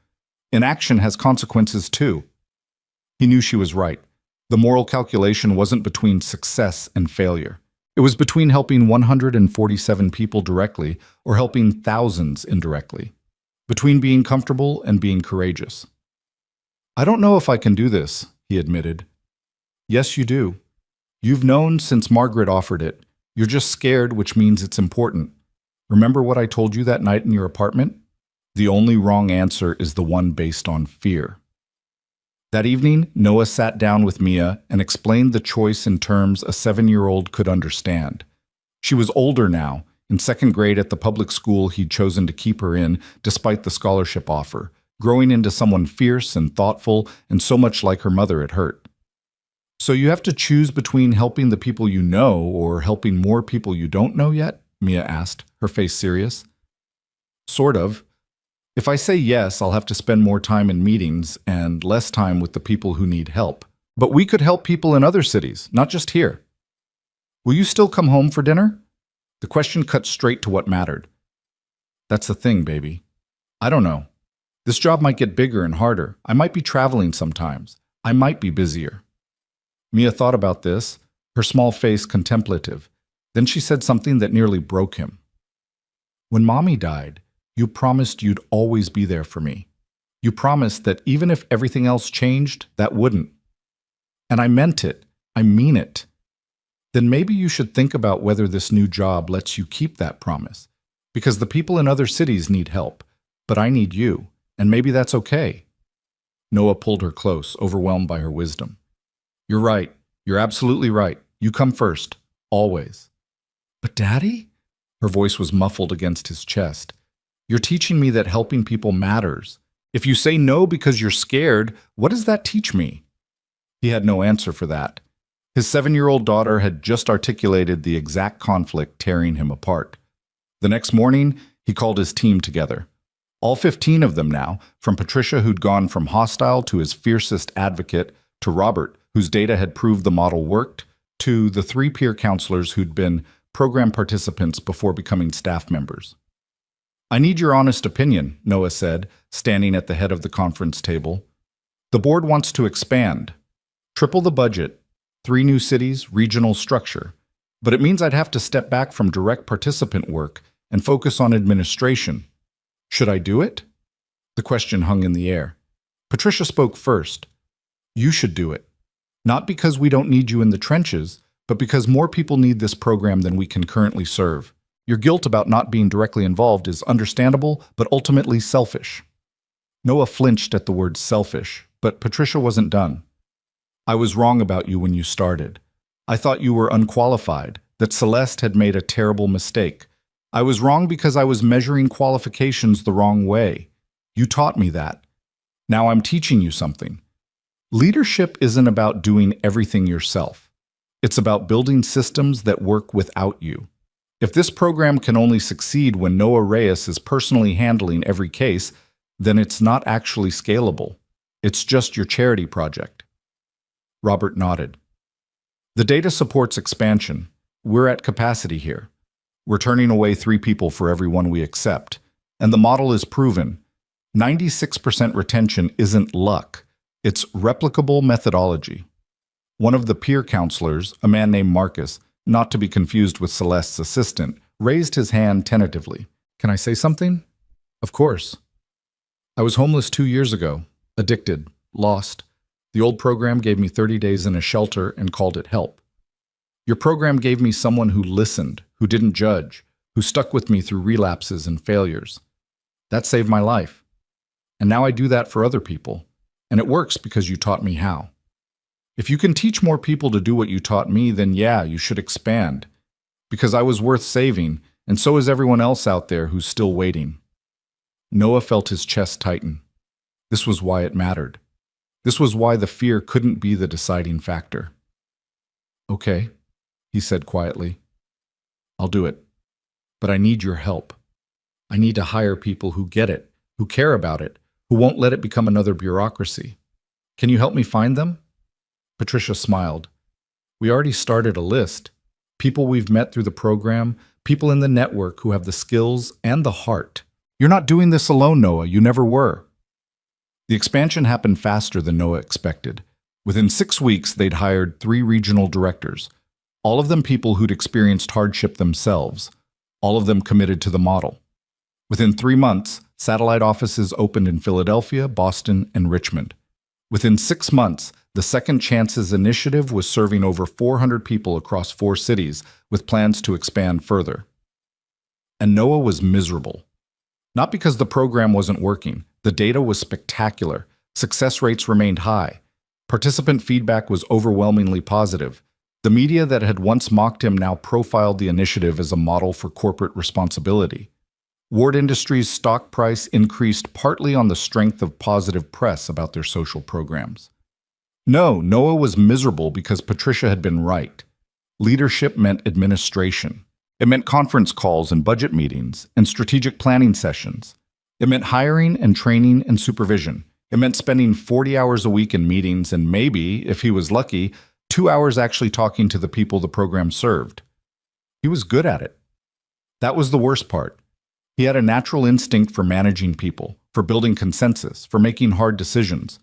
Inaction has consequences too." He knew she was right. The moral calculation wasn't between success and failure. It was between helping 147 people directly or helping thousands indirectly. Between being comfortable and being courageous. "I don't know if I can do this," he admitted. "Yes, you do. You've known since Margaret offered it. You're just scared, which means it's important. Remember what I told you that night in your apartment? The only wrong answer is the one based on fear." That evening, Noah sat down with Mia and explained the choice in terms a 7-year-old could understand. She was older now, in 2nd grade at the public school he'd chosen to keep her in despite the scholarship offer, growing into someone fierce and thoughtful and so much like her mother at hurt. "So you have to choose between helping the people you know or helping more people you don't know yet?" Mia asked, her face serious. "Sort of. If I say yes, I'll have to spend more time in meetings and less time with the people who need help. But we could help people in other cities, not just here. Will you still come home for dinner?" The question cut straight to what mattered. "That's the thing, baby. I don't know. This job might get bigger and harder. I might be traveling sometimes. I might be busier." Mia thought about this, her small face contemplative. Then she said something that nearly broke him. "When Mommy died, you promised you'd always be there for me. You promised that even if everything else changed, that wouldn't. And I meant it. I mean it. Then maybe you should think about whether this new job lets you keep that promise. Because the people in other cities need help, but I need you, and maybe that's okay." Noah pulled her close, overwhelmed by her wisdom. "You're right. You're absolutely right. You come first. Always." "But Daddy?" Her voice was muffled against his chest. "You're teaching me that helping people matters. If you say no because you're scared, what does that teach me?" He had no answer for that. His 7-year-old daughter had just articulated the exact conflict tearing him apart. The next morning, he called his team together. All 15 of them now, from Patricia, who'd gone from hostile to his fiercest advocate, to Robert, whose data had proved the model worked, to the 3 peer counselors who'd been program participants before becoming staff members. "I need your honest opinion," Noah said, standing at the head of the conference table. "The board wants to expand. Triple the budget, 3 new cities, regional structure. But it means I'd have to step back from direct participant work and focus on administration. Should I do it?" The question hung in the air. Patricia spoke first. "You should do it. Not because we don't need you in the trenches, but because more people need this program than we can currently serve. Your guilt about not being directly involved is understandable, but ultimately selfish." Noah flinched at the word selfish, but Patricia wasn't done. "I was wrong about you when you started. I thought you were unqualified, that Celeste had made a terrible mistake. I was wrong because I was measuring qualifications the wrong way. You taught me that. Now I'm teaching you something. Leadership isn't about doing everything yourself. It's about building systems that work without you. If this program can only succeed when Noah Reyes is personally handling every case, then it's not actually scalable. It's just your charity project." Robert nodded. "The data supports expansion. We're at capacity here. We're turning away 3 people for every one we accept. And the model is proven. 96% retention isn't luck. It's replicable methodology." One of the peer counselors, a man named Marcus, not to be confused with Celeste's assistant, raised his hand tentatively. Can I say something? Of course. I was homeless 2 years ago, addicted, lost. The old program gave me 30 days in a shelter and called it help. Your program gave me someone who listened, who didn't judge, who stuck with me through relapses and failures. That saved my life. And now I do that for other people. And it works because you taught me how. If you can teach more people to do what you taught me, then yeah, you should expand. Because I was worth saving, and so is everyone else out there who's still waiting. Noah felt his chest tighten. This was why it mattered. This was why the fear couldn't be the deciding factor. Okay, he said quietly. I'll do it. But I need your help. I need to hire people who get it, who care about it, who won't let it become another bureaucracy. Can you help me find them? Patricia smiled. We already started a list. People we've met through the program, people in the network who have the skills and the heart. You're not doing this alone, Noah. You never were. The expansion happened faster than Noah expected. Within 6 weeks, they'd hired 3 regional directors, all of them people who'd experienced hardship themselves, all of them committed to the model. Within 3 months, satellite offices opened in Philadelphia, Boston, and Richmond. Within 6 months, the Second Chances Initiative was serving over 400 people across 4 cities, with plans to expand further. And Noah was miserable. Not because the program wasn't working. The data was spectacular. Success rates remained high. Participant feedback was overwhelmingly positive. The media that had once mocked him now profiled the initiative as a model for corporate responsibility. Ward Industries' stock price increased partly on the strength of positive press about their social programs. No, Noah was miserable because Patricia had been right. Leadership meant administration. It meant conference calls and budget meetings and strategic planning sessions. It meant hiring and training and supervision. It meant spending 40 hours a week in meetings and maybe, if he was lucky, 2 hours actually talking to the people the program served. He was good at it. That was the worst part. He had a natural instinct for managing people, for building consensus, for making hard decisions.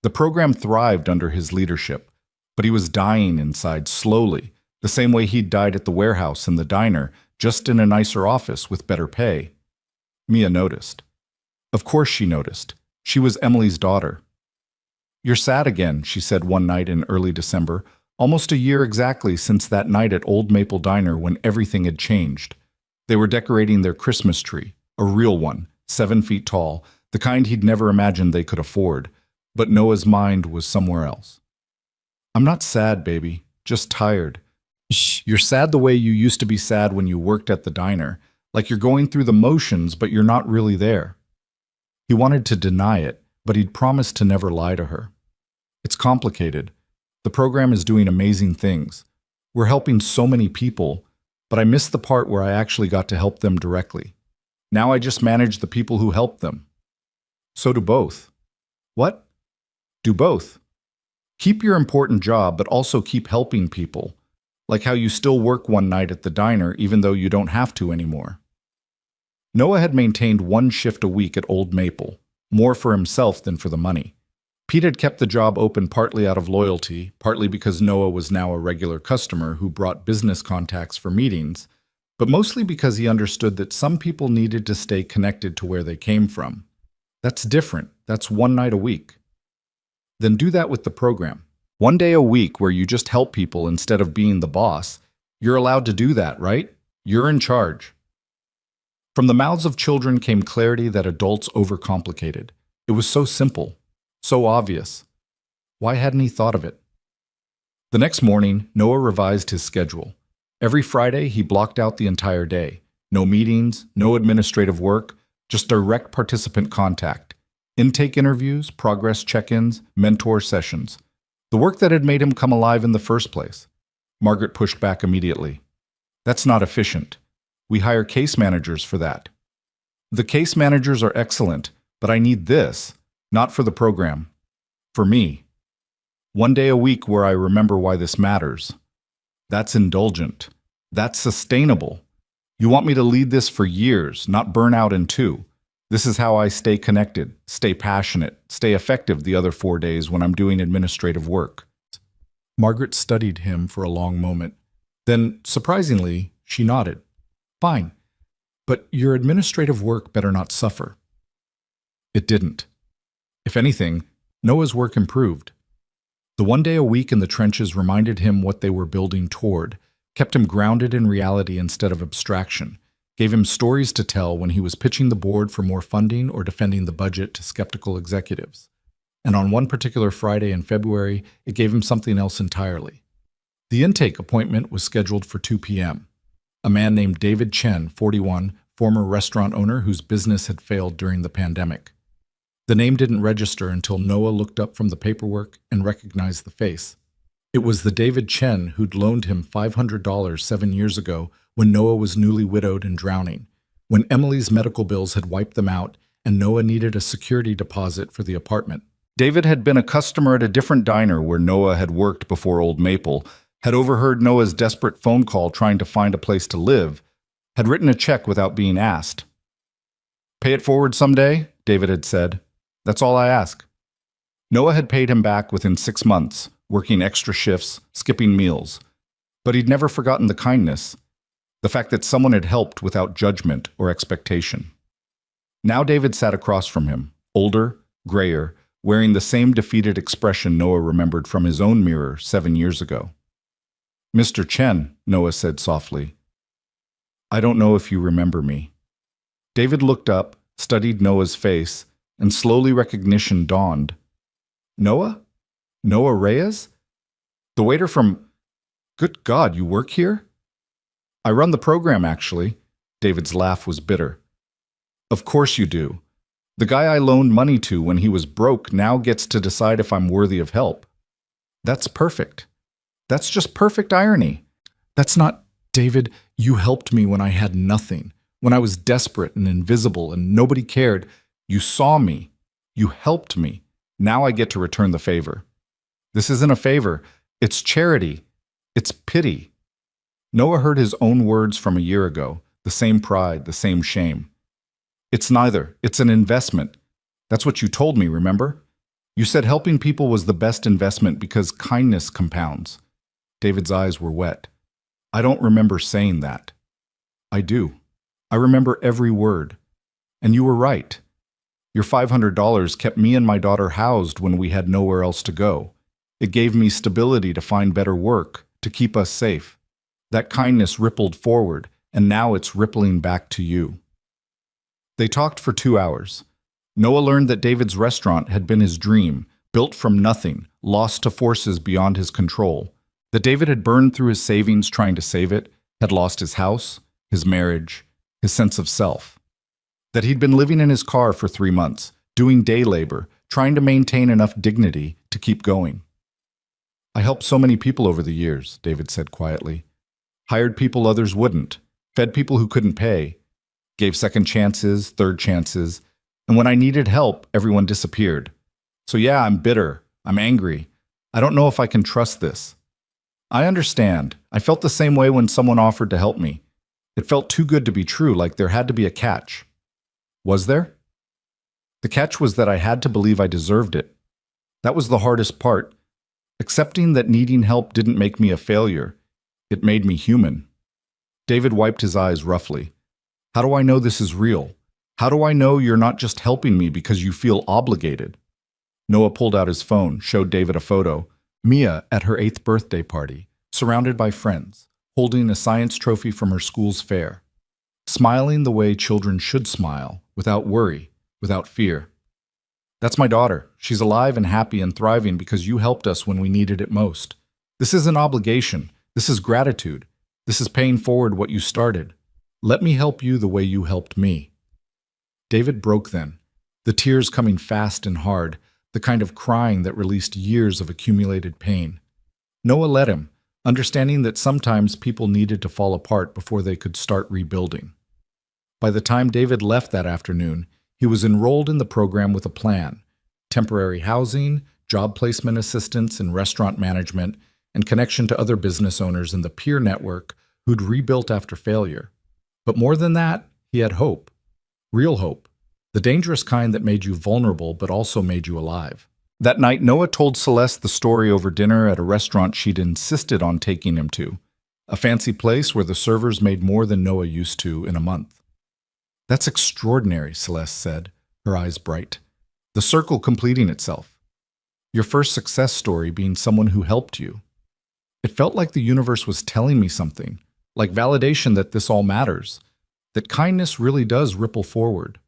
The program thrived under his leadership, but he was dying inside slowly, the same way he'd died at the warehouse and the diner, just in a nicer office with better pay. Mia noticed. Of course she noticed. She was Emily's daughter. You're sad again, she said one night in early December, almost a year exactly since that night at Old Maple Diner when everything had changed. They were decorating their Christmas tree, a real one, 7 feet tall, the kind he'd never imagined they could afford. But Noah's mind was somewhere else. I'm not sad, baby, just tired. Shh, you're sad the way you used to be sad when you worked at the diner, like you're going through the motions, but you're not really there. He wanted to deny it, but he'd promised to never lie to her. It's complicated. The program is doing amazing things. We're helping so many people, but I missed the part where I actually got to help them directly. Now I just manage the people who help them. So do both. What? Do both. Keep your important job, but also keep helping people, like how you still work one night at the diner even though you don't have to anymore. Noah had maintained 1 shift a week at Old Maple, more for himself than for the money. Pete had kept the job open partly out of loyalty, partly because Noah was now a regular customer who brought business contacts for meetings, but mostly because he understood that some people needed to stay connected to where they came from. That's different. That's 1 night a week. Then do that with the program. 1 day a week where you just help people instead of being the boss. You're allowed to do that, right? You're in charge. From the mouths of children came clarity that adults overcomplicated. It was so simple, so obvious. Why hadn't he thought of it? The next morning, Noah revised his schedule. Every Friday, he blocked out the entire day. No meetings, no administrative work, just direct participant contact. Intake interviews, progress check-ins, mentor sessions. The work that had made him come alive in the first place. Margaret pushed back immediately. That's not efficient. We hire case managers for that. The case managers are excellent, but I need this, not for the program. For me. 1 day a week where I remember why this matters. That's indulgent. That's sustainable. You want me to lead this for years, not burn out in 2. This is how I stay connected, stay passionate, stay effective the other 4 days when I'm doing administrative work. Margaret studied him for a long moment. Then, surprisingly, she nodded. Fine, but your administrative work better not suffer. It didn't. If anything, Noah's work improved. The one day a week in the trenches reminded him what they were building toward, kept him grounded in reality instead of abstraction, gave him stories to tell when he was pitching the board for more funding or defending the budget to skeptical executives. And on one particular Friday in February, it gave him something else entirely. The intake appointment was scheduled for 2 p.m. A man named David Chen, 41, former restaurant owner whose business had failed during the pandemic. The name didn't register until Noah looked up from the paperwork and recognized the face. It was the David Chen who'd loaned him $500 7 years ago when Noah was newly widowed and drowning, when Emily's medical bills had wiped them out and Noah needed a security deposit for the apartment. David had been a customer at a different diner where Noah had worked before Old Maple, had overheard Noah's desperate phone call trying to find a place to live, had written a check without being asked. "Pay it forward someday," David had said. "That's all I ask." Noah had paid him back within 6 months, working extra shifts, skipping meals. But he'd never forgotten the kindness, the fact that someone had helped without judgment or expectation. Now David sat across from him, older, grayer, wearing the same defeated expression Noah remembered from his own mirror 7 years ago. "Mr. Chen," Noah said softly, "I don't know if you remember me." David looked up, studied Noah's face, and slowly recognition dawned. "Noah? Noah Reyes? The waiter from... Good God, you work here?" "I run the program, actually." David's laugh was bitter. "Of course you do. The guy I loaned money to when he was broke now gets to decide if I'm worthy of help. That's perfect. That's just perfect irony." "That's not... David, you helped me when I had nothing, when I was desperate and invisible and nobody cared. You saw me. You helped me. Now I get to return the favor. This isn't a favor. It's charity. It's pity." Noah heard his own words from a year ago, the same pride, the same shame. "It's neither. It's an investment. That's what you told me, remember? You said helping people was the best investment because kindness compounds." David's eyes were wet. "I don't remember saying that." "I do. I remember every word. And you were right. Your $500 kept me and my daughter housed when we had nowhere else to go. It gave me stability to find better work, to keep us safe. That kindness rippled forward, and now it's rippling back to you." They talked for 2 hours. Noah learned that David's restaurant had been his dream, built from nothing, lost to forces beyond his control. That David had burned through his savings trying to save it, had lost his house, his marriage, his sense of self. That he'd been living in his car for 3 months, doing day labor, trying to maintain enough dignity to keep going. "I helped so many people over the years," David said quietly. "Hired people others wouldn't, fed people who couldn't pay, gave second chances, third chances, and when I needed help, everyone disappeared. So yeah, I'm bitter, I'm angry. I don't know if I can trust this. I understand. I felt the same way when someone offered to help me. It felt too good to be true, like there had to be a catch. Was there? The catch was that I had to believe I deserved it. That was the hardest part. Accepting that needing help didn't make me a failure. It made me human." David wiped his eyes roughly. "How do I know this is real? How do I know you're not just helping me because you feel obligated?" Noah pulled out his phone, showed David a photo. Mia at her 8th birthday party, surrounded by friends, holding a science trophy from her school's fair. Smiling the way children should smile, without worry, without fear. "That's my daughter. She's alive and happy and thriving because you helped us when we needed it most. This isn't obligation. This is gratitude. This is paying forward what you started. Let me help you the way you helped me." David broke then, the tears coming fast and hard, the kind of crying that released years of accumulated pain. Noah let him, understanding that sometimes people needed to fall apart before they could start rebuilding. By the time David left that afternoon, he was enrolled in the program with a plan: temporary housing, job placement assistance in restaurant management, and connection to other business owners in the peer network who'd rebuilt after failure. But more than that, he had hope. Real hope. The dangerous kind that made you vulnerable but also made you alive. That night, Noah told Celeste the story over dinner at a restaurant she'd insisted on taking him to, a fancy place where the servers made more than Noah used to in a month. That's extraordinary, Celeste said, her eyes bright. The circle completing itself. Your first success story being someone who helped you. It felt like the universe was telling me something, like validation that this all matters, that kindness really does ripple forward.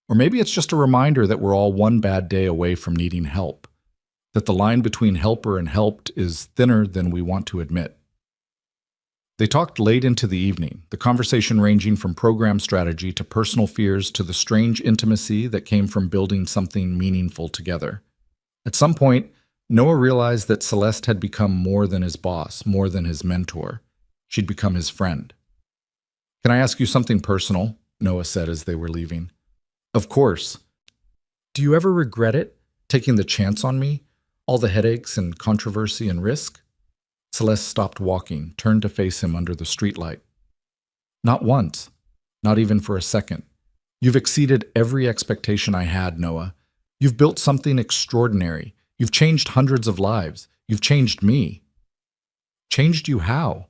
Or maybe it's just a reminder that we're all one bad day away from needing help, that the line between helper and helped is thinner than we want to admit. They talked late into the evening, the conversation ranging from program strategy to personal fears to the strange intimacy that came from building something meaningful together. At some point, Noah realized that Celeste had become more than his boss, more than his mentor. She'd become his friend. "Can I ask you something personal?" Noah said as they were leaving. "Of course. Do you ever regret it, taking the chance on me? All the headaches and controversy and risk?" Celeste stopped walking, turned to face him under the streetlight. "Not once. Not even for a second. You've exceeded every expectation I had, Noah. You've built something extraordinary. You've changed hundreds of lives. You've changed me." "Changed you how?"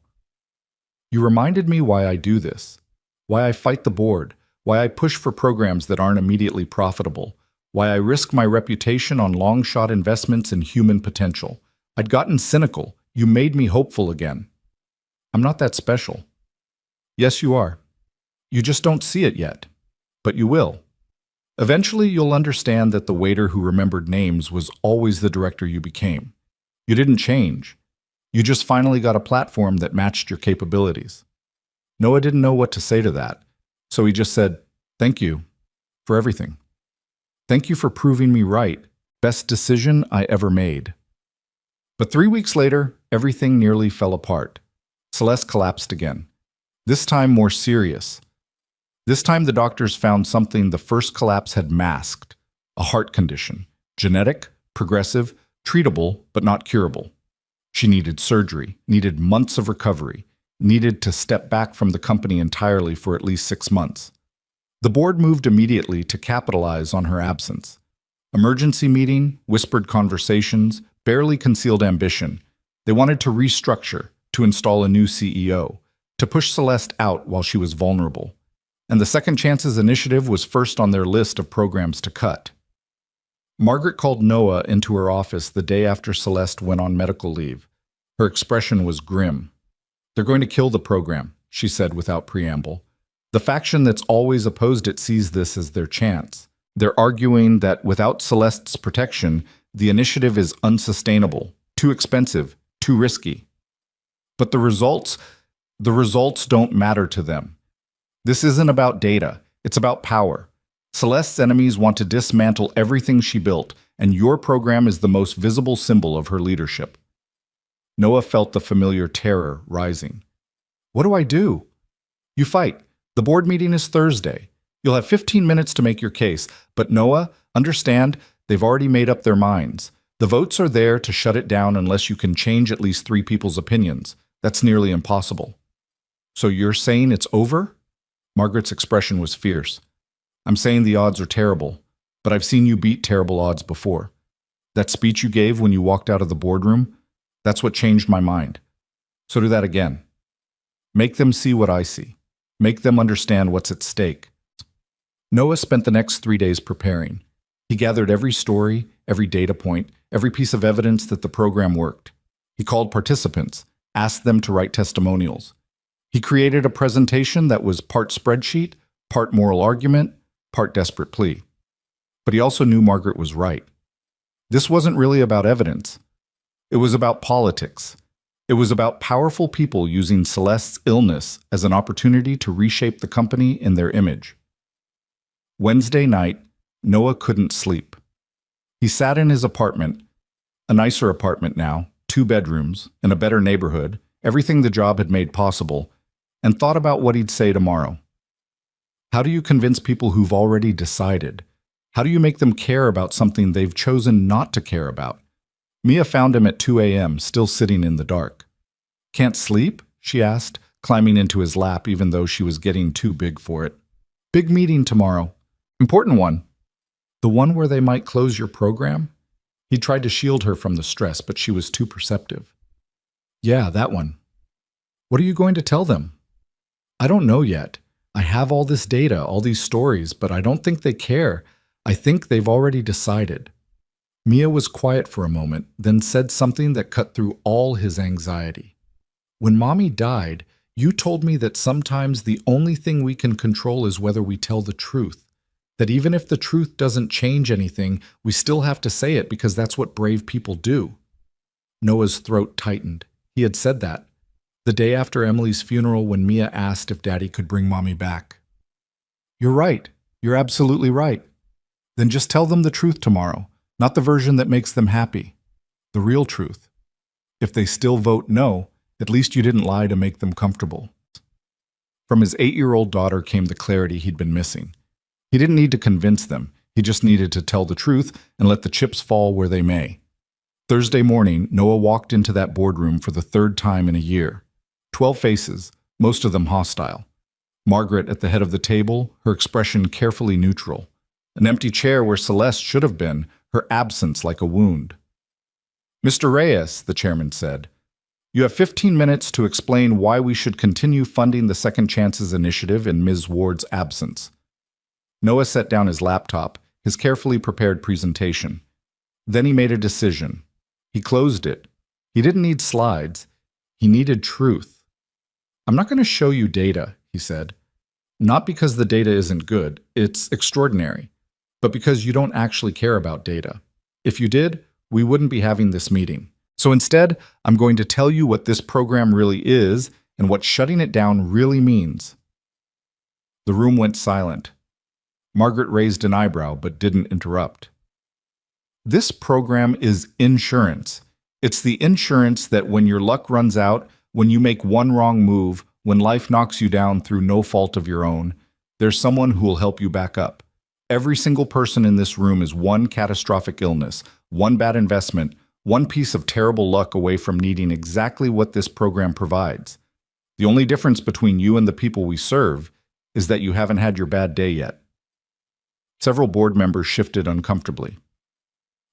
"You reminded me why I do this, why I fight the board, why I push for programs that aren't immediately profitable, why I risk my reputation on long-shot investments in human potential. I'd gotten cynical. You made me hopeful again. I'm not that special." "Yes, you are. You just don't see it yet. But you will. Eventually, you'll understand that the waiter who remembered names was always the director you became. You didn't change. You just finally got a platform that matched your capabilities." Noah didn't know what to say to that, so he just said, "Thank you for everything. Thank you for proving me right. Best decision I ever made." But 3 weeks later, everything nearly fell apart. Celeste collapsed again. This time more serious. This time the doctors found something the first collapse had masked, a heart condition, genetic, progressive, treatable, but not curable. She needed surgery, needed months of recovery, needed to step back from the company entirely for at least 6 months. The board moved immediately to capitalize on her absence. Emergency meeting, whispered conversations, barely concealed ambition. They wanted to restructure, to install a new CEO, to push Celeste out while she was vulnerable. And the Second Chances initiative was first on their list of programs to cut. Margaret called Noah into her office the day after Celeste went on medical leave. Her expression was grim. "They're going to kill the program," she said without preamble. "The faction that's always opposed it sees this as their chance. They're arguing that without Celeste's protection, the initiative is unsustainable, too expensive, too risky. But the results don't matter to them. This isn't about data, it's about power. Celeste's enemies want to dismantle everything she built, and your program is the most visible symbol of her leadership." Noah felt the familiar terror rising. "What do I do?" "You fight. The board meeting is Thursday. You'll have 15 minutes to make your case. But Noah, understand, they've already made up their minds. The votes are there to shut it down unless you can change at least 3 people's opinions. That's nearly impossible." "So you're saying it's over?" Margaret's expression was fierce. "I'm saying the odds are terrible, but I've seen you beat terrible odds before. That speech you gave when you walked out of the boardroom, that's what changed my mind. So do that again. Make them see what I see. Make them understand what's at stake." Noah spent the next 3 days preparing. He gathered every story, every data point, every piece of evidence that the program worked. He called participants, asked them to write testimonials. He created a presentation that was part spreadsheet, part moral argument, part desperate plea. But he also knew Margaret was right. This wasn't really about evidence. It was about politics. It was about powerful people using Celeste's illness as an opportunity to reshape the company in their image. Wednesday night, Noah couldn't sleep. He sat in his apartment, a nicer apartment now, 2 bedrooms, in a better neighborhood, everything the job had made possible, and thought about what he'd say tomorrow. How do you convince people who've already decided? How do you make them care about something they've chosen not to care about? Mia found him at 2 a.m., still sitting in the dark. "Can't sleep?" she asked, climbing into his lap even though she was getting too big for it. "Big meeting tomorrow. Important one." "The one where they might close your program?" He tried to shield her from the stress, but she was too perceptive. Yeah, that one. What are you going to tell them? I don't know yet. I have all this data, all these stories, but I don't think they care. I think they've already decided. Mia was quiet for a moment, then said something that cut through all his anxiety. When Mommy died, you told me that sometimes the only thing we can control is whether we tell the truth. That even if the truth doesn't change anything, we still have to say it because that's what brave people do. Noah's throat tightened. He had said that the day after Emily's funeral when Mia asked if Daddy could bring Mommy back. You're right. You're absolutely right. Then just tell them the truth tomorrow, not the version that makes them happy. The real truth. If they still vote no, at least you didn't lie to make them comfortable. From his 8-year-old daughter came the clarity he'd been missing. He didn't need to convince them. He just needed to tell the truth and let the chips fall where they may. Thursday morning, Noah walked into that boardroom for the 3rd time in a year. 12 faces, most of them hostile. Margaret at the head of the table, her expression carefully neutral. An empty chair where Celeste should have been, her absence like a wound. Mr. Reyes, the chairman said, you have 15 minutes to explain why we should continue funding the Second Chances Initiative in Ms. Ward's absence. Noah set down his laptop, his carefully prepared presentation. Then he made a decision. He closed it. He didn't need slides. He needed truth. I'm not going to show you data, he said. Not because the data isn't good, it's extraordinary, but because you don't actually care about data. If you did, we wouldn't be having this meeting. So instead, I'm going to tell you what this program really is and what shutting it down really means. The room went silent. Margaret raised an eyebrow but didn't interrupt. This program is insurance. It's the insurance that when your luck runs out, when you make one wrong move, when life knocks you down through no fault of your own, there's someone who will help you back up. Every single person in this room is one catastrophic illness, one bad investment, one piece of terrible luck away from needing exactly what this program provides. The only difference between you and the people we serve is that you haven't had your bad day yet. Several board members shifted uncomfortably.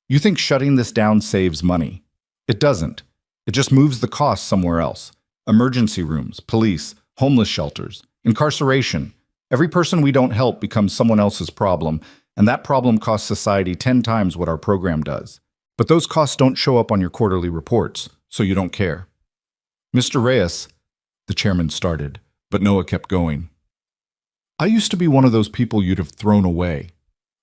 You think shutting this down saves money? It doesn't. It just moves the cost somewhere else. Emergency rooms, police, homeless shelters, incarceration. Every person we don't help becomes someone else's problem, and that problem costs society 10 times what our program does. But those costs don't show up on your quarterly reports, so you don't care. Mr. Reyes, the chairman started, but Noah kept going. I used to be one of those people you'd have thrown away.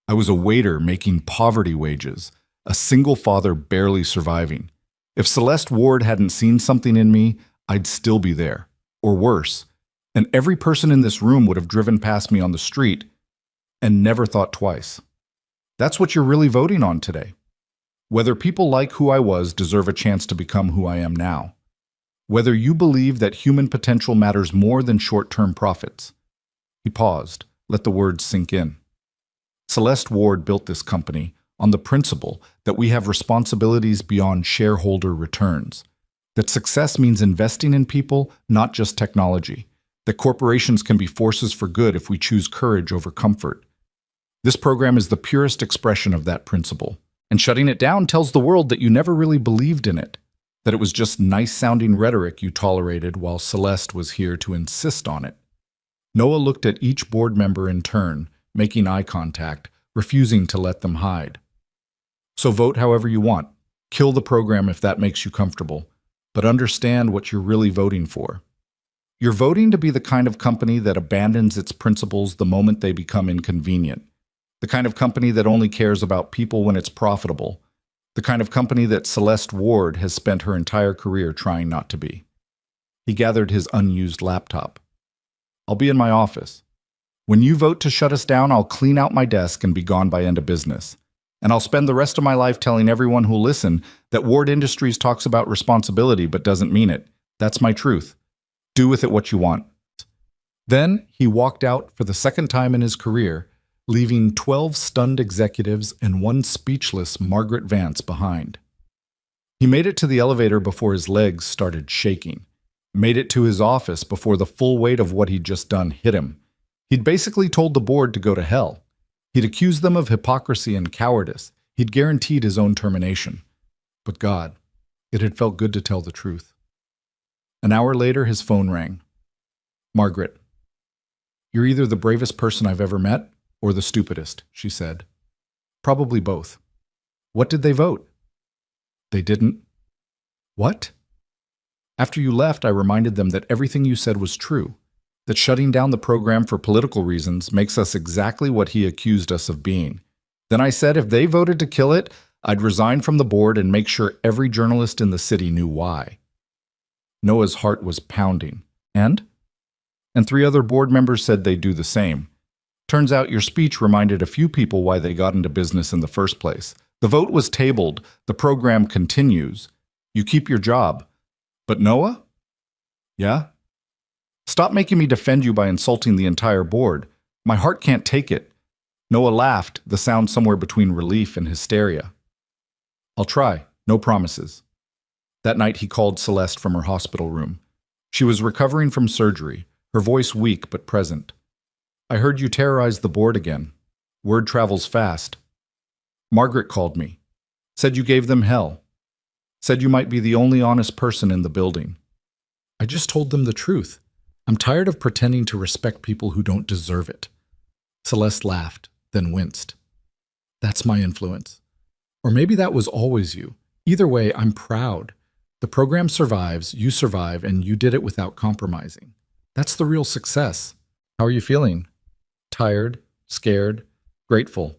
I was a waiter making poverty wages, a single father barely surviving. If Celeste Ward hadn't seen something in me, I'd still be there, or worse, and every person in this room would have driven past me on the street and never thought twice. That's what you're really voting on today. Whether people like who I was deserve a chance to become who I am now. Whether you believe that human potential matters more than short-term profits. He paused, let the words sink in. Celeste Ward built this company on the principle that we have responsibilities beyond shareholder returns, that success means investing in people, not just technology, that corporations can be forces for good if we choose courage over comfort. This program is the purest expression of that principle, and shutting it down tells the world that you never really believed in it, that it was just nice-sounding rhetoric you tolerated while Celeste was here to insist on it. Noah looked at each board member in turn, making eye contact, refusing to let them hide. So vote however you want. Kill the program if that makes you comfortable, but understand what you're really voting for. You're voting to be the kind of company that abandons its principles the moment they become inconvenient, the kind of company that only cares about people when it's profitable, the kind of company that Celeste Ward has spent her entire career trying not to be. He gathered his unused laptop. I'll be in my office. When you vote to shut us down, I'll clean out my desk and be gone by end of business. And I'll spend the rest of my life telling everyone who'll listen that Ward Industries talks about responsibility but doesn't mean it. That's my truth. Do with it what you want. Then he walked out for the second time in his career, leaving 12 stunned executives and one speechless Margaret Vance behind. He made it to the elevator before his legs started shaking, made it to his office before the full weight of what he'd just done hit him. He'd basically told the board to go to hell. He'd accused them of hypocrisy and cowardice. He'd guaranteed his own termination. But God, it had felt good to tell the truth. An hour later, his phone rang. "Margaret, you're either the bravest person I've ever met or the stupidest," she said. "Probably both." "What did they vote?" "They didn't." "What?" "After you left, I reminded them that everything you said was true, that shutting down the program for political reasons makes us exactly what he accused us of being. Then I said if they voted to kill it, I'd resign from the board and make sure every journalist in the city knew why." Noah's heart was pounding. And 3 other board members said they'd do the same. Turns out your speech reminded a few people why they got into business in the first place. The vote was tabled. The program continues. You keep your job. But Noah? Yeah? Stop making me defend you by insulting the entire board. My heart can't take it. Noah laughed, the sound somewhere between relief and hysteria. "I'll try. No promises." That night he called Celeste from her hospital room. She was recovering from surgery, her voice weak but present. "I heard you terrorized the board again. Word travels fast. Margaret called me. Said you gave them hell. Said you might be the only honest person in the building." "I just told them the truth. I'm tired of pretending to respect people who don't deserve it." Celeste laughed, then winced. "That's my influence. Or maybe that was always you. Either way, I'm proud. The program survives, you survive, and you did it without compromising. That's the real success. How are you feeling?" "Tired, scared, grateful.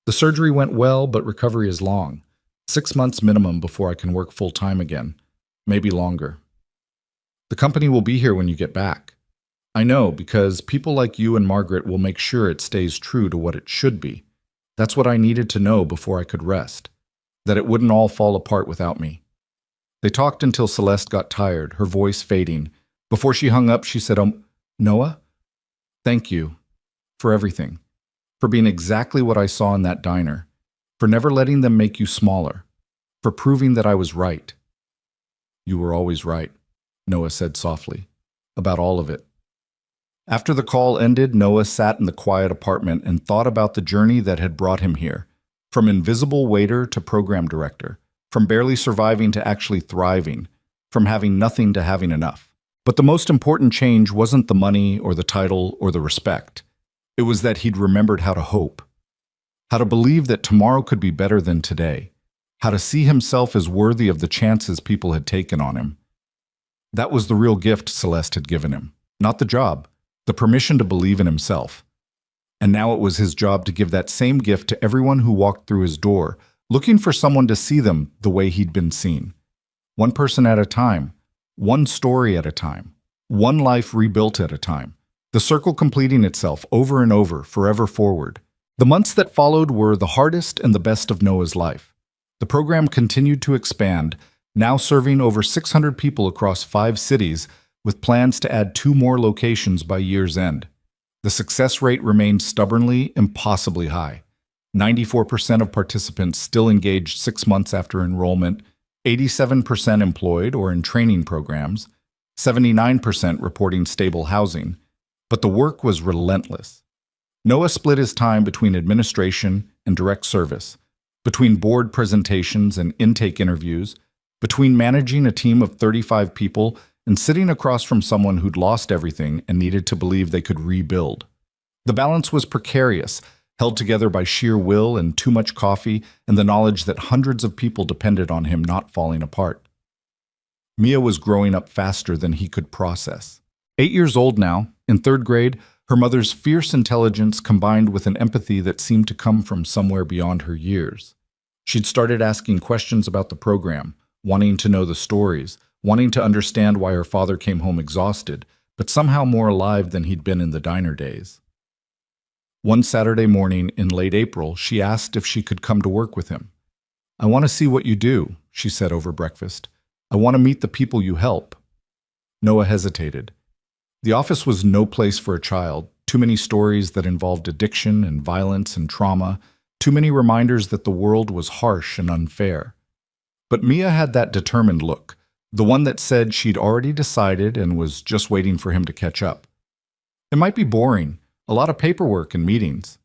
The surgery went well, but recovery is long. 6 months minimum before I can work full-time again. Maybe longer. The company will be here when you get back. I know, because people like you and Margaret will make sure it stays true to what it should be. That's what I needed to know before I could rest. That it wouldn't all fall apart without me." They talked until Celeste got tired, her voice fading. Before she hung up, she said, "Noah, thank you for everything. For being exactly what I saw in that diner. For never letting them make you smaller. For proving that I was right." "You were always right," Noah said softly. "About all of it." After the call ended, Noah sat in the quiet apartment and thought about the journey that had brought him here. From invisible waiter to program director. From barely surviving to actually thriving. From having nothing to having enough. But the most important change wasn't the money or the title or the respect. It was that he'd remembered how to hope. How to believe that tomorrow could be better than today. How to see himself as worthy of the chances people had taken on him. That was the real gift Celeste had given him. Not the job. The permission to believe in himself. And now it was his job to give that same gift to everyone who walked through his door, looking for someone to see them the way he'd been seen. One person at a time. One story at a time. One life rebuilt at a time. The circle completing itself over and over, forever forward. The months that followed were the hardest and the best of Noah's life. The program continued to expand, now serving over 600 people across 5 cities, with plans to add 2 more locations by year's end. The success rate remained stubbornly, impossibly high. 94% of participants still engaged 6 months after enrollment, 87% employed or in training programs, 79% reporting stable housing. But the work was relentless. Noah split his time between administration and direct service, between board presentations and intake interviews, between managing a team of 35 people and sitting across from someone who'd lost everything and needed to believe they could rebuild. The balance was precarious, held together by sheer will and too much coffee and the knowledge that hundreds of people depended on him not falling apart. Mia was growing up faster than he could process. 8 years old now, in 3rd grade, her mother's fierce intelligence combined with an empathy that seemed to come from somewhere beyond her years. She'd started asking questions about the program, wanting to know the stories, wanting to understand why her father came home exhausted, but somehow more alive than he'd been in the diner days. One Saturday morning in late April, she asked if she could come to work with him. "I want to see what you do," she said over breakfast. "I want to meet the people you help." Noah hesitated. The office was no place for a child. Too many stories that involved addiction and violence and trauma. Too many reminders that the world was harsh and unfair. But Mia had that determined look, the one that said she'd already decided and was just waiting for him to catch up. "It might be boring, a lot of paperwork and meetings."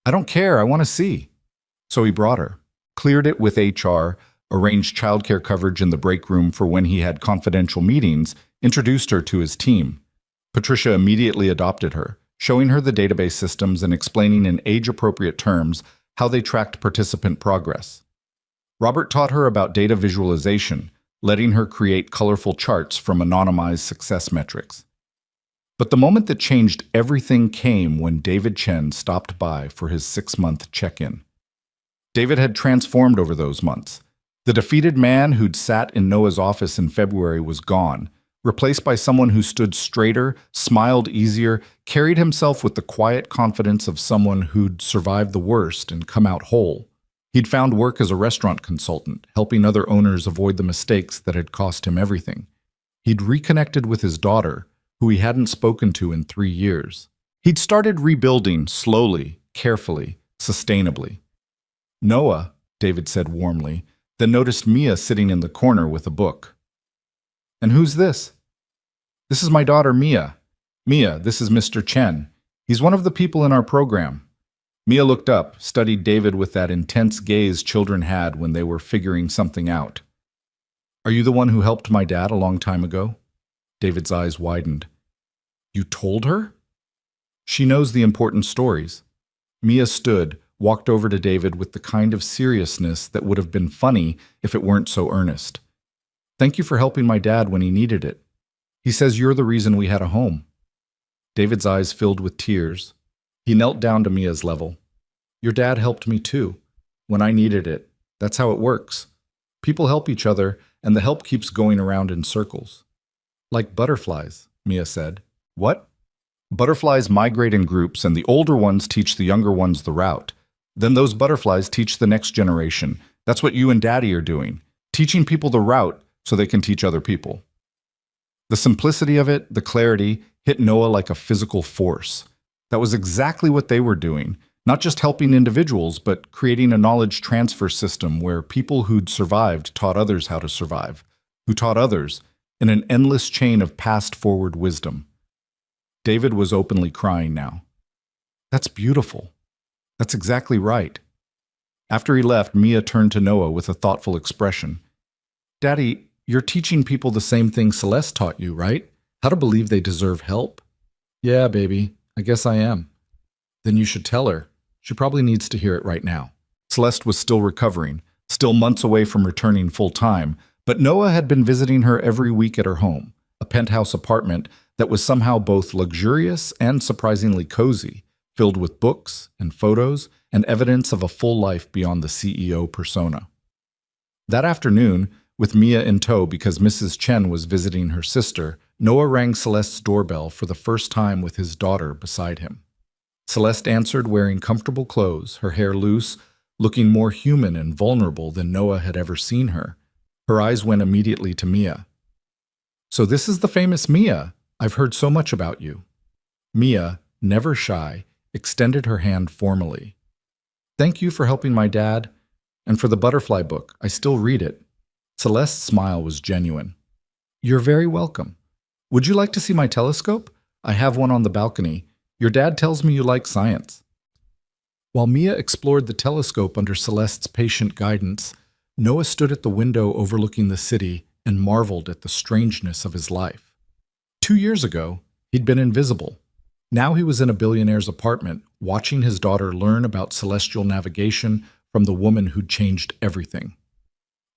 "I don't care, I want to see." So he brought her. cleared it with HR, arranged childcare coverage in the break room for when he had confidential meetings, introduced her to his team. Patricia immediately adopted her, showing her the database systems and explaining in age-appropriate terms how they tracked participant progress. Robert taught her about data visualization, letting her create colorful charts from anonymized success metrics. But the moment that changed everything came when David Chen stopped by for his 6-month check-in. David had transformed over those months. The defeated man who'd sat in Noah's office in February was gone, replaced by someone who stood straighter, smiled easier, carried himself with the quiet confidence of someone who'd survived the worst and come out whole. He'd found work as a restaurant consultant, helping other owners avoid the mistakes that had cost him everything. He'd reconnected with his daughter, who he hadn't spoken to in 3 years. He'd started rebuilding slowly, carefully, sustainably. "Noah," David said warmly, then noticed Mia sitting in the corner with a book. "And who's this?" "This is my daughter, Mia. Mia, this is Mr. Chen. He's one of the people in our program." Mia looked up, studied David with that intense gaze children had when they were figuring something out. "Are you the one who helped my dad a long time ago?" David's eyes widened. "You told her?" "She knows the important stories." Mia stood, walked over to David with the kind of seriousness that would have been funny if it weren't so earnest. "Thank you for helping my dad when he needed it. He says you're the reason we had a home." David's eyes filled with tears. He knelt down to Mia's level. "Your dad helped me too, when I needed it. That's how it works. People help each other, and the help keeps going around in circles." "Like butterflies," Mia said. "What?" "Butterflies migrate in groups, and the older ones teach the younger ones the route. Then those butterflies teach the next generation. That's what you and Daddy are doing, teaching people the route so they can teach other people." The simplicity of it, the clarity, hit Noah like a physical force. That was exactly what they were doing, not just helping individuals, but creating a knowledge transfer system where people who'd survived taught others how to survive, who taught others, in an endless chain of past-forward wisdom. David was openly crying now. "That's beautiful. That's exactly right." After he left, Mia turned to Noah with a thoughtful expression. "Daddy, you're teaching people the same thing Celeste taught you, right? How to believe they deserve help." "Yeah, baby. I guess I am." "Then you should tell her. She probably needs to hear it right now." Celeste was still recovering, still months away from returning full-time, but Noah had been visiting her every week at her home, a penthouse apartment that was somehow both luxurious and surprisingly cozy, filled with books and photos and evidence of a full life beyond the CEO persona. That afternoon, with Mia in tow because Mrs. Chen was visiting her sister, Noah rang Celeste's doorbell for the first time with his daughter beside him. Celeste answered wearing comfortable clothes, her hair loose, looking more human and vulnerable than Noah had ever seen her. Her eyes went immediately to Mia. "So this is the famous Mia. I've heard so much about you." Mia, never shy, extended her hand formally. "Thank you for helping my dad, and for the butterfly book. I still read it." Celeste's smile was genuine. "You're very welcome. Would you like to see my telescope? I have one on the balcony. Your dad tells me you like science." While Mia explored the telescope under Celeste's patient guidance, Noah stood at the window overlooking the city and marveled at the strangeness of his life. 2 years ago, he'd been invisible. Now he was in a billionaire's apartment, watching his daughter learn about celestial navigation from the woman who'd changed everything.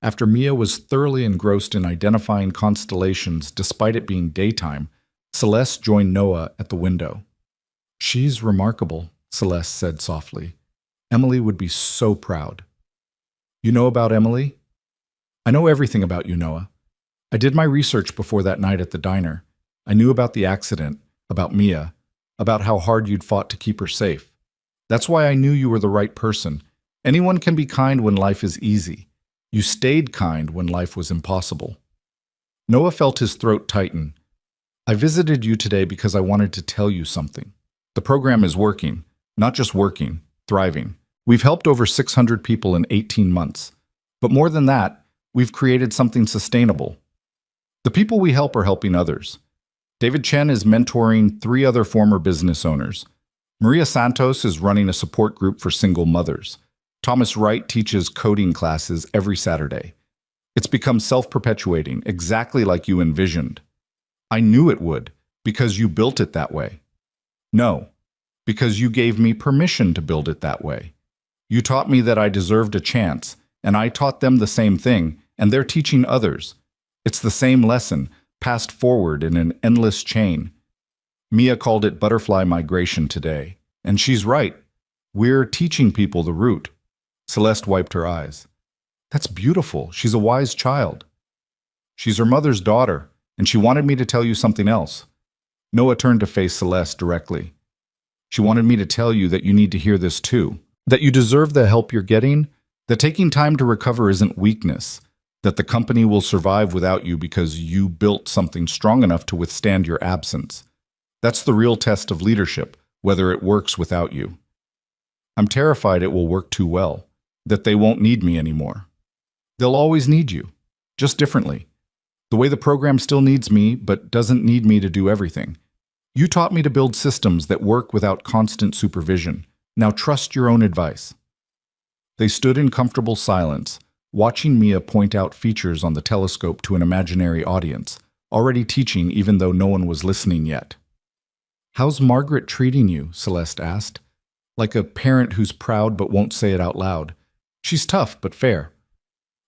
After Mia was thoroughly engrossed in identifying constellations despite it being daytime, Celeste joined Noah at the window. "She's remarkable," Celeste said softly. "Emily would be so proud." "You know about Emily?" "I know everything about you, Noah. I did my research before that night at the diner. I knew about the accident, about Mia, about how hard you'd fought to keep her safe. That's why I knew you were the right person. Anyone can be kind when life is easy. You stayed kind when life was impossible." Noah felt his throat tighten. "I visited you today because I wanted to tell you something. The program is working, not just working, thriving. We've helped over 600 people in 18 months. But more than that, we've created something sustainable. The people we help are helping others. David Chen is mentoring 3 other former business owners. Maria Santos is running a support group for single mothers. Thomas Wright teaches coding classes every Saturday. It's become self-perpetuating, exactly like you envisioned. I knew it would, because you built it that way. No, because you gave me permission to build it that way. You taught me that I deserved a chance, and I taught them the same thing, and they're teaching others. It's the same lesson, passed forward in an endless chain. Mia called it butterfly migration today, and she's right. We're teaching people the route. Celeste wiped her eyes. That's beautiful. She's a wise child. She's her mother's daughter, and she wanted me to tell you something else. Noah turned to face Celeste directly. She wanted me to tell you that you need to hear this too. That you deserve the help you're getting, that taking time to recover isn't weakness, that the company will survive without you because you built something strong enough to withstand your absence. That's the real test of leadership, whether it works without you. I'm terrified it will work too well, that they won't need me anymore. They'll always need you, just differently. The way the program still needs me, but doesn't need me to do everything. You taught me to build systems that work without constant supervision. Now trust your own advice. They stood in comfortable silence, watching Mia point out features on the telescope to an imaginary audience, already teaching even though no one was listening yet. How's Margaret treating you? Celeste asked, like a parent who's proud but won't say it out loud. She's tough but fair.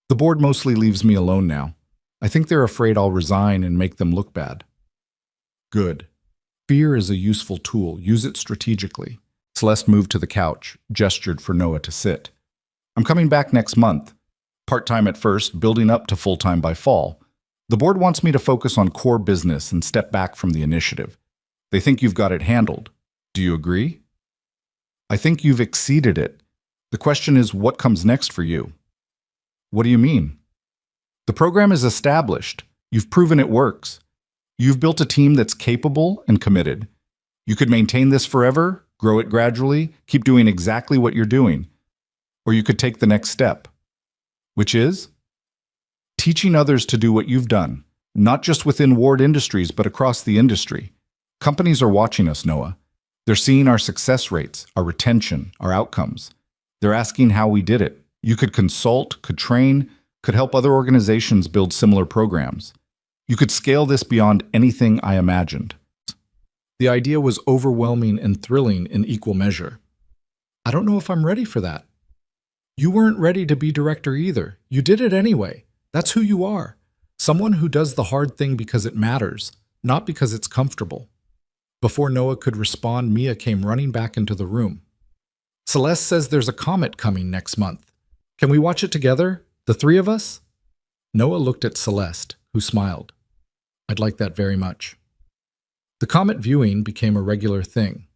The board mostly leaves me alone now. I think they're afraid I'll resign and make them look bad. Good. Fear is a useful tool. Use it strategically. Celeste moved to the couch, gestured for Noah to sit. I'm coming back next month. Part-time at first, building up to full-time by fall. The board wants me to focus on core business and step back from the initiative. They think you've got it handled. Do you agree? I think you've exceeded it. The question is, what comes next for you? What do you mean? The program is established. You've proven it works. You've built a team that's capable and committed. You could maintain this forever, grow it gradually, keep doing exactly what you're doing. Or you could take the next step, which is teaching others to do what you've done, not just within Ward Industries, but across the industry. Companies are watching us, Noah. They're seeing our success rates, our retention, our outcomes. They're asking how we did it. You could consult, could train, could help other organizations build similar programs. You could scale this beyond anything I imagined. The idea was overwhelming and thrilling in equal measure. I don't know if I'm ready for that. You weren't ready to be director either. You did it anyway. That's who you are. Someone who does the hard thing because it matters, not because it's comfortable. Before Noah could respond, Mia came running back into the room. Celeste says there's a comet coming next month. Can we watch it together? The three of us? Noah looked at Celeste, who smiled. I'd like that very much. The comet viewing became a regular thing.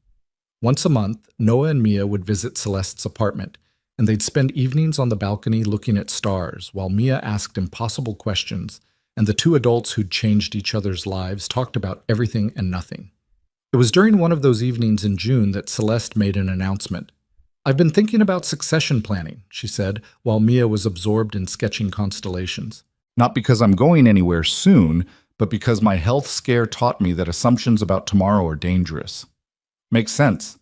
Once a month, Noah and Mia would visit Celeste's apartment, and they'd spend evenings on the balcony looking at stars while Mia asked impossible questions, and the two adults who'd changed each other's lives talked about everything and nothing. It was during one of those evenings in June that Celeste made an announcement. I've been thinking about succession planning, she said, while Mia was absorbed in sketching constellations. Not because I'm going anywhere soon, but because my health scare taught me that assumptions about tomorrow are dangerous. Makes sense.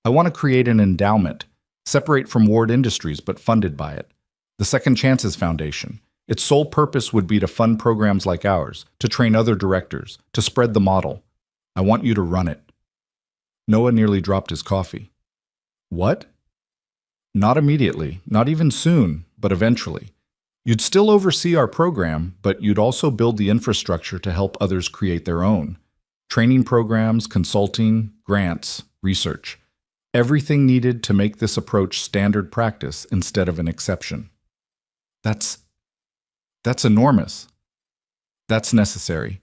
I want to create an endowment, separate from Ward Industries but funded by it. The Second Chances Foundation. Its sole purpose would be to fund programs like ours, to train other directors, to spread the model. I want you to run it. Noah nearly dropped his coffee. What? Not immediately, not even soon, but eventually. You'd still oversee our program, but you'd also build the infrastructure to help others create their own. Training programs, consulting, grants, research. Everything needed to make this approach standard practice instead of an exception. That's enormous. That's necessary.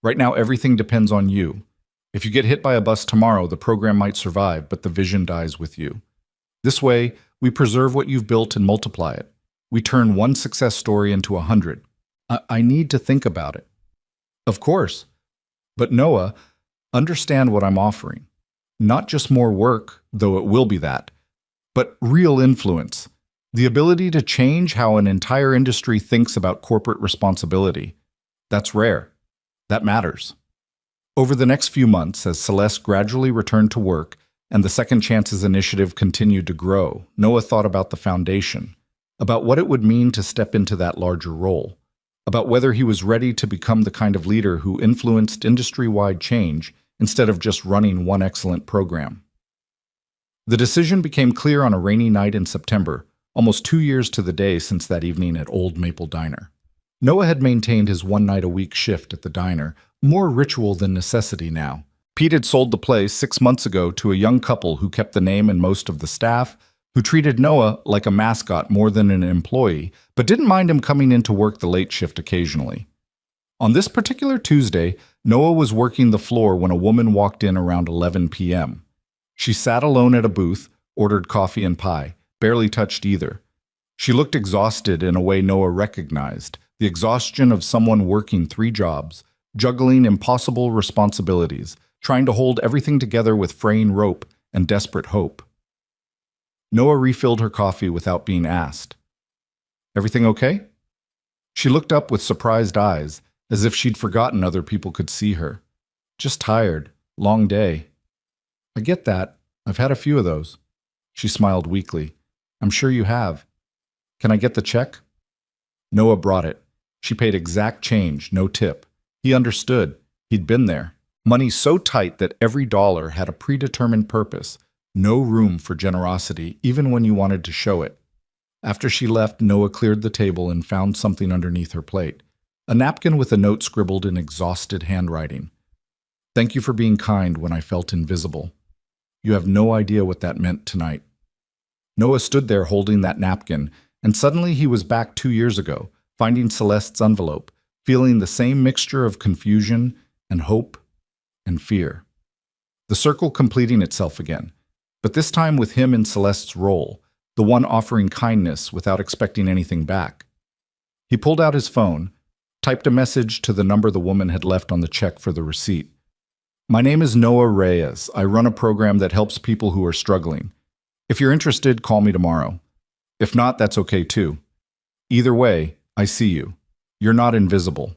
Right now, everything depends on you. If you get hit by a bus tomorrow, the program might survive, but the vision dies with you. This way, we preserve what you've built and multiply it. We turn one success story into 100. I need to think about it. Of course. But Noah, understand what I'm offering. Not just more work, though it will be that, but real influence. The ability to change how an entire industry thinks about corporate responsibility. That's rare. That matters. Over the next few months, as Celeste gradually returned to work, and the Second Chances initiative continued to grow, Noah thought about the foundation, about what it would mean to step into that larger role, about whether he was ready to become the kind of leader who influenced industry-wide change instead of just running one excellent program. The decision became clear on a rainy night in September, almost 2 years to the day since that evening at Old Maple Diner. Noah had maintained his one-night-a-week shift at the diner, more ritual than necessity now. Pete had sold the place 6 months ago to a young couple who kept the name and most of the staff, who treated Noah like a mascot more than an employee, but didn't mind him coming in to work the late shift occasionally. On this particular Tuesday, Noah was working the floor when a woman walked in around 11 p.m. She sat alone at a booth, ordered coffee and pie, barely touched either. She looked exhausted in a way Noah recognized, the exhaustion of someone working 3 jobs, juggling impossible responsibilities, trying to hold everything together with fraying rope and desperate hope. Noah refilled her coffee without being asked. "Everything okay?" She looked up with surprised eyes, as if she'd forgotten other people could see her. "Just tired. Long day." "I get that. I've had a few of those." She smiled weakly. "I'm sure you have. Can I get the check?" Noah brought it. She paid exact change, no tip. He understood. He'd been there. Money so tight that every dollar had a predetermined purpose, no room for generosity, even when you wanted to show it. After she left, Noah cleared the table and found something underneath her plate. A napkin with a note scribbled in exhausted handwriting. "Thank you for being kind when I felt invisible. You have no idea what that meant tonight." Noah stood there holding that napkin, and suddenly he was back 2 years ago, finding Celeste's envelope, feeling the same mixture of confusion and hope and fear. The circle completing itself again, but this time with him in Celeste's role, the one offering kindness without expecting anything back. He pulled out his phone, typed a message to the number the woman had left on the check for the receipt. "My name is Noah Reyes. I run a program that helps people who are struggling. If you're interested, call me tomorrow. If not, that's okay too. Either way, I see you. You're not invisible."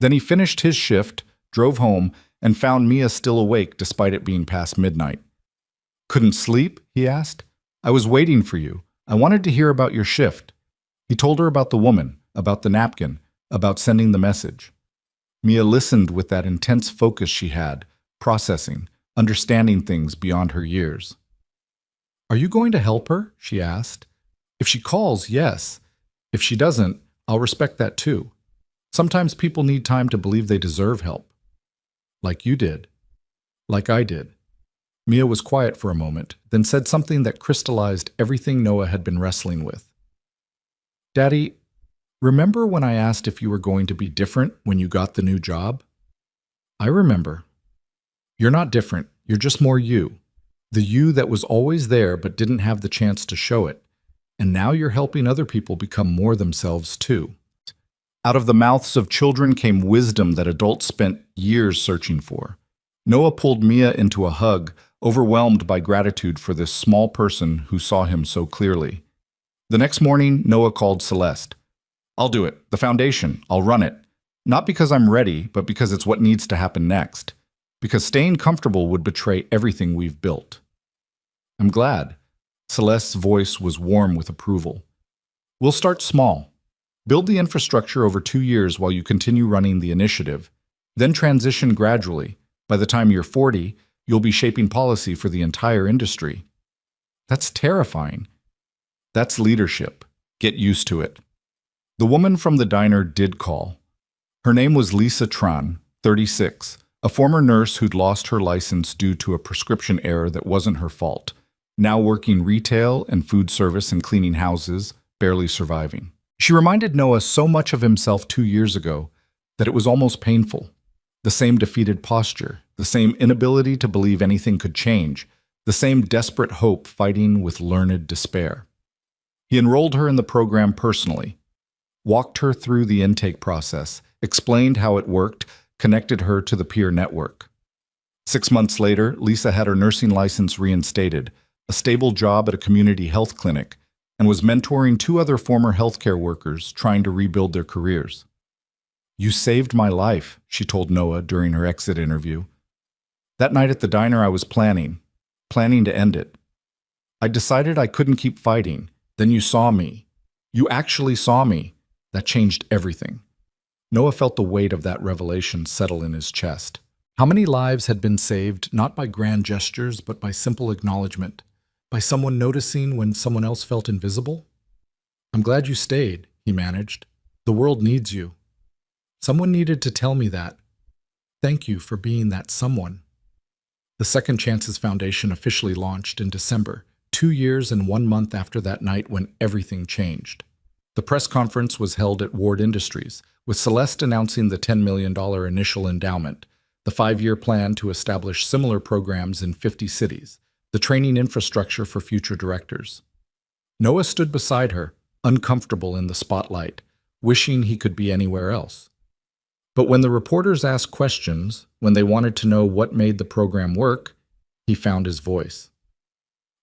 Then he finished his shift, drove home, and found Mia still awake despite it being past midnight. "Couldn't sleep?" he asked. "I was waiting for you. I wanted to hear about your shift." He told her about the woman, about the napkin, about sending the message. Mia listened with that intense focus she had, processing, understanding things beyond her years. "Are you going to help her?" she asked. "If she calls, yes. If she doesn't, I'll respect that too. Sometimes people need time to believe they deserve help. Like you did. Like I did." Mia was quiet for a moment, then said something that crystallized everything Noah had been wrestling with. "Daddy, remember when I asked if you were going to be different when you got the new job?" "I remember. You're not different. You're just more you. The you that was always there but didn't have the chance to show it. And now you're helping other people become more themselves too." Out of the mouths of children came wisdom that adults spent years searching for. Noah pulled Mia into a hug, overwhelmed by gratitude for this small person who saw him so clearly. The next morning, Noah called Celeste. "I'll do it. The foundation. I'll run it. Not because I'm ready, but because it's what needs to happen next. Because staying comfortable would betray everything we've built." "I'm glad." Celeste's voice was warm with approval. "We'll start small. Build the infrastructure over 2 years while you continue running the initiative. Then transition gradually. By the time you're 40, you'll be shaping policy for the entire industry." "That's terrifying." "That's leadership. Get used to it." The woman from the diner did call. Her name was Lisa Tran, 36, a former nurse who'd lost her license due to a prescription error that wasn't her fault, now working retail and food service and cleaning houses, barely surviving. She reminded Noah so much of himself 2 years ago that it was almost painful. The same defeated posture, the same inability to believe anything could change, the same desperate hope fighting with learned despair. He enrolled her in the program personally, walked her through the intake process, explained how it worked, connected her to the peer network. 6 months later, Lisa had her nursing license reinstated, a stable job at a community health clinic, and was mentoring 2 other former healthcare workers trying to rebuild their careers. "You saved my life," she told Noah during her exit interview. "That night at the diner I was planning. planning to end it. I decided I couldn't keep fighting. Then you saw me. You actually saw me. That changed everything. Noah felt the weight of that revelation settle in his chest. How many lives had been saved not by grand gestures, but by simple acknowledgement? By someone noticing when someone else felt invisible? I'm glad you stayed, he managed. The world needs you. Someone needed to tell me that. Thank you for being that someone. The Second Chances Foundation officially launched in December, 2 years and 1 month after that night when everything changed. The press conference was held at Ward Industries, with Celeste announcing the $10 million initial endowment, the 5-year plan to establish similar programs in 50 cities, the training infrastructure for future directors. Noah stood beside her, uncomfortable in the spotlight, wishing he could be anywhere else. But when the reporters asked questions, when they wanted to know what made the program work, he found his voice.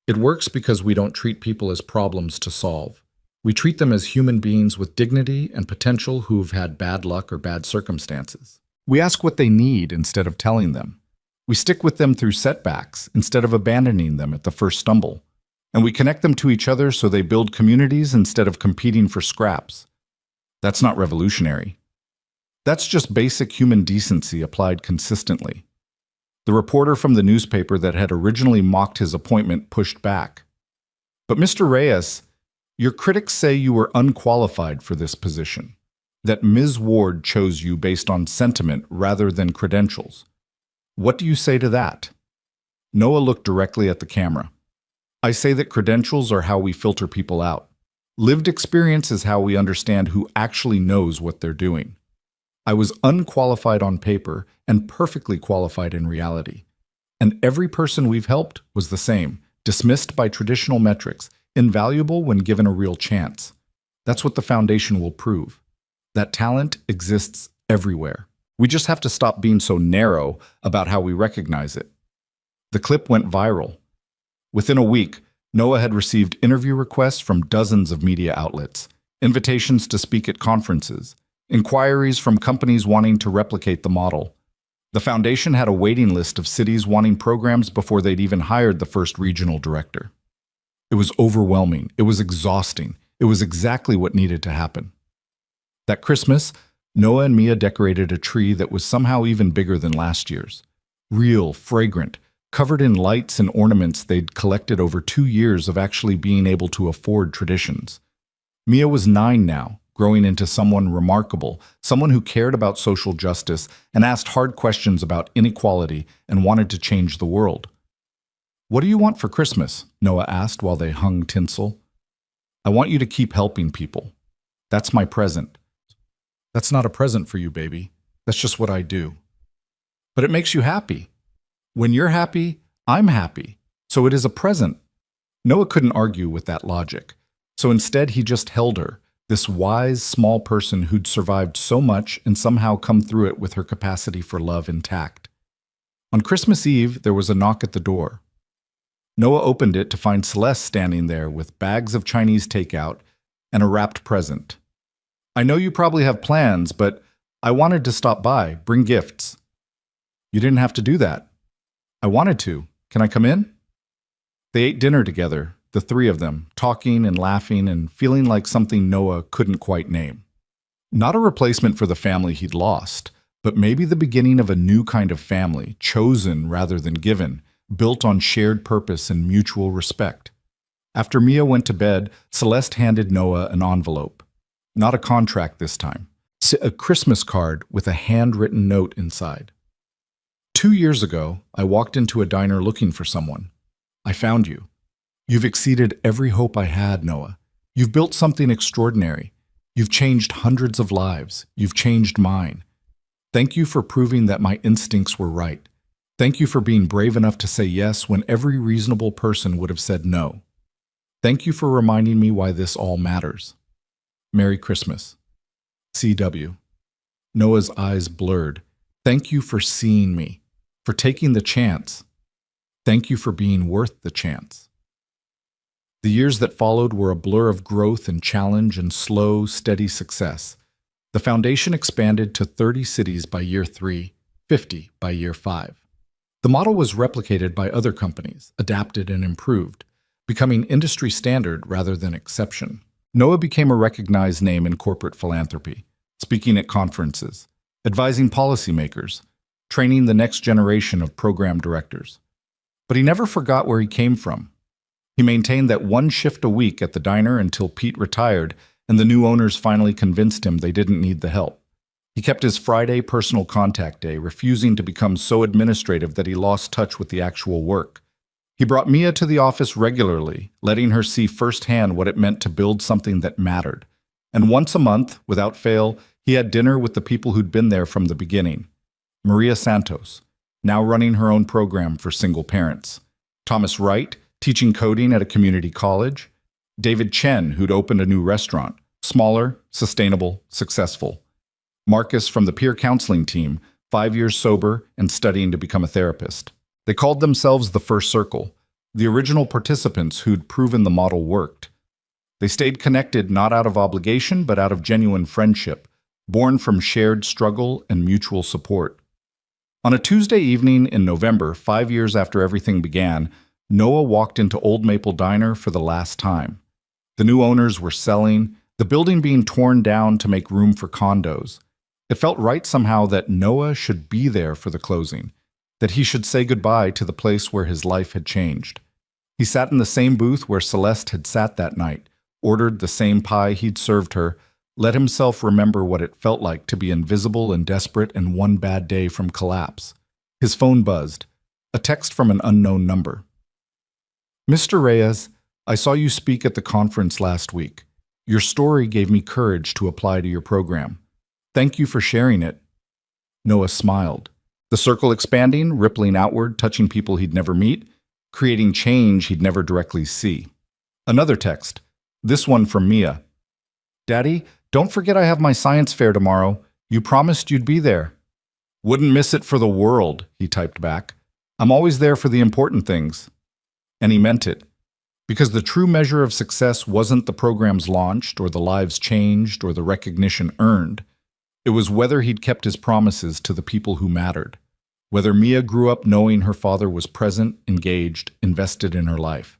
It works because we don't treat people as problems to solve. We treat them as human beings with dignity and potential who've had bad luck or bad circumstances. We ask what they need instead of telling them. We stick with them through setbacks instead of abandoning them at the first stumble. And we connect them to each other so they build communities instead of competing for scraps. That's not revolutionary. That's just basic human decency applied consistently. The reporter from the newspaper that had originally mocked his appointment pushed back. But Mr. Reyes, your critics say you were unqualified for this position, that Ms. Ward chose you based on sentiment rather than credentials. What do you say to that? Noah looked directly at the camera. I say that credentials are how we filter people out. Lived experience is how we understand who actually knows what they're doing. I was unqualified on paper and perfectly qualified in reality. And every person we've helped was the same, dismissed by traditional metrics, invaluable when given a real chance. That's what the foundation will prove. That talent exists everywhere. We just have to stop being so narrow about how we recognize it. The clip went viral. Within a week, Noah had received interview requests from dozens of media outlets, invitations to speak at conferences, inquiries from companies wanting to replicate the model. The foundation had a waiting list of cities wanting programs before they'd even hired the first regional director. It was overwhelming. It was exhausting. It was exactly what needed to happen. That Christmas, Noah and Mia decorated a tree that was somehow even bigger than last year's. Real, fragrant, covered in lights and ornaments they'd collected over 2 years of actually being able to afford traditions. Mia was 9 now, growing into someone remarkable, someone who cared about social justice and asked hard questions about inequality and wanted to change the world. What do you want for Christmas? Noah asked while they hung tinsel. I want you to keep helping people. That's my present. That's not a present for you, baby. That's just what I do. But it makes you happy. When you're happy, I'm happy. So it is a present. Noah couldn't argue with that logic. So instead, he just held her, this wise, small person who'd survived so much and somehow come through it with her capacity for love intact. On Christmas Eve, there was a knock at the door. Noah opened it to find Celeste standing there with bags of Chinese takeout and a wrapped present. I know you probably have plans, but I wanted to stop by, bring gifts. You didn't have to do that. I wanted to. Can I come in? They ate dinner together, the 3 of them, talking and laughing and feeling like something Noah couldn't quite name. Not a replacement for the family he'd lost, but maybe the beginning of a new kind of family, chosen rather than given, built on shared purpose and mutual respect. After Mia went to bed, Celeste handed Noah an envelope. Not a contract this time. A Christmas card with a handwritten note inside. 2 years ago, I walked into a diner looking for someone. I found you. You've exceeded every hope I had, Noah. You've built something extraordinary. You've changed hundreds of lives. You've changed mine. Thank you for proving that my instincts were right. Thank you for being brave enough to say yes when every reasonable person would have said no. Thank you for reminding me why this all matters. Merry Christmas. C.W. Noah's eyes blurred. Thank you for seeing me, for taking the chance. Thank you for being worth the chance. The years that followed were a blur of growth and challenge and slow, steady success. The foundation expanded to 30 cities by year 3, 50 by year 5. The model was replicated by other companies, adapted and improved, becoming industry standard rather than exception. Noah became a recognized name in corporate philanthropy, speaking at conferences, advising policymakers, training the next generation of program directors. But he never forgot where he came from. He maintained that one shift a week at the diner until Pete retired and the new owners finally convinced him they didn't need the help. He kept his Friday personal contact day, refusing to become so administrative that he lost touch with the actual work. He brought Mia to the office regularly, letting her see firsthand what it meant to build something that mattered. And once a month, without fail, he had dinner with the people who'd been there from the beginning. Maria Santos, now running her own program for single parents. Thomas Wright, teaching coding at a community college. David Chen, who'd opened a new restaurant, smaller, sustainable, successful. Marcus from the peer counseling team, 5 years sober and studying to become a therapist. They called themselves the First Circle, the original participants who'd proven the model worked. They stayed connected not out of obligation, but out of genuine friendship, born from shared struggle and mutual support. On a Tuesday evening in November, 5 years after everything began, Noah walked into Old Maple Diner for the last time. The new owners were selling, the building being torn down to make room for condos. It felt right somehow that Noah should be there for the closing, that he should say goodbye to the place where his life had changed. He sat in the same booth where Celeste had sat that night, ordered the same pie he'd served her, let himself remember what it felt like to be invisible and desperate and one bad day from collapse. His phone buzzed, a text from an unknown number. Mr. Reyes, I saw you speak at the conference last week. Your story gave me courage to apply to your program. Thank you for sharing it. Noah smiled. The circle expanding, rippling outward, touching people he'd never meet, creating change he'd never directly see. Another text, this one from Mia. Daddy, don't forget I have my science fair tomorrow. You promised you'd be there. Wouldn't miss it for the world, he typed back. I'm always there for the important things. And he meant it. Because the true measure of success wasn't the programs launched or the lives changed or the recognition earned. It was whether he'd kept his promises to the people who mattered. Whether Mia grew up knowing her father was present, engaged, invested in her life.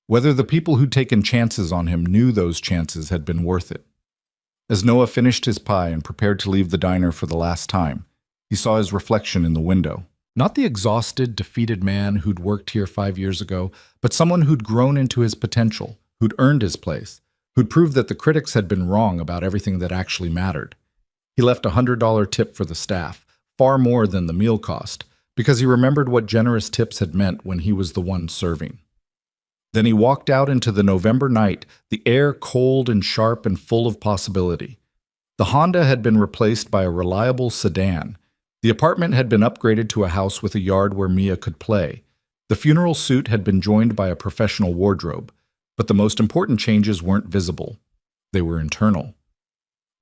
Whether the people who'd taken chances on him knew those chances had been worth it. As Noah finished his pie and prepared to leave the diner for the last time, he saw his reflection in the window. Not the exhausted, defeated man who'd worked here 5 years ago, but someone who'd grown into his potential, who'd earned his place, who'd proved that the critics had been wrong about everything that actually mattered. He left a $100 tip for the staff, far more than the meal cost, because he remembered what generous tips had meant when he was the one serving. Then he walked out into the November night, the air cold and sharp and full of possibility. The Honda had been replaced by a reliable sedan. The apartment had been upgraded to a house with a yard where Mia could play. The funeral suit had been joined by a professional wardrobe, but the most important changes weren't visible. They were internal.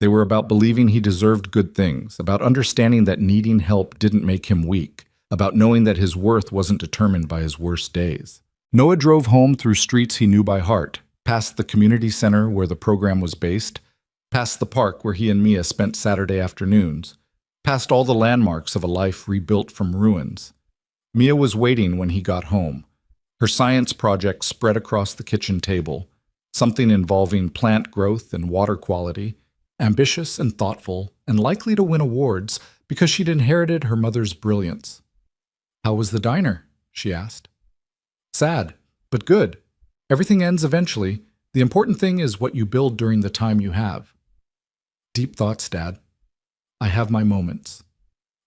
They were about believing he deserved good things, about understanding that needing help didn't make him weak, about knowing that his worth wasn't determined by his worst days. Noah drove home through streets he knew by heart, past the community center where the program was based, past the park where he and Mia spent Saturday afternoons, past all the landmarks of a life rebuilt from ruins. Mia was waiting when he got home. Her science project spread across the kitchen table, something involving plant growth and water quality, ambitious and thoughtful, and likely to win awards because she'd inherited her mother's brilliance. How was the diner? She asked. Sad, but good. Everything ends eventually. The important thing is what you build during the time you have. Deep thoughts, Dad. I have my moments.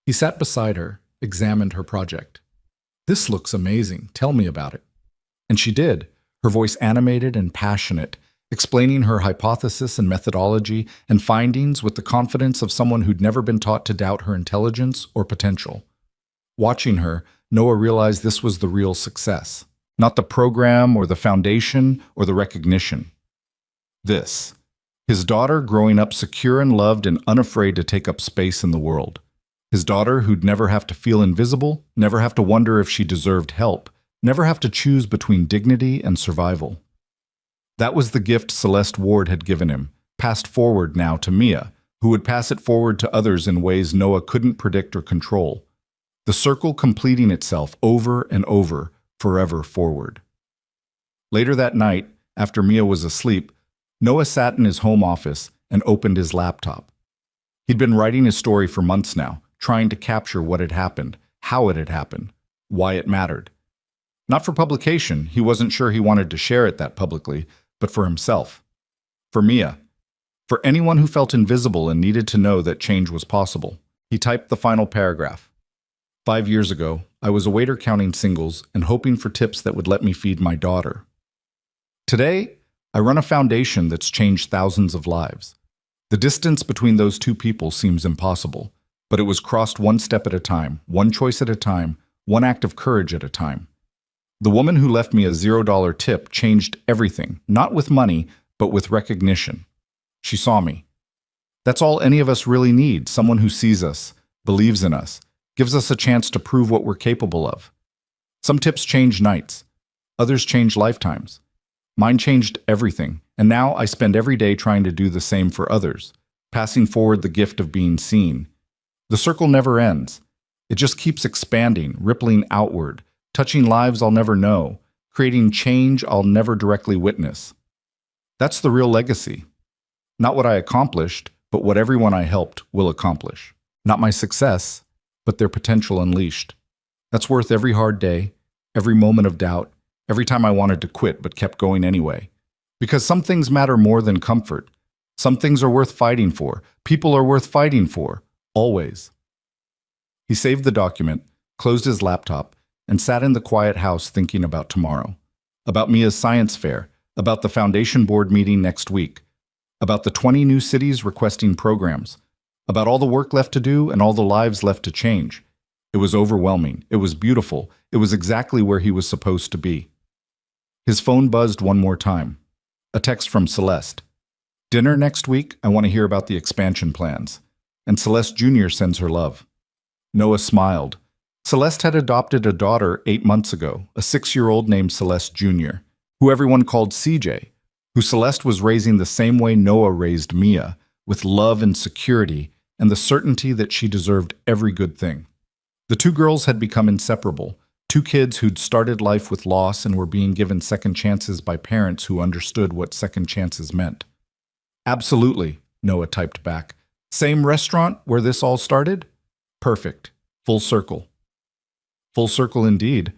He sat beside her, examined her project. This looks amazing. Tell me about it. And she did, her voice animated and passionate, explaining her hypothesis and methodology and findings with the confidence of someone who'd never been taught to doubt her intelligence or potential. Watching her, Noah realized this was the real success, not the program or the foundation or the recognition. This. His daughter growing up secure and loved and unafraid to take up space in the world. His daughter who'd never have to feel invisible, never have to wonder if she deserved help, never have to choose between dignity and survival. That was the gift Celeste Ward had given him, passed forward now to Mia, who would pass it forward to others in ways Noah couldn't predict or control. The circle completing itself over and over, forever forward. Later that night, after Mia was asleep, Noah sat in his home office and opened his laptop. He'd been writing his story for months now, trying to capture what had happened, how it had happened, why it mattered. Not for publication, he wasn't sure he wanted to share it that publicly, but for himself. For Mia. For anyone who felt invisible and needed to know that change was possible. He typed the final paragraph. 5 years ago, I was a waiter counting singles and hoping for tips that would let me feed my daughter. Today, I run a foundation that's changed thousands of lives. The distance between those two people seems impossible, but it was crossed one step at a time, one choice at a time, one act of courage at a time. The woman who left me a $0 tip changed everything, not with money, but with recognition. She saw me. That's all any of us really need, someone who sees us, believes in us, gives us a chance to prove what we're capable of. Some tips change nights. Others change lifetimes. Mine changed everything, and now I spend every day trying to do the same for others, passing forward the gift of being seen. The circle never ends. It just keeps expanding, rippling outward, touching lives I'll never know, creating change I'll never directly witness. That's the real legacy. Not what I accomplished, but what everyone I helped will accomplish. Not my success, but their potential unleashed. That's worth every hard day, every moment of doubt, every time I wanted to quit but kept going anyway. Because some things matter more than comfort. Some things are worth fighting for. People are worth fighting for. Always. He saved the document, closed his laptop, and sat in the quiet house thinking about tomorrow. About Mia's science fair, about the foundation board meeting next week, about the 20 new cities requesting programs, about all the work left to do and all the lives left to change. It was overwhelming. It was beautiful. It was exactly where he was supposed to be. His phone buzzed one more time. A text from Celeste. Dinner next week? I want to hear about the expansion plans. And Celeste Jr. sends her love. Noah smiled. Celeste had adopted a daughter 8 months ago, a 6-year-old named Celeste Jr., who everyone called CJ, who Celeste was raising the same way Noah raised Mia, with love and security and the certainty that she deserved every good thing. The two girls had become inseparable, two kids who'd started life with loss and were being given second chances by parents who understood what second chances meant. Absolutely, Noah typed back. Same restaurant where this all started? Perfect. Full circle. Full circle indeed.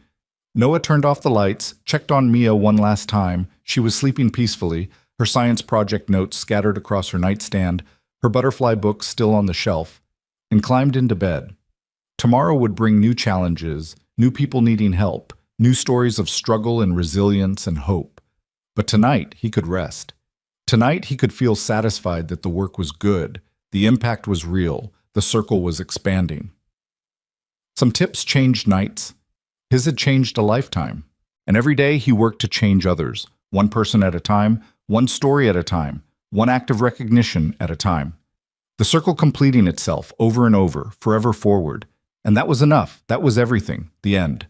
Noah turned off the lights, checked on Mia one last time. She was sleeping peacefully, her science project notes scattered across her nightstand, her butterfly book still on the shelf, and climbed into bed. Tomorrow would bring new challenges, new people needing help, new stories of struggle and resilience and hope. But tonight, he could rest. Tonight, he could feel satisfied that the work was good, the impact was real, the circle was expanding. Some tips changed nights. His had changed a lifetime. And every day he worked to change others, one person at a time, one story at a time, one act of recognition at a time. The circle completing itself over and over, forever forward. And that was enough. That was everything. The end.